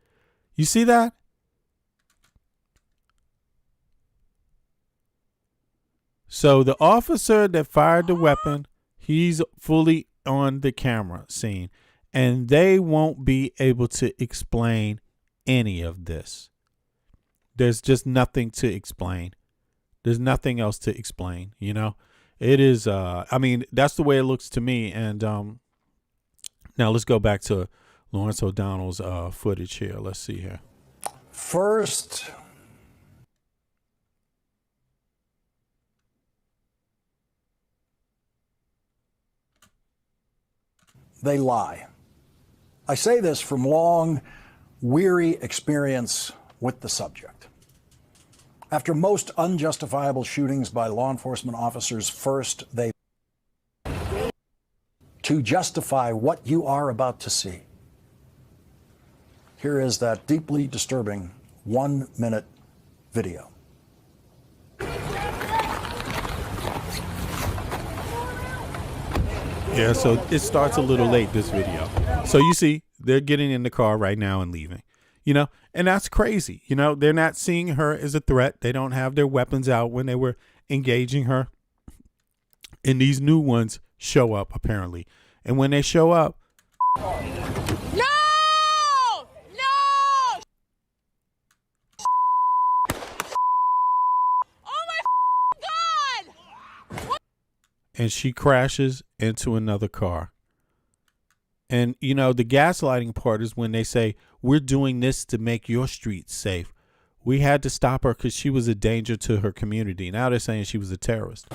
S2: You see that? So the officer that fired the weapon, he's fully on the camera scene. And they won't be able to explain any of this. There's just nothing to explain. There's nothing else to explain, you know? It is, I mean, that's the way it looks to me. And now let's go back to Lawrence O'Donnell's footage here. Let's see here.
S13: First, they lie. I say this from long, weary experience with the subject. After most unjustifiable shootings by law enforcement officers, first they to justify what you are about to see. Here is that deeply disturbing 1-minute video.
S2: Yeah, so it starts a little late, this video. So you see, they're getting in the car right now and leaving, you know, and that's crazy. You know, they're not seeing her as a threat. They don't have their weapons out when they were engaging her. And these new ones show up, apparently. And when they show up, and she crashes into another car. And, you know, the gaslighting part is when they say, we're doing this to make your streets safe. We had to stop her because she was a danger to her community. Now they're saying she was a terrorist.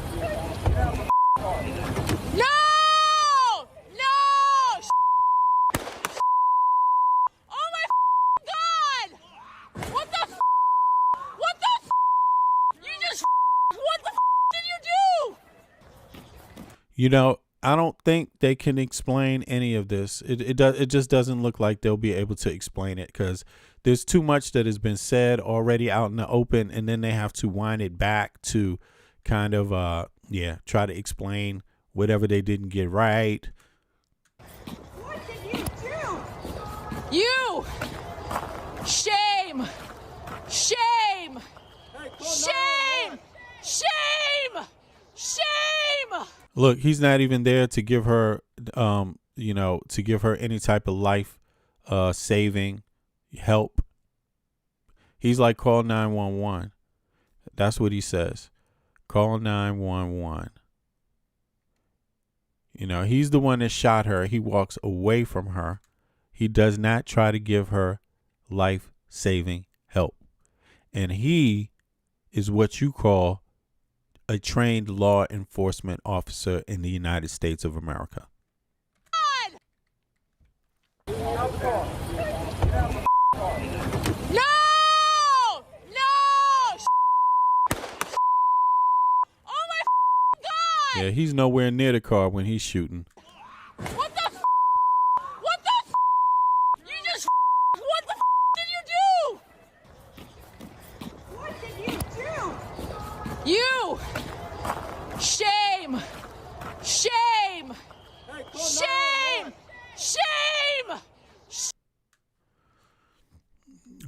S2: You know, I don't think they can explain any of this. It just doesn't look like they'll be able to explain it because there's too much that has been said already out in the open, and then they have to wind it back to kind of try to explain whatever they didn't get right.
S15: What did you do? You! Shame! Shame! Shame! Shame! Shame!
S2: Look, he's not even there to give her, you know, to give her any type of life saving help. He's like, call 911. That's what he says. Call 911. You know, he's the one that shot her. He walks away from her. He does not try to give her life saving help. And he is what you call a trained law enforcement officer in the United States of America.
S15: No! No! Oh my God!
S2: Yeah, he's nowhere near the car when he's shooting.
S15: What the What the You just What the did you do? What did you do? You! Shame! Shame! Shame! Shame!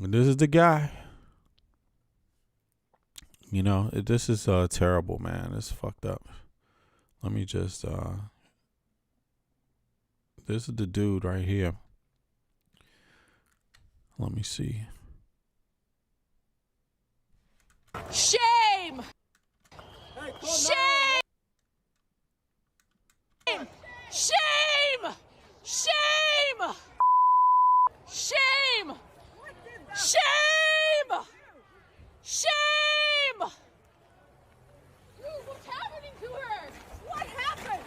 S2: And this is the guy. You know, this is terrible, man. It's fucked up. Let me just, this is the dude right here. Let me see.
S15: Shame! Shame! Shame! Shame! Shame! Shame! Shame! Dude, what's happening to her? What happened?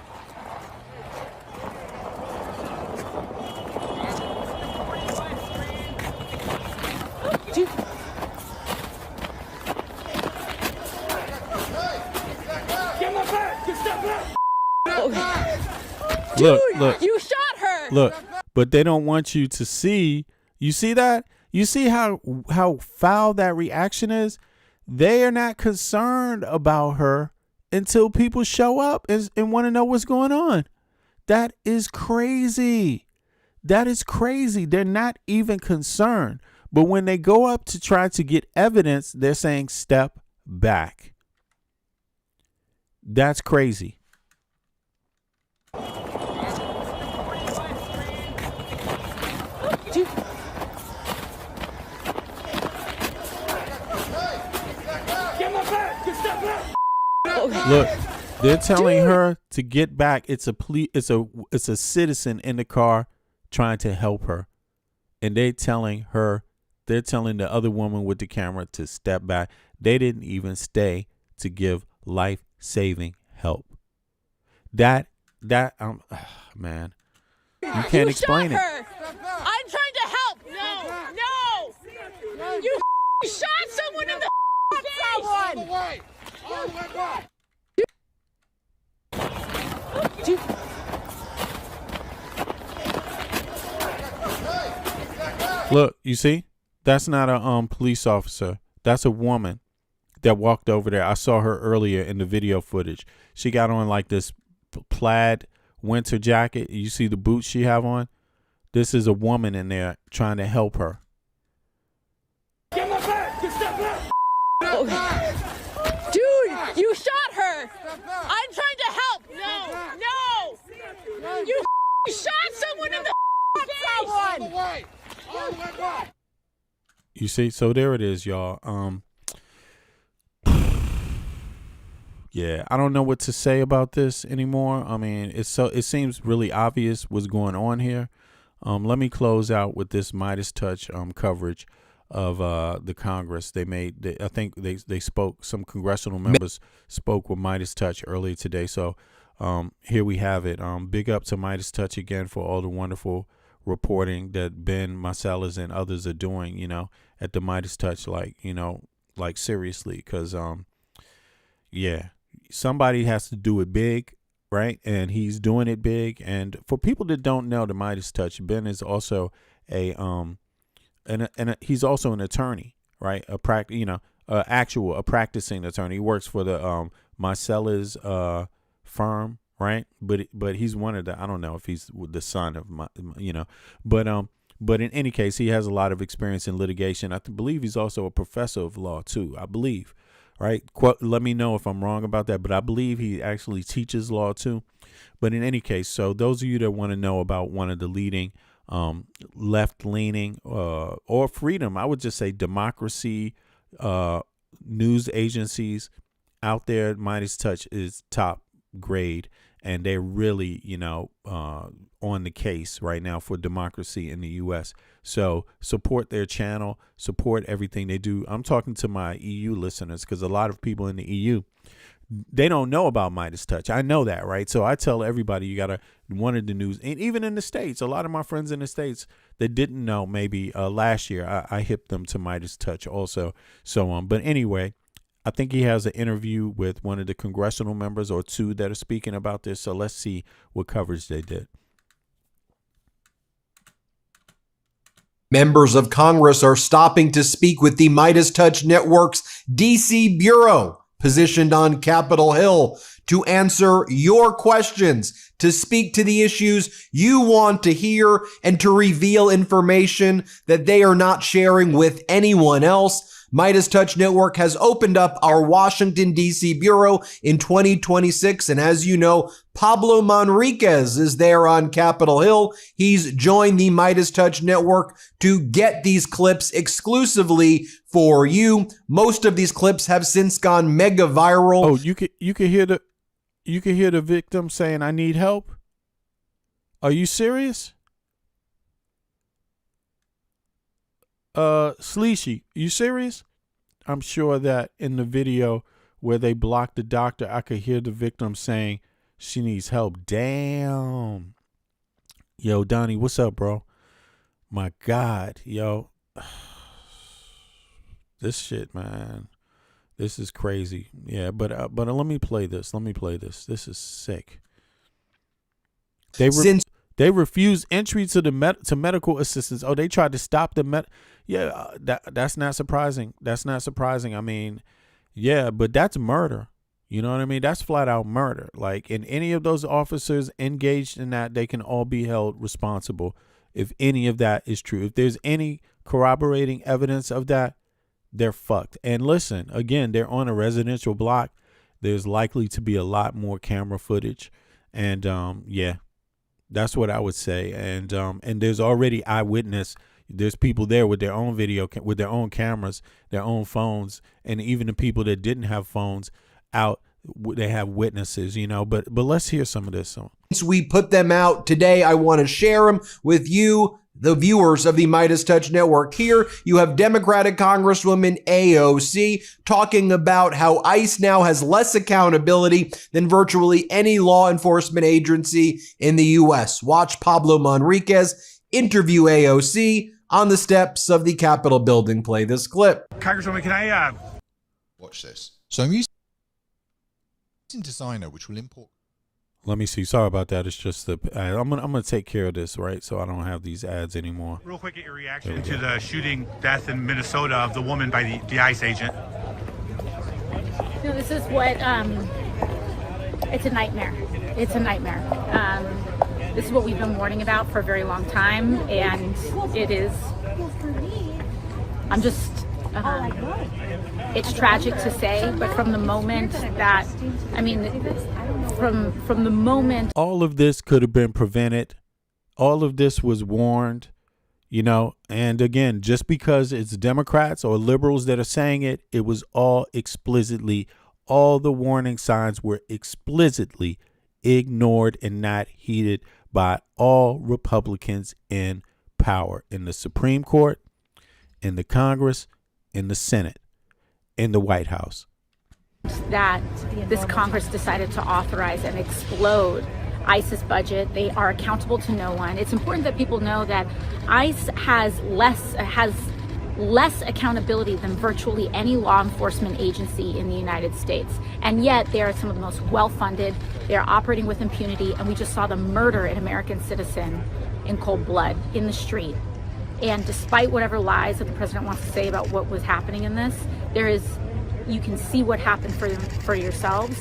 S15: Dude. Get my back! Get step back!
S2: Look,
S15: Dude,
S2: look.
S15: you shot her!
S2: Look, but they don't want you to see. You see that? You see how foul that reaction is? They are not concerned about her until people show up and want to know what's going on. That is crazy. That is crazy. They're not even concerned. But when they go up to try to get evidence, they're saying step back. That's crazy.
S15: Dude. Get my back! Get step back!
S2: Look, they're telling her to get back. It's a citizen in the car trying to help her. And they're telling the other woman with the camera to step back. They didn't even stay to give life-saving help. That man, you can't explain it.
S15: Her. I'm trying to help. No. You shot someone in the face. All the way back. Dude.
S2: Look, you see? That's not a police officer. That's a woman that walked over there. I saw her earlier in the video footage. She got on like this plaid winter jacket. You see the boots she have on? This is a woman in there trying to help her.
S15: Get my back! Get step back! Dude, you shot her! I'm trying to help! No! You shot someone in the face! All the way back!
S2: You see? So there it is, y'all. Yeah, I don't know what to say about this anymore. I mean, it seems really obvious what's going on here. Let me close out with this Midas Touch coverage of the Congress. I think they spoke. Some congressional members spoke with Midas Touch earlier today. So here we have it. Big up to Midas Touch again for all the wonderful reporting that Ben Marcellus and others are doing. At the Midas Touch, like seriously, because yeah, somebody has to do it big. Right. And he's doing it big. And for people that don't know the Midas Touch, Ben is also he's also an attorney, right? A practicing attorney. He works for the Marcellus firm, right? But he's one of the, I don't know if he's the son of but in any case, he has a lot of experience in litigation. I believe he's also a professor of law too, I believe. Right. Let me know if I'm wrong about that. But I believe he actually teaches law, too. But in any case, so those of you that want to know about one of the leading left leaning or freedom, I would just say democracy news agencies out there, Midas Touch is top grade. And they're really, on the case right now for democracy in the U.S. So support their channel, support everything they do. I'm talking to my EU listeners because a lot of people in the EU, they don't know about Midas Touch. I know that, right? So I tell everybody you got to, one of the news, and even in the States, a lot of my friends in the States that didn't know maybe last year, I hipped them to Midas Touch also. So but anyway, I think he has an interview with one of the congressional members or two that are speaking about this. So let's see what coverage they did.
S16: Members of Congress are stopping to speak with the Midas Touch Network's D.C. Bureau, positioned on Capitol Hill, to answer your questions, to speak to the issues you want to hear, and to reveal information that they are not sharing with anyone else. Midas Touch Network has opened up our Washington, D.C. bureau in 2026. And as you know, Pablo Manriquez is there on Capitol Hill. He's joined the Midas Touch Network to get these clips exclusively for you. Most of these clips have since gone mega viral.
S2: Oh, you can hear the victim saying, "I need help." Are you serious? Sleeshy, you serious? I'm sure that in the video where they blocked the doctor, I could hear the victim saying she needs help. Damn. Yo, Donnie, what's up, bro? My God, yo. This shit, man. This is crazy. Yeah, but let me play this. This is sick. They refused entry to to medical assistance. Oh, they tried to stop the Yeah, that's not surprising. I mean, yeah, but that's murder. You know what I mean? That's flat out murder. Like, and any of those officers engaged in that, they can all be held responsible if any of that is true. If there's any corroborating evidence of that, they're fucked. And listen, again, they're on a residential block. There's likely to be a lot more camera footage. And yeah, that's what I would say. And there's already eyewitness. There's people there with their own video, with their own cameras, their own phones, and even the people that didn't have phones out, they have witnesses, you know. But let's hear some of this.
S16: Since we put them out today, I want to share them with you, the viewers of the Midas Touch Network. Here you have Democratic Congresswoman AOC talking about how ICE now has less accountability than virtually any law enforcement agency in the U.S. Watch Pablo Manriquez interview AOC on the steps of the Capitol building. Play this clip.
S17: Congresswoman, can I
S18: watch this? So I'm using designer, which will import.
S2: Let me see. Sorry about that. It's just the I'm gonna take care of this, right? So I don't have these ads anymore.
S17: Real quick, get your reaction to the shooting death in Minnesota of the woman by the ICE agent.
S19: No, this is what it's a nightmare. It's a nightmare. This is what we've been warning about for a very long time, and it is. I'm just. It's tragic to say, but from the moment that, I mean, from the moment.
S2: All of this could have been prevented. All of this was warned, you know. And again, just because it's Democrats or liberals that are saying it, it was all explicitly, all the warning signs were explicitly ignored and not heeded by all Republicans in power in the Supreme Court, in the Congress, in the Senate, in the White House.
S19: That this Congress decided to authorize and explode ICE's budget. They are accountable to no one. It's important that people know that ICE has less accountability than virtually any law enforcement agency in the United States. And yet they are some of the most well-funded. They are operating with impunity. And we just saw them murder an American citizen in cold blood in the street. And despite whatever lies that the president wants to say about what was happening in this, you can see what happened for yourselves.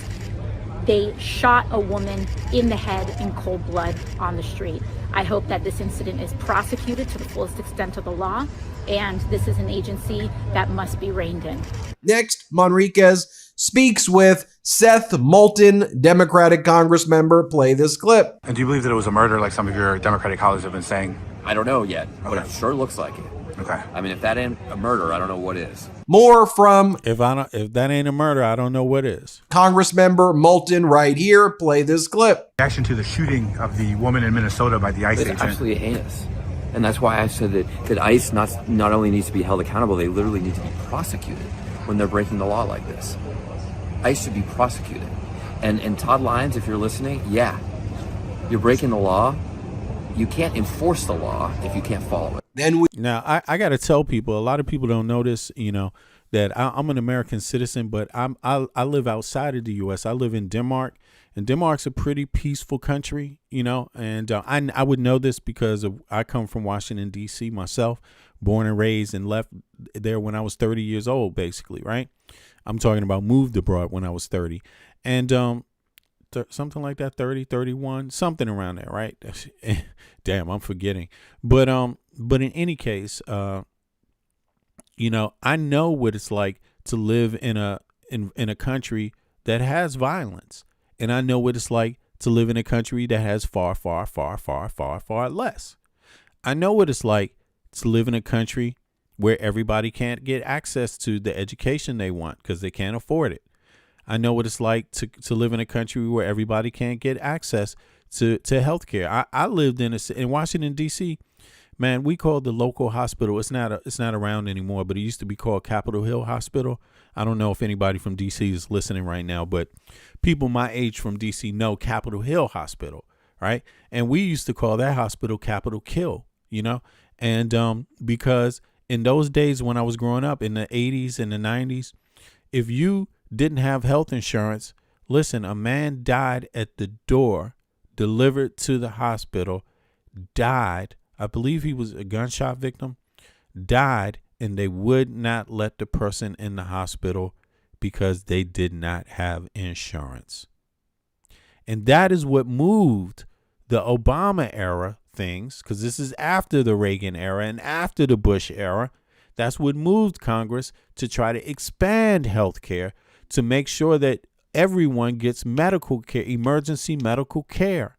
S19: They shot a woman in the head in cold blood on the street. I hope that this incident is prosecuted to the fullest extent of the law, and this is an agency that must be reined in.
S16: Next, Manriquez speaks with Seth Moulton, Democratic Congress member. Play this clip.
S17: And do you believe that it was a murder like some of your Democratic colleagues have been saying?
S20: I don't know yet, but it sure looks like it.
S17: Okay.
S20: I mean, if that ain't a murder, I don't know what is.
S16: More from
S2: if that ain't a murder, I don't know what is.
S16: Congress member Moulton right here. Play this clip.
S17: Reaction to the shooting of the woman in Minnesota by the ICE agent.
S20: It's absolutely heinous. And that's why I said that ICE not only needs to be held accountable, they literally need to be prosecuted when they're breaking the law like this. ICE should be prosecuted. And Todd Lyons, if you're listening, yeah, you're breaking the law. You can't enforce the law if you can't follow it.
S2: Now, I got to tell people, a lot of people don't know this, you know, that I'm an American citizen, but I live outside of the U.S. I live in Denmark, and Denmark's a pretty peaceful country, you know, and I would know this because I come from Washington, D.C. myself, born and raised and left there when I was 30 years old, basically, right? I'm talking about moved abroad when I was 30. And something like that, 30, 31, something around there, right? Damn, I'm forgetting. But in any case, You know, I know what it's like to live in a country that has violence, and I know what it's like to live in a country that has far, far, far, far, far, far less. I know what it's like to live in a country where everybody can't get access to the education they want because they can't afford it. I know what it's like to live in a country where everybody can't get access to health care. I lived in Washington, D.C., man, we called the local hospital. It's not around anymore, but it used to be called Capitol Hill Hospital. I don't know if anybody from D.C. is listening right now, but people my age from D.C. know Capitol Hill Hospital, right? And we used to call that hospital Capitol Kill, you know? And because in those days when I was growing up in the 80s and the 90s, if you didn't have health insurance, listen, a man died at the door, delivered to the hospital, died. I believe he was a gunshot victim, died, and they would not let the person in the hospital because they did not have insurance. And that is what moved the Obama era things, because this is after the Reagan era and after the Bush era. That's what moved Congress to try to expand health care to make sure that everyone gets medical care, emergency medical care.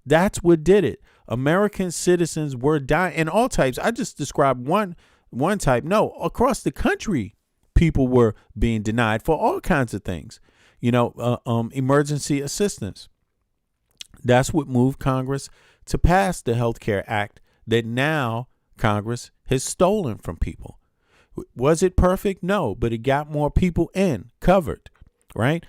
S2: That's what did it. American citizens were dying in all types. I just described one type. No, across the country, people were being denied for all kinds of things. You know, emergency assistance. That's what moved Congress to pass the Health Care Act that now Congress has stolen from people. Was it perfect? No, but it got more people covered, right?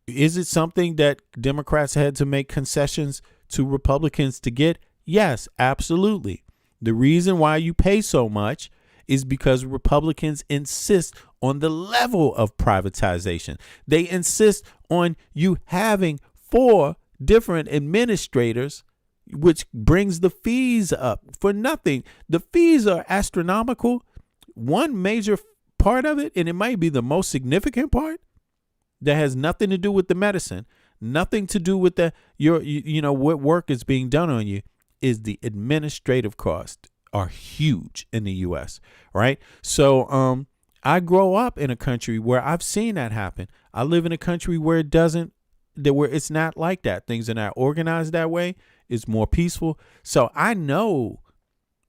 S2: Is it something that Democrats had to make concessions to Republicans to get? Yes, absolutely. The reason why you pay so much is because Republicans insist on the level of privatization. They insist on you having 4 different administrators, which brings the fees up for nothing. The fees are astronomical. One major part of it, and it might be the most significant part, that has nothing to do with the medicine, nothing to do with what work is being done on you, is the administrative costs are huge in the U.S., right? So I grow up in a country where I've seen that happen. I live in a country where where it's not like that. Things are not organized that way. It's more peaceful. So I know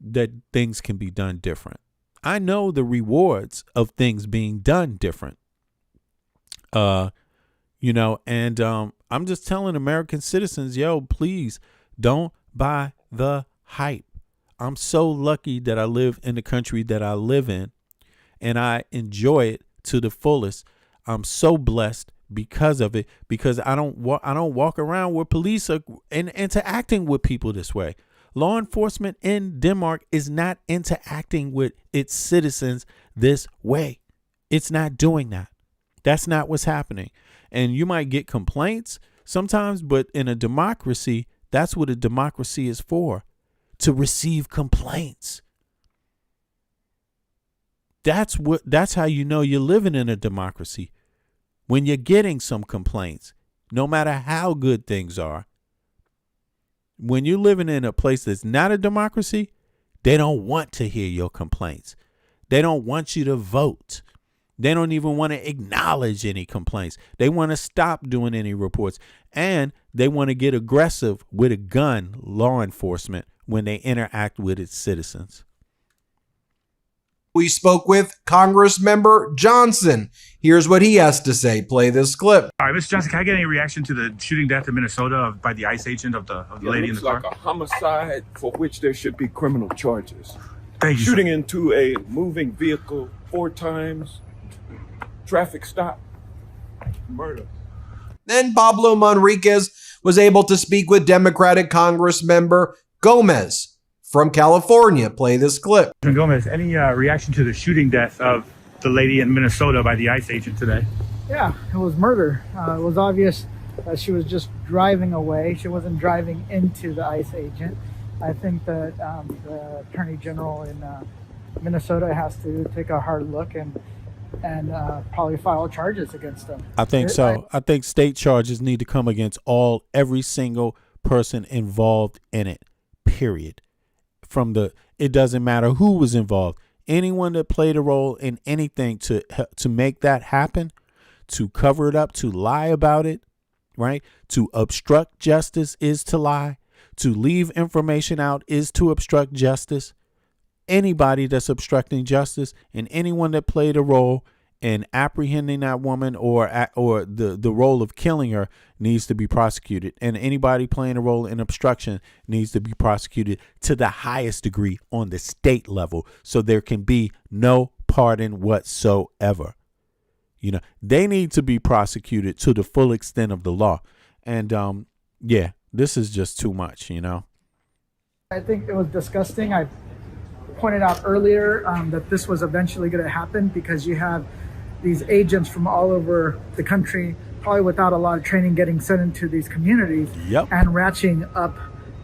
S2: that things can be done different. I know the rewards of things being done different. I'm just telling American citizens, yo, please don't buy the hype. I'm so lucky that I live in the country that I live in, and I enjoy it to the fullest. I'm so blessed because of it, because I don't walk around where police are interacting with people this way. Law enforcement in Denmark is not interacting with its citizens this way. It's not doing that. That's not what's happening. And you might get complaints sometimes, but in a democracy, that's what a democracy is for, to receive complaints. That's how you know you're living in a democracy. When you're getting some complaints, no matter how good things are. When you're living in a place that's not a democracy, they don't want to hear your complaints. They don't want you to vote. They don't even want to acknowledge any complaints. They want to stop doing any reports. And they want to get aggressive with a gun, law enforcement, when they interact with its citizens.
S16: We spoke with Congressmember Johnson. Here's what he has to say. Play this clip.
S17: All right, Mr. Johnson, can I get any reaction to the shooting death in Minnesota by the ICE agent of the lady in the car?
S11: It looks like a homicide for which there should be criminal charges.
S17: Thank you,
S11: Shooting
S17: sir.
S11: into a moving vehicle 4 times, traffic stop, murder.
S16: Then Pablo Manriquez was able to speak with Democratic Congressmember Gomez from California. Play this clip.
S17: Gomez, any reaction to the shooting death of the lady in Minnesota by the ICE agent today?
S10: Yeah, it was murder. It was obvious that she was just driving away. She wasn't driving into the ICE agent. I think that the Attorney General in Minnesota has to take a hard look and probably file charges against them.
S2: I think so. I think state charges need to come against every single person involved in it, period. It doesn't matter who was involved. Anyone that played a role in anything to make that happen, to cover it up, to lie about it, right? To obstruct justice is to lie. To leave information out is to obstruct justice. Anybody that's obstructing justice and anyone that played a role in apprehending that woman or the role of killing her needs to be prosecuted. And anybody playing a role in obstruction needs to be prosecuted to the highest degree on the state level, so there can be no pardon whatsoever. You know, they need to be prosecuted to the full extent of the law. And yeah, this is just too much, you know.
S10: I think it was disgusting. I pointed out earlier that this was eventually going to happen because you have these agents from all over the country, probably without a lot of training, getting sent into these communities and ratcheting up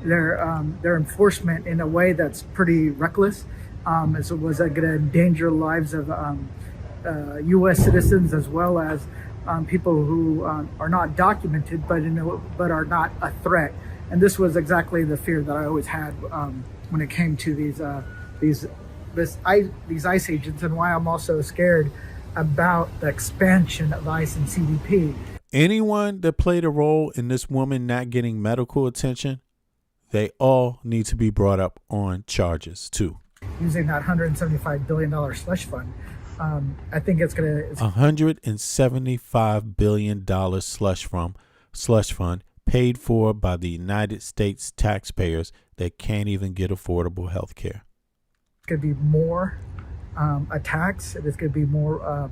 S10: their enforcement in a way that's pretty reckless. So was that going to endanger lives of U.S. citizens as well as people who are not documented but are not a threat? And this was exactly the fear that I always had when it came to these ICE agents, and why I'm also scared about the expansion of ICE and CBP.
S2: Anyone that played a role in this woman not getting medical attention, they all need to be brought up on charges too.
S10: Using that $175 billion slush fund, I think it's
S2: $175 billion slush fund paid for by the United States taxpayers that can't even get affordable health care.
S10: It's going to be more attacks. It is going to be more,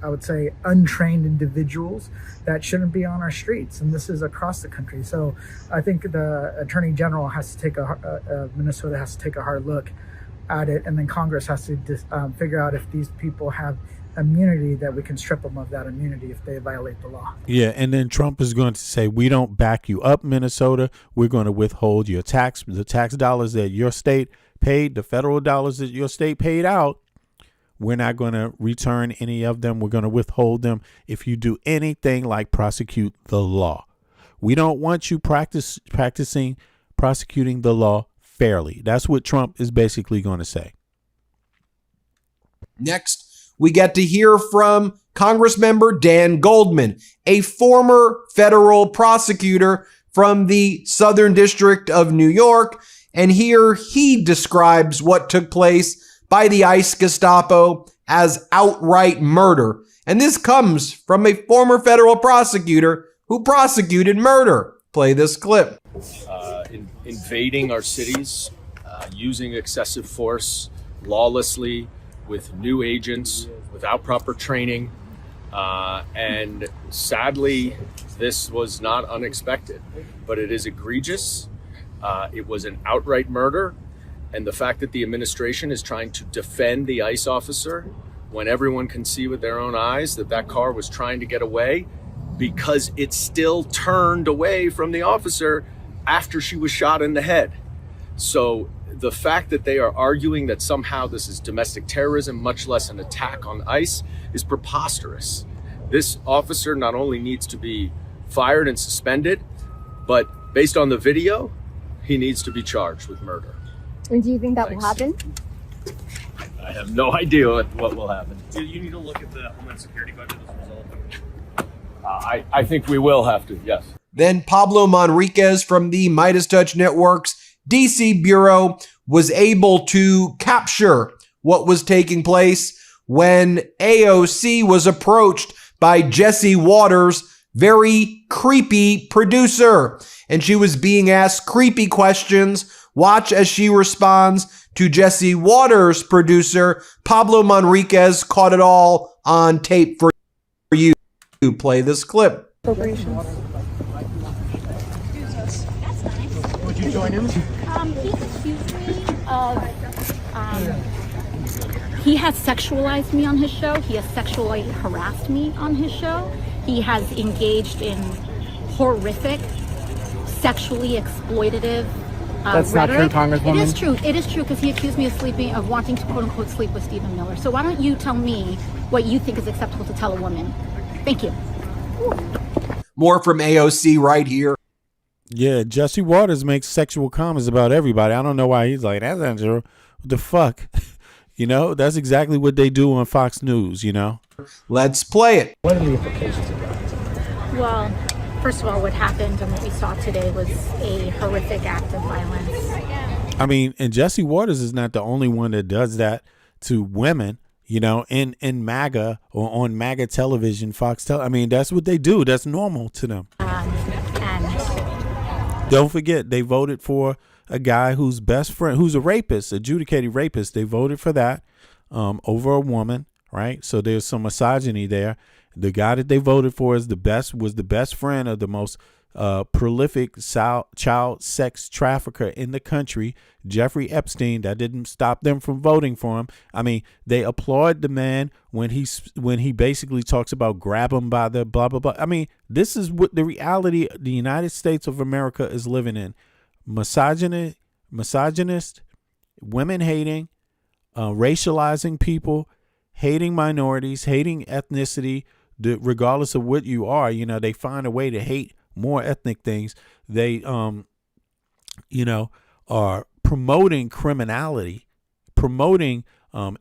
S10: I would say, untrained individuals that shouldn't be on our streets. And this is across the country. So I think the Attorney General has to take Minnesota has to take a hard look at it. And then Congress has to figure out if these people have immunity, that we can strip them of that immunity if they violate the law.
S2: Yeah, and then Trump is going to say, we don't back you up, Minnesota. We're going to withhold the tax dollars that your state paid, the federal dollars that your state paid out. We're not going to return any of them. We're going to withhold them if you do anything like prosecute the law. We don't want you prosecuting the law fairly. That's what Trump is basically going to say.
S16: Next, we get to hear from Congressmember Dan Goldman, a former federal prosecutor from the Southern District of New York. And here he describes what took place by the ICE Gestapo as outright murder. And this comes from a former federal prosecutor who prosecuted murder. Play this clip.
S21: Invading our cities, using excessive force lawlessly with new agents without proper training. And sadly, this was not unexpected, but it is egregious. It was an outright murder. And the fact that the administration is trying to defend the ICE officer when everyone can see with their own eyes that that car was trying to get away because it still turned away from the officer after she was shot in the head. So the fact that they are arguing that somehow this is domestic terrorism, much less an attack on ICE, is preposterous. This officer not only needs to be fired and suspended, but based on the video, he needs to be charged with murder.
S22: And do you think that will happen?
S21: I have no idea what will happen.
S23: Do you need to look at the Homeland Security budget as a result?
S21: I think we will have to, yes.
S16: Then Pablo Manriquez from the Midas Touch Network's DC Bureau was able to capture what was taking place when AOC was approached by Jesse Waters' very creepy producer. And she was being asked creepy questions. Watch as she responds to Jesse Waters' producer. Pablo Manriquez caught it all on tape for you. Play this clip.
S22: Appropriations.
S23: Would you join him?
S19: He accused me of, he has sexualized me on his show. He has sexually harassed me on his show. He has engaged in horrific, sexually exploitative
S23: That's
S19: rhetoric.
S23: not true, Congresswoman.
S19: It is true. It is true because he accused me of wanting to quote unquote sleep with Stephen Miller. So why don't you tell me what you think is acceptable to tell a woman? Thank you.
S16: More from AOC right here.
S2: Yeah, Jesse Waters makes sexual comments about everybody. I don't know why he's like, that's not true. What the fuck? You know, that's exactly what they do on Fox News, you know?
S16: Let's play it.
S10: What are the implications of that?
S19: Well, first of all, what happened and what we saw today was a horrific act of violence.
S2: I mean, and Jesse Waters is not the only one that does that to women, you know, in MAGA or on MAGA television, I mean, that's what they do. That's normal to them. Don't forget, they voted for a guy whose best friend, who's a rapist, adjudicated rapist. They voted for that over a woman, right? So there's some misogyny there. The guy that they voted for was the best friend of the most prolific child sex trafficker in the country, Jeffrey Epstein. That didn't stop them from voting for him. I mean, they applaud the man when he basically talks about grab him by the blah, blah, blah. I mean, this is what the reality the United States of America is living in. Misogynist, women hating, racializing people, hating minorities, hating ethnicity, regardless of what you are. You know, they find a way to hate more ethnic things. They, you know, are promoting criminality, promoting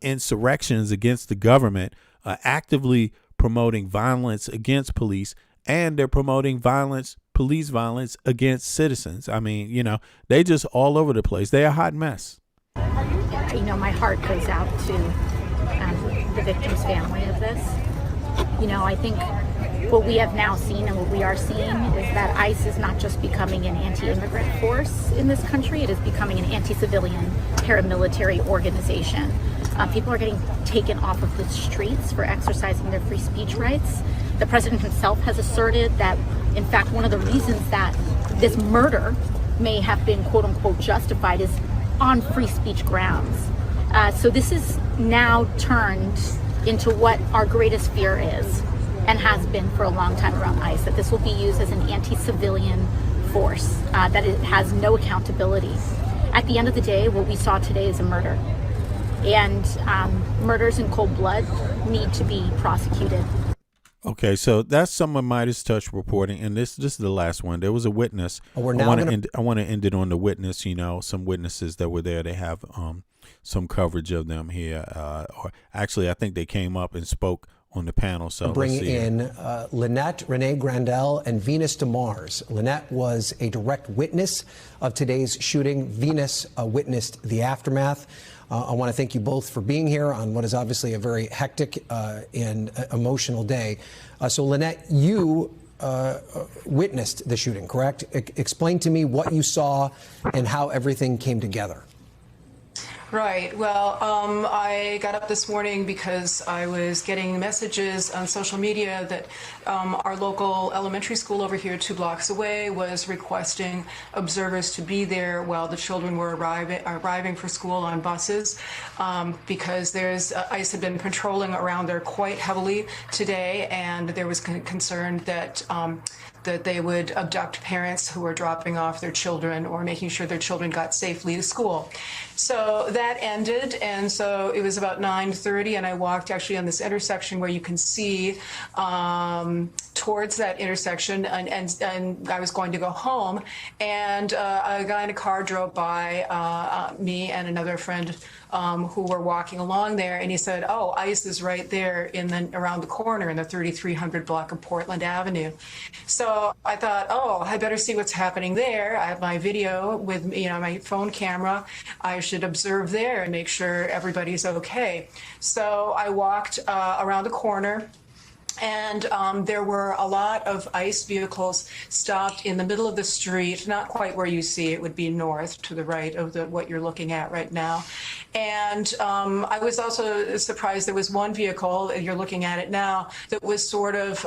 S2: insurrections against the government, actively promoting violence against police, and they're promoting police violence against citizens. I mean, you know, they just all over the place. They're a hot mess.
S19: You know, my heart goes out to the victim's family of this. You know, I think what we have now seen and what we are seeing is that ICE is not just becoming an anti-immigrant force in this country, it is becoming an anti-civilian paramilitary organization. People are getting taken off of the streets for exercising their free speech rights. The president himself has asserted that, in fact, one of the reasons that this murder may have been quote unquote justified is on free speech grounds. So this is now turned into what our greatest fear is and has been for a long time around ICE, that this will be used as an anti-civilian force, that it has no accountability. At the end of the day, what we saw today is a murder. And murders in cold blood need to be prosecuted.
S2: Okay, so that's some of Midas Touch reporting, and this is the last one. There was a witness. I want to end it on the witness. You know, some witnesses that were there. They have some coverage of them here. Or actually, I think they came up and spoke on the panel. So
S1: bring in Lynette Renee Grandel and Venus DeMars. Lynette was a direct witness of today's shooting. Venus witnessed the aftermath. I want to thank you both for being here on what is obviously a very hectic and emotional day. So Lynette, you witnessed the shooting, correct? Explain to me what you saw and how everything came together.
S4: Right. Well, I got up this morning because I was getting messages on social media that our local elementary school over here 2 blocks away was requesting observers to be there while the children were arriving for school on buses, because ICE had been patrolling around there quite heavily today, and there was concern that that they would abduct parents who were dropping off their children or making sure their children got safely to school. So that ended, and so it was about 9:30, and I walked actually on this intersection where you can see towards that intersection, and I was going to go home, and a guy in a car drove by me and another friend who were walking along there, and he said, "Oh, ICE is right there around the corner in the 3300 block of Portland Avenue." So I thought, oh, I better see what's happening there. I have my video with my phone camera. I should observe there and make sure everybody's okay. So I walked around the corner, and there were a lot of ICE vehicles stopped in the middle of the street, not quite where you see it would be north to the right of what you're looking at right now. And I was also surprised there was one vehicle, you're looking at it now, that was sort of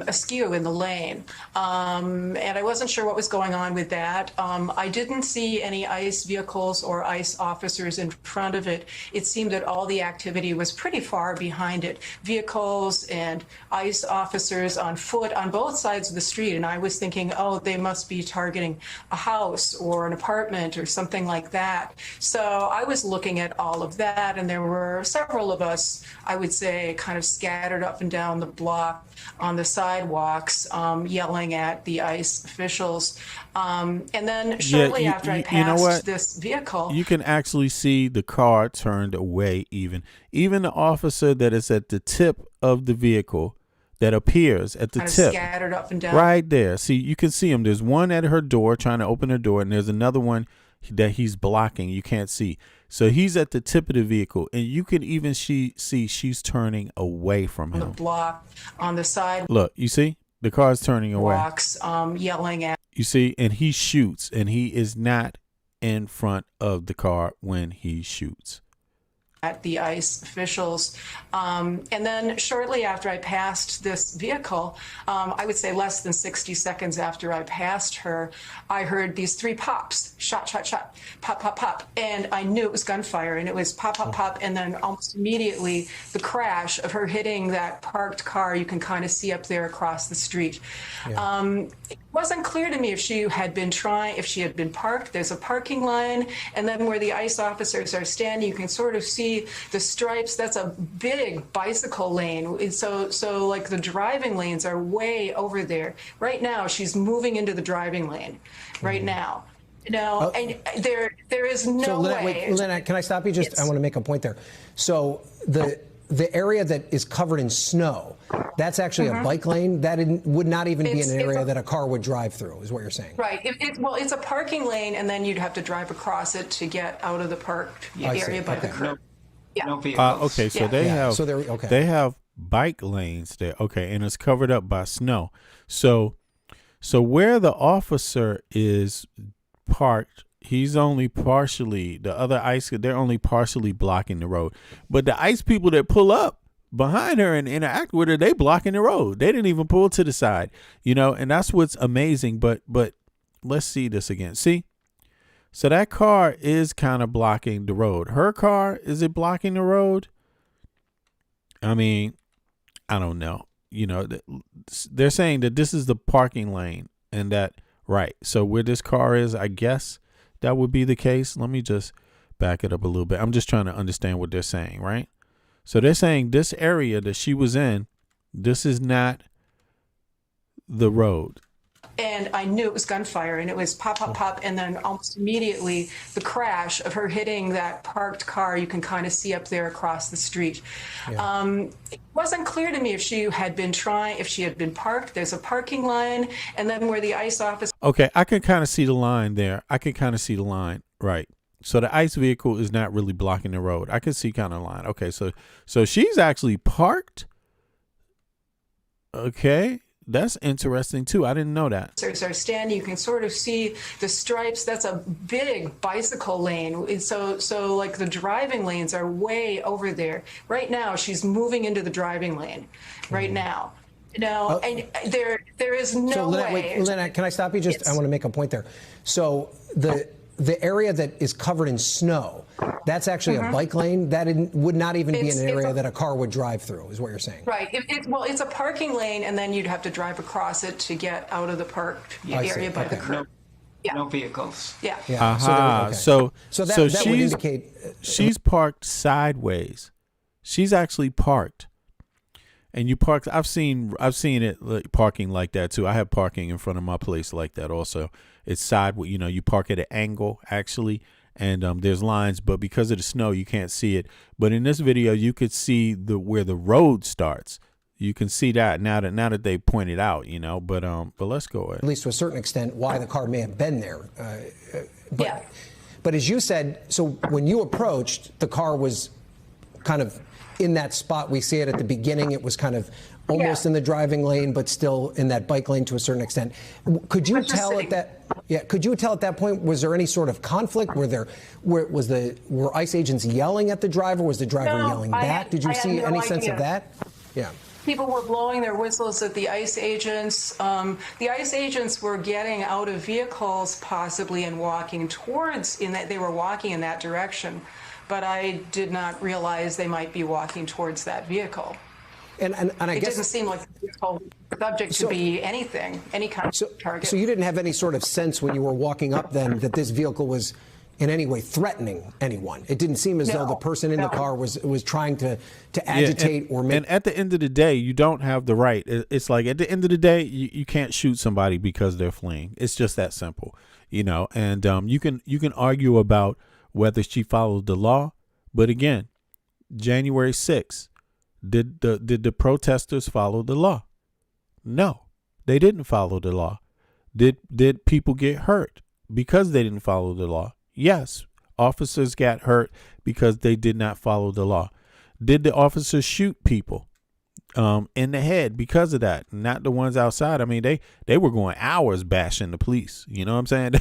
S4: askew in the lane. And I wasn't sure what was going on with that. I didn't see any ICE vehicles or ICE officers in front of it. It seemed that all the activity was pretty far behind it. Vehicles and ICE officers on foot on both sides of the street. And I was thinking, oh, they must be targeting a house or an apartment or something like that. So I was looking at all of that, and there were several of us, I would say, kind of scattered up and down the block. on the sidewalks, yelling at the ICE officials. And then shortly after I passed this vehicle,
S2: you can actually see the car turned away. Even the officer that is at the tip of the vehicle, that appears at the
S4: kind of
S2: tip,
S4: scattered up and down.
S2: right there. See, you can see him. There's one at her door trying to open her door, and there's another one that he's blocking. You can't see. So he's at the tip of the vehicle, and you can even see she's turning away from him.
S4: On the block, on the side.
S2: Look, you see? The car's turning away.
S4: Walks, yelling at.
S2: You see? And he shoots, and he is not in front of the car when he shoots.
S4: At the ICE officials. And then shortly after I passed this vehicle, I would say less than 60 seconds after I passed her, I heard these 3 pops, shot, shot, shot, pop, pop, pop. And I knew it was gunfire, and it was pop, pop, pop. And then almost immediately the crash of her hitting that parked car you can kind of see up there across the street. Yeah. It wasn't clear to me if she had been parked. There's a parking line, and then where the ICE officers are standing, you can sort of see the stripes. That's a big bicycle lane. So like the driving lanes are way over there. Right now, she's moving into the driving lane. Right now. No, and there is no way.
S1: Wait, Lynette, can I stop you? I want to make a point there. So the area that is covered in snow, that's actually a bike lane. That would not even be an area that a car would drive through, is what you're saying.
S4: Right. It's a parking lane, and then you'd have to drive across it to get out of the parked area by the curb. Yeah.
S2: Okay, so they have they have bike lanes there. Okay, and it's covered up by snow. So where the officer is parked, he's only partially, the other ICE, they're only partially blocking the road. But the ICE people that pull up behind her and interact with her, they blocking the road. They didn't even pull to the side, and that's what's amazing. But let's see this again. See? So that car is kind of blocking the road. Her car, is it blocking the road? I mean, I don't know. They're saying that this is the parking lane and that, right. So where this car is, I guess that would be the case. Let me just back it up a little bit. I'm just trying to understand what they're saying, right? So they're saying this area that she was in, this is not the road.
S4: And I knew it was gunfire, and it was pop, pop, pop, and then almost immediately the crash of her hitting that parked car you can kind of see up there across the street. Yeah. It wasn't clear to me if she had been parked. There's a parking line, and then where the ICE office.
S2: Okay, I can kind of see the line there. I can kind of see the line, right? So the ICE vehicle is not really blocking the road. I can see kind of line. Okay, so she's actually parked. Okay. That's interesting too. I didn't know that.
S4: Are standing, you can sort of see the stripes. That's a big bicycle lane. So like the driving lanes are way over there. Right now, she's moving into the driving lane. Right now. And there is no way.
S1: Wait, Lynette, can I stop you? I want to make a point there. So the area that is covered in snow, that's actually a bike lane. That would not even be an area that a car would drive through, is what you're saying.
S4: Right. It's a parking lane, and then you'd have to drive across it to get out of the parked area by the curb.
S5: No vehicles.
S4: Yeah.
S2: So
S1: that would indicate
S2: she's parked sideways. She's actually parked. And you park. I've seen it like parking like that too. I have parking in front of my place like that also. It's sideways. You park at an angle actually, and there's lines, but because of the snow, you can't see it. But in this video, you could see where the road starts. You can see that now that they pointed out. But let's go ahead.
S1: At least to a certain extent, why the car may have been there. But as you said, so when you approached, the car was kind of in that spot. We see it at the beginning. It was kind of almost in the driving lane, but still in that bike lane to a certain extent. Could you tell at that point, was there any sort of conflict? Were ICE agents yelling at the driver? Was the driver yelling back? Did you see any sense of that? Yeah.
S4: People were blowing their whistles at the ICE agents. The ICE agents were getting out of vehicles possibly and walking they were walking in that direction. But I did not realize they might be walking towards that vehicle.
S1: And I guess
S4: it doesn't seem like the vehicle subject to be any kind of target.
S1: So you didn't have any sort of sense when you were walking up then that this vehicle was in any way threatening anyone. It didn't seem as though the person in the car was trying to agitate or make.
S2: And at the end of the day, you don't have the right. It's like at the end of the day, you can't shoot somebody because they're fleeing. It's just that simple, you know. And you can argue about whether she followed the law, but again, January 6th, did the protesters follow the law? No, they didn't follow the law. Did people get hurt because they didn't follow the law? Yes, officers got hurt because they did not follow the law. Did the officers shoot people in the head because of that? Not the ones outside. I mean, they were going hours bashing the police. You know what I'm saying?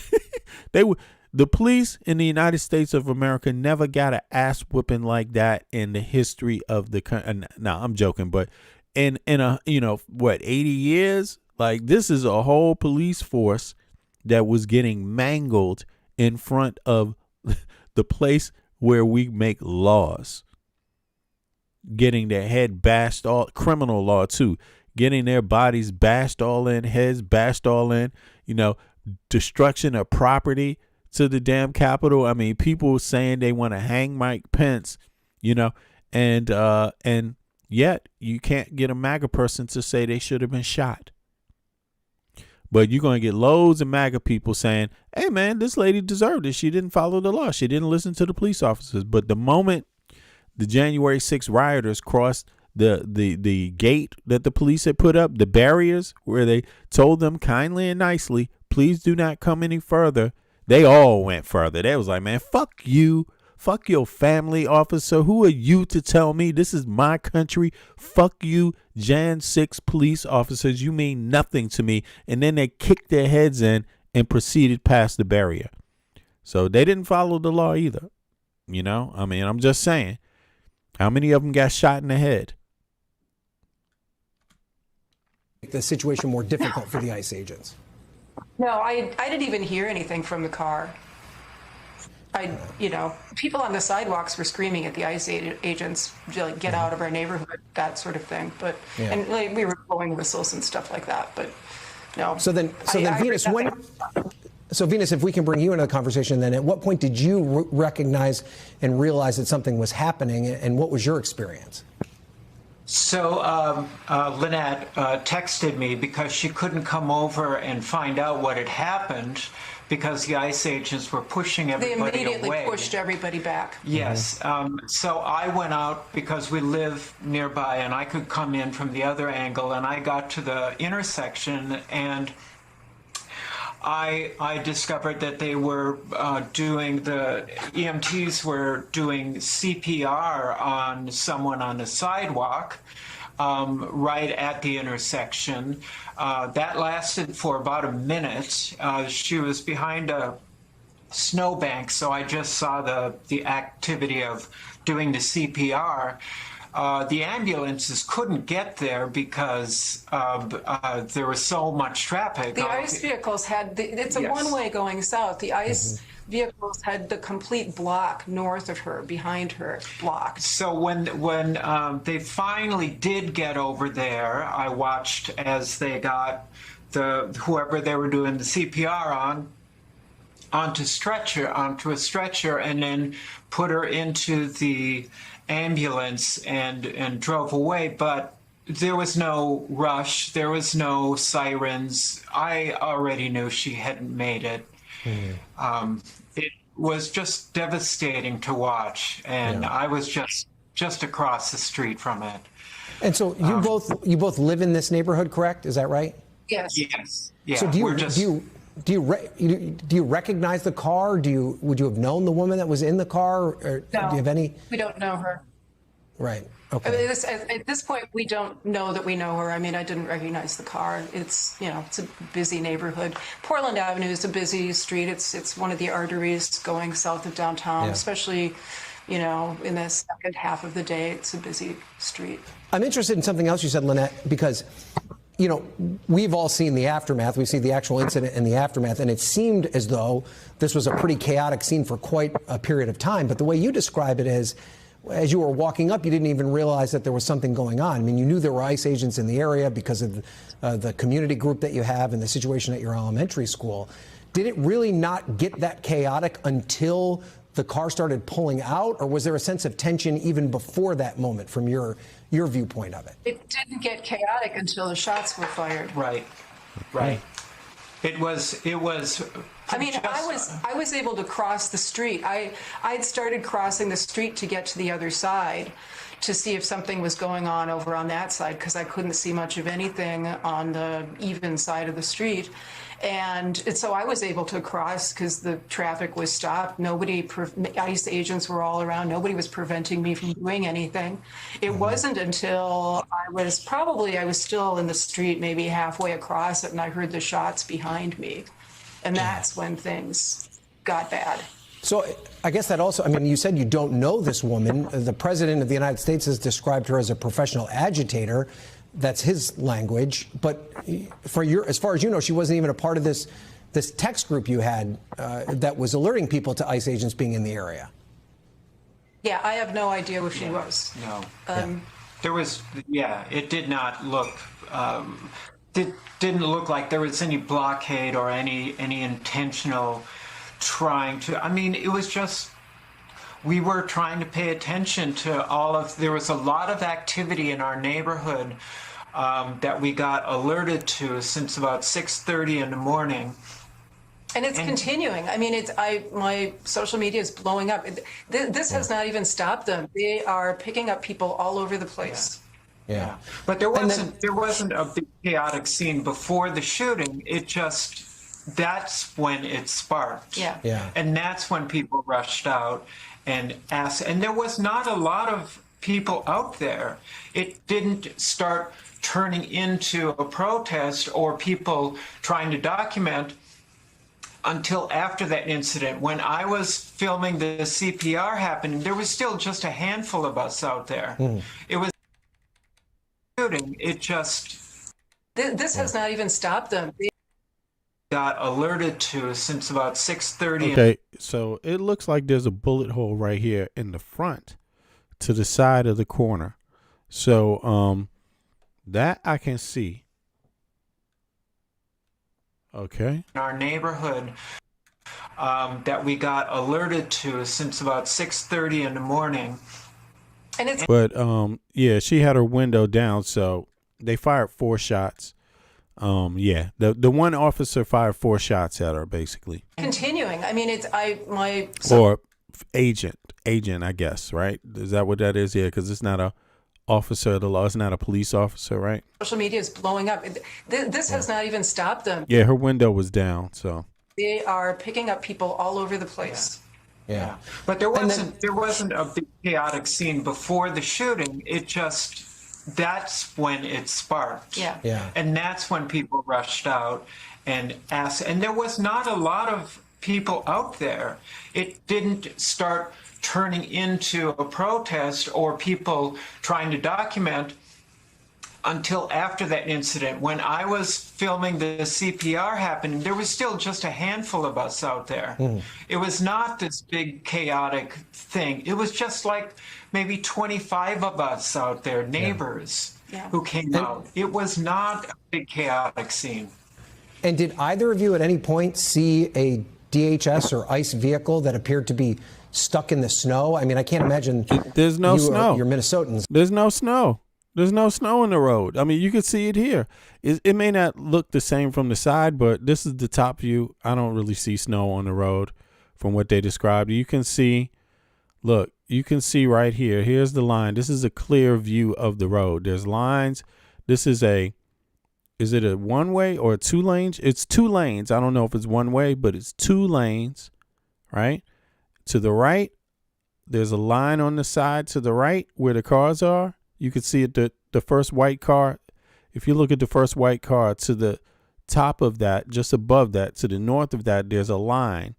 S2: The police in the United States of America never got an ass whipping like that in the history of the country. No, I'm joking, but in a 80 years, like this is a whole police force that was getting mangled in front of the place where we make laws, getting their head bashed, all criminal law too, getting their bodies bashed all in, heads bashed all in, destruction of property to the damn Capitol. I mean, people saying they want to hang Mike Pence, and yet you can't get a MAGA person to say they should have been shot. But you're going to get loads of MAGA people saying, hey, man, this lady deserved it. She didn't follow the law. She didn't listen to the police officers. But the moment the January 6th rioters crossed the gate that the police had put up, the barriers where they told them kindly and nicely, please do not come any further, they all went further. They was like, man, fuck you. Fuck your family, officer. Who are you to tell me this is my country? Fuck you, Jan 6 police officers. You mean nothing to me. And then they kicked their heads in and proceeded past the barrier. So they didn't follow the law either. I mean, I'm just saying. How many of them got shot in the head?
S1: The situation more difficult for the ICE agents.
S4: No, I didn't even hear anything from the car. People on the sidewalks were screaming at the ICE agents, like, get out of our neighborhood, that sort of thing. But and like, we were blowing whistles and stuff like that. But no.
S1: So then, Venus, Venus, if we can bring you into the conversation, then at what point did you recognize and realize that something was happening, and what was your experience?
S5: So Lynette texted me because she couldn't come over and find out what had happened because the ICE agents were pushing everybody away.
S4: They immediately pushed everybody back.
S5: Yes. So I went out because we live nearby and I could come in from the other angle, and I got to the intersection and I discovered that they were the EMTs were doing CPR on someone on the sidewalk right at the intersection. That lasted for about a minute. She was behind a snowbank, so I just saw the activity of doing the CPR. The ambulances couldn't get there because there was so much traffic.
S4: The ICE vehicles had, it's a one-way going south. The ICE vehicles had the complete block north of her, behind her, blocked.
S5: So when they finally did get over there, I watched as they got whoever they were doing the CPR on, onto a stretcher, and then put her into the ambulance and drove away. But there was no rush, there was no sirens. I already knew she hadn't made it. It was just devastating to watch, and I was just across the street from it. And so
S1: you both live in this neighborhood, correct? Is that right?
S4: Yes.
S5: Yes. Yeah.
S1: So do you recognize the car? Would you have known the woman that was in the car? Or
S4: no,
S1: do you have any?
S4: We don't know her.
S1: Right. Okay.
S4: I mean, at this point, we don't know that we know her. I mean, I didn't recognize the car. It's it's a busy neighborhood. Portland Avenue is a busy street. It's one of the arteries going south of downtown, especially in the second half of the day. It's a busy street.
S1: I'm interested in something else you said, Lynette, because we've all seen the aftermath. We've seen the actual incident and the aftermath, and it seemed as though this was a pretty chaotic scene for quite a period of time. But the way you describe it is, as you were walking up, you didn't even realize that there was something going on. I mean, you knew there were ICE agents in the area because of the community group that you have and the situation at your elementary school. did it really not get that chaotic until the car started pulling out, or was there a sense of tension even before that moment from your viewpoint of it?
S4: It didn't get chaotic until the shots were fired.
S5: Right. It was.
S4: I mean, I was able to cross the street. I'd started crossing the street to get to the other side to see if something was going on over on that side, because I couldn't see much of anything on the even side of the street. And so I was able to cross because the traffic was stopped. ICE agents were all around. Nobody was preventing me from doing anything. It wasn't until I was still in the street, maybe halfway across it, and I heard the shots behind me. And that's when things got bad.
S1: So I guess that also, I mean, you said you don't know this woman. The president of the United States has described her as a professional agitator. That's his language. But as far as you know, she wasn't even a part of this text group you had that was alerting people to ICE agents being in the area.
S4: Yeah, I have no idea where she was.
S5: No. There was, it did not look, didn't look like there was any blockade or any intentional trying to, I mean, it was just, we were trying to pay attention to there was a lot of activity in our neighborhood that we got alerted to since about 6:30 in the morning.
S4: And it's continuing. I mean, my social media is blowing up. This has not even stopped them. They are picking up people all over the place.
S1: Yeah.
S5: But there wasn't a big chaotic scene before the shooting. That's when it sparked.
S4: Yeah.
S5: And that's when people rushed out and asked. And there was not a lot of people out there. It didn't start turning into a protest or people trying to document until after that incident. When I was filming the CPR happening, there was still just a handful of us out there. It was shooting.
S4: This has not even stopped them.
S5: Got alerted to since about 6:30.
S2: Okay, so it looks like there's a bullet hole right here in the front to the side of the corner. So that I can see. Okay.
S5: In our neighborhood that we got alerted to since about 6:30 in the morning.
S2: But she had her window down, so they fired 4 shots. The one officer fired 4 shots at her, basically.
S4: Continuing. I mean,
S2: or agent, I guess, right? Is that what that is? Yeah, because it's not a officer of the law. It's not a police officer, right?
S4: Social media is blowing up. This has not even stopped them.
S2: Yeah, her window was down, so.
S4: They are picking up people all over the place.
S1: Yeah.
S5: But there wasn't a big chaotic scene before the shooting. That's when it sparked.
S4: Yeah.
S5: And that's when people rushed out and asked. And there was not a lot of people out there. It didn't start turning into a protest or people trying to document until after that incident. When I was filming the CPR happening, there was still just a handful of us out there. It was not this big chaotic thing. It was just like maybe 25 of us out there, neighbors who came out. It was not a big chaotic scene.
S1: And did either of you at any point see a DHS or ICE vehicle that appeared to be stuck in the snow? I mean, I can't imagine.
S2: There's no snow.
S1: You're Minnesotans.
S2: There's no snow. There's no snow in the road. I mean, you can see it here. It may not look the same from the side, but this is the top view. I don't really see snow on the road from what they described. You can see, look, you can see right here. Here's the line. This is a clear view of the road. There's lines. This is is it a one way or 2 lanes? It's 2 lanes. I don't know if it's one way, but it's 2 lanes, right? To the right, there's a line on the side to the right where the cars are. You can see it, the first white car. If you look at the first white car, to the top of that, just above that, to the north of that, there's a line.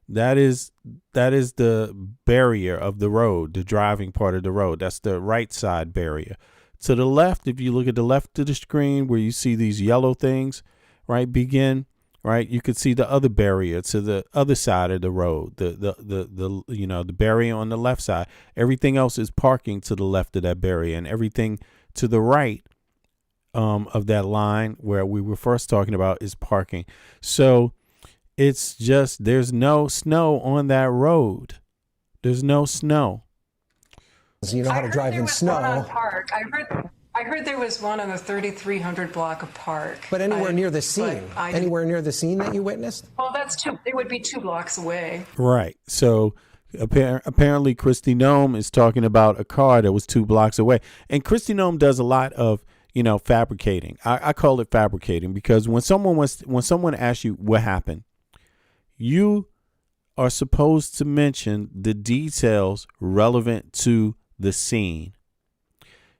S2: That is the barrier of the road, the driving part of the road. That's the right side barrier. To the left, if you look at the left of the screen where you see these yellow things, right, begin, right, you could see the other barrier to the other side of the road, the barrier on the left side. Everything else is parking to the left of that barrier, and everything to the right of that line where we were first talking about is parking. So It's just there's no snow on that road. There's no snow.
S1: So you know how to drive in snow.
S4: On Park. I heard there was one on the 3300 block of Park.
S1: But anywhere near the scene? Anywhere near the scene that you witnessed?
S4: Well, it would be 2 blocks away.
S2: Right. So apparently Kristi Noam is talking about a car that was 2 blocks away. And Kristi Noam does a lot of, fabricating. I call it fabricating because when someone asks you what happened, you are supposed to mention the details relevant to the scene.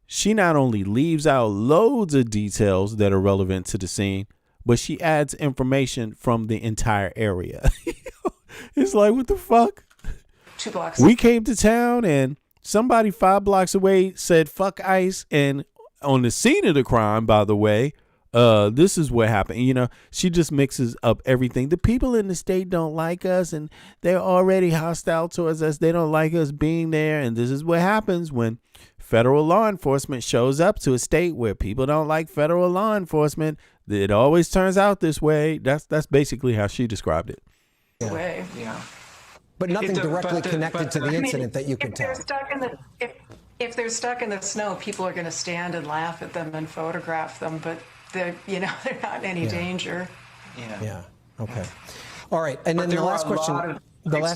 S2: She not only leaves out loads of details that are relevant to the scene, but she adds information from the entire area. It's like, what the fuck?
S4: 2 blocks.
S2: We came to town and somebody 5 blocks away said, fuck ICE. And on the scene of the crime, by the way, this is what happened. She just mixes up everything. The people in the state don't like us and they're already hostile towards us. They don't like us being there. And this is what happens when federal law enforcement shows up to a state where people don't like federal law enforcement. It always turns out this way. That's basically how she described it.
S4: Yeah.
S1: But nothing directly connected to the incident that you can tell.
S4: If they're stuck in the snow, people are going to stand and laugh at them and photograph them, but they're not in any danger.
S1: Yeah. Okay. All right. And then the last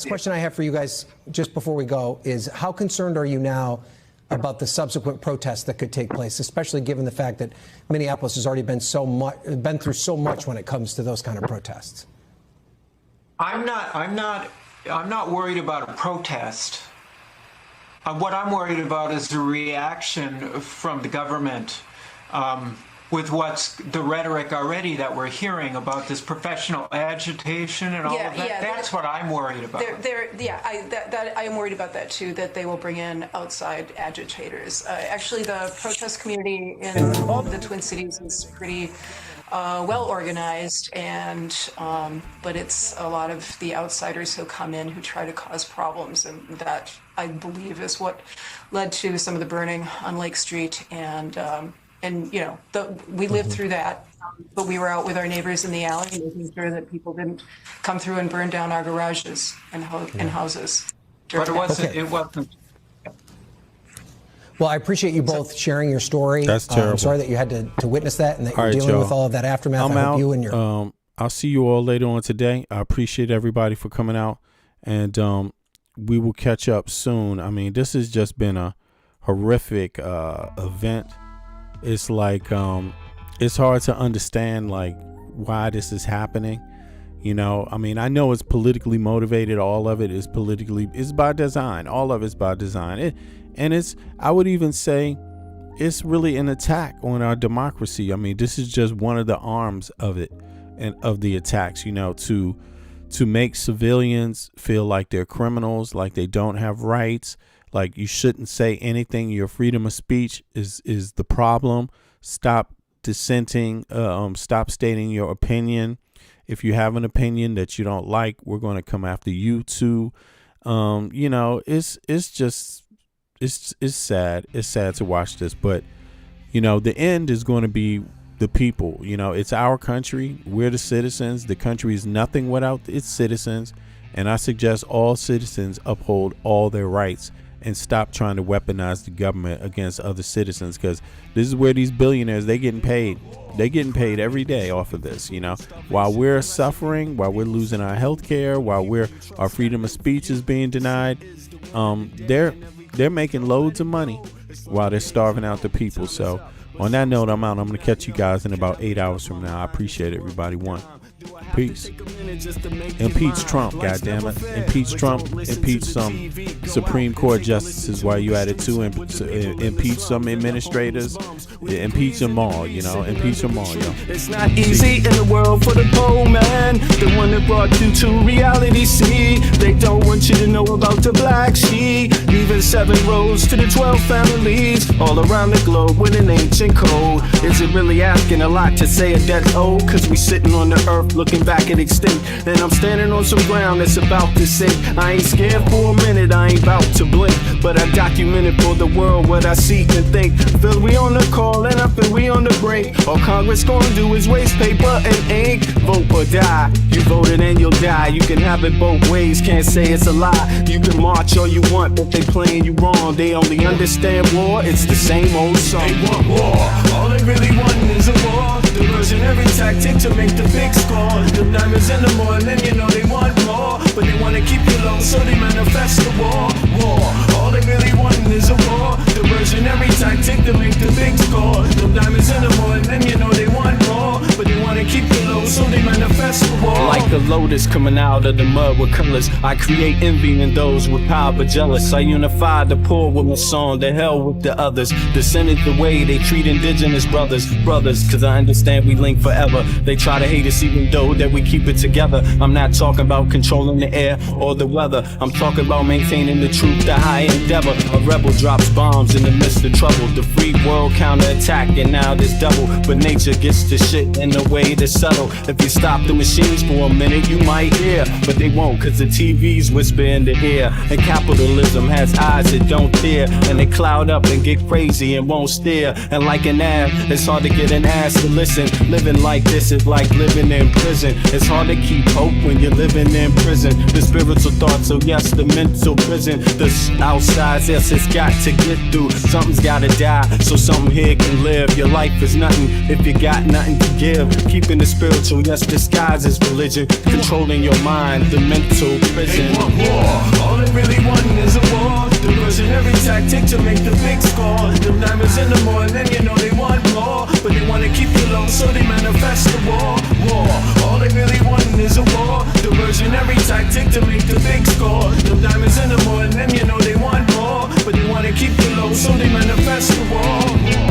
S1: question I have for you guys just before we go is how concerned are you now about the subsequent protests that could take place, especially given the fact that Minneapolis has already been through so much when it comes to those kind of protests?
S5: I'm not worried about a protest. What I'm worried about is the reaction from the government with what's the rhetoric already that we're hearing about this professional agitation and all of that. That's what I'm worried about.
S4: I am worried about that too, that they will bring in outside agitators. Actually, the protest community in the Twin Cities is pretty well organized, but it's a lot of the outsiders who come in who try to cause problems, and that I believe is what led to some of the burning on Lake Street. We lived through that, but we were out with our neighbors in the alley, making sure that people didn't come through and burn down our garages and houses.
S5: But it wasn't.
S1: Well, I appreciate you both sharing your story.
S2: That's terrible.
S1: I'm sorry that you had to witness that and that you're
S2: All right,
S1: dealing
S2: y'all.
S1: with all of that aftermath.
S2: I'm
S1: I hope
S2: out.
S1: you and your
S2: I'll see you all later on today. I appreciate everybody for coming out, and we will catch up soon. I mean, this has just been a horrific event. It's like it's hard to understand like why this is happening. I mean, I know it's politically motivated. All of it is it's by design. All of it's by design. I would even say it's really an attack on our democracy. I mean, this is just one of the arms of it and of the attacks, to make civilians feel like they're criminals, like they don't have rights, like you shouldn't say anything. Your freedom of speech is the problem. Stop dissenting. Stop stating your opinion. If you have an opinion that you don't like, we're going to come after you too. It's just it's sad. It's sad to watch this, but the end is going to be the people. It's our country. We're the citizens. The country is nothing without its citizens, and I suggest all citizens uphold all their rights and stop trying to weaponize the government against other citizens, because this is where these billionaires, they're getting paid every day off of this. While we're suffering, while we're losing our health care, while our freedom of speech is being denied, they're making loads of money while they're starving out the people. So on that note, I'm out. I'm going to catch you guys in about 8 hours from now. I appreciate it, everybody. Peace. Impeach Trump, goddammit. Impeach Trump. Impeach some Supreme Court justices while you at it too. Impeach some administrators. Impeach them all, Impeach them all, yo.
S6: It's not easy in the world for the poor man, the one that brought you to reality. See, they don't want you to know about the black sheep. Leaving 7 roads to the 12 families all around the globe with an ancient code. Is it really asking a lot to say a death old? Cause we sitting on the earth earth, looking back at extinct. And I'm standing on some ground that's about to sink. I ain't scared for a minute, I ain't about to blink. But I documented for the world what I see and think. Feel we on the call and I feel we on the break. All Congress gonna do is waste paper and ink. Vote or die. You voted and you'll die. You can have it both ways, can't say it's a lie. You can march all you want, but they playing you wrong. They only understand war, it's the same old song. They want war, all they really want is a war. Diversionary tactic to make the big score. The diamonds in the morning, you know they want more. But they wanna keep you low, so they manifest the war. War, all they really want is a war. Diversionary tactic to make the big score. The diamonds in the morning, you know they want more. But they wanna keep you low, so they manifest the war. Like the lotus coming out of the mud with colors, I create envy in those with power but jealous. I unify the poor with my song, the hell with the others. Descended the way they treat indigenous brothers, cause I understand we link forever. They try to hate us even though that we keep it together. I'm not talking about controlling the air or the weather. I'm talking about maintaining the truth, the high endeavor. A rebel drops bombs in the midst of trouble. The free world counterattack and now there's double. But nature gets the shit in a way to settle. If you stop the machines for a minute, you might hear. But they won't, cause the TVs whisper in the ear. And capitalism has eyes that don't fear. And they cloud up and get crazy and won't steer. And like an ad, it's hard to get an ass to listen. Living like this is like living in prison. It's hard to keep hope when you're living in prison. The spiritual thoughts, so yes, the mental prison. The outside, yes, it's got to get through. Something's gotta die, so something here can live. Your life is nothing if you got nothing to give. Keeping the spiritual, yes, disguised as religion. Controlling your mind, the mental prison. They want war, all they really want is a war. Diversionary tactic to make the big score. The diamonds in the morning, you know they want more. But they wanna keep you low, so they manifest the war. War, all they really want is a war. Diversionary tactic to make the big score. The diamonds in the morning, you know they want more. But they wanna keep you low, so they manifest the war.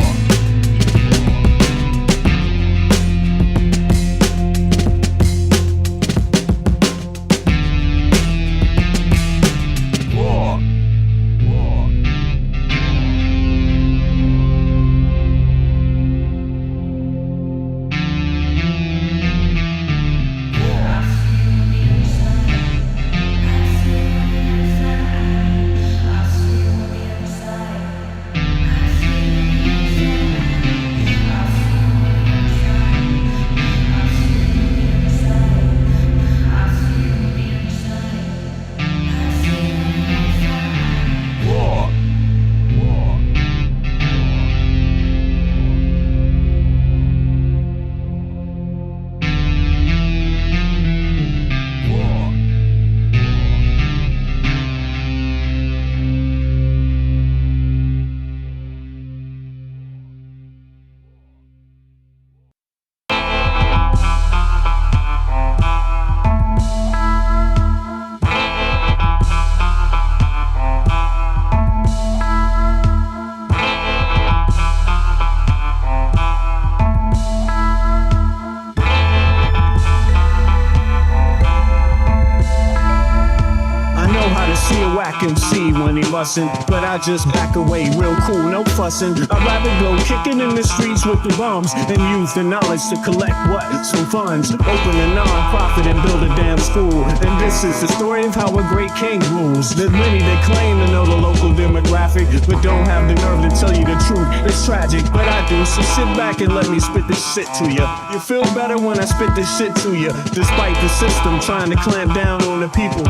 S6: MC when he bustin', but I just back away real cool, no fussin'. I'd rather go kicking in the streets with the bums and use the knowledge to collect what? Some funds, open a non-profit and build a damn school. And this is the story of how a great king rules. There's many that claim to know the local demographic, but don't have the nerve to tell you the truth. It's tragic, but I do, so sit back and let me spit this shit to you. You feel better when I spit this shit to you. Despite the system trying to clamp down on the people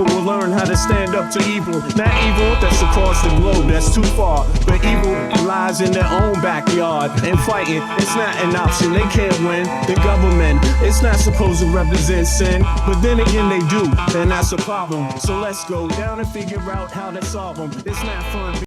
S6: will learn how to stand up to evil. Not evil that's across the globe, that's too far, but evil lies in their own backyard. And fighting, it's not an option, they can't win. The government, it's not supposed to represent sin, but then again they do, and that's a problem. So let's go down and figure out how to solve them. It's not fun.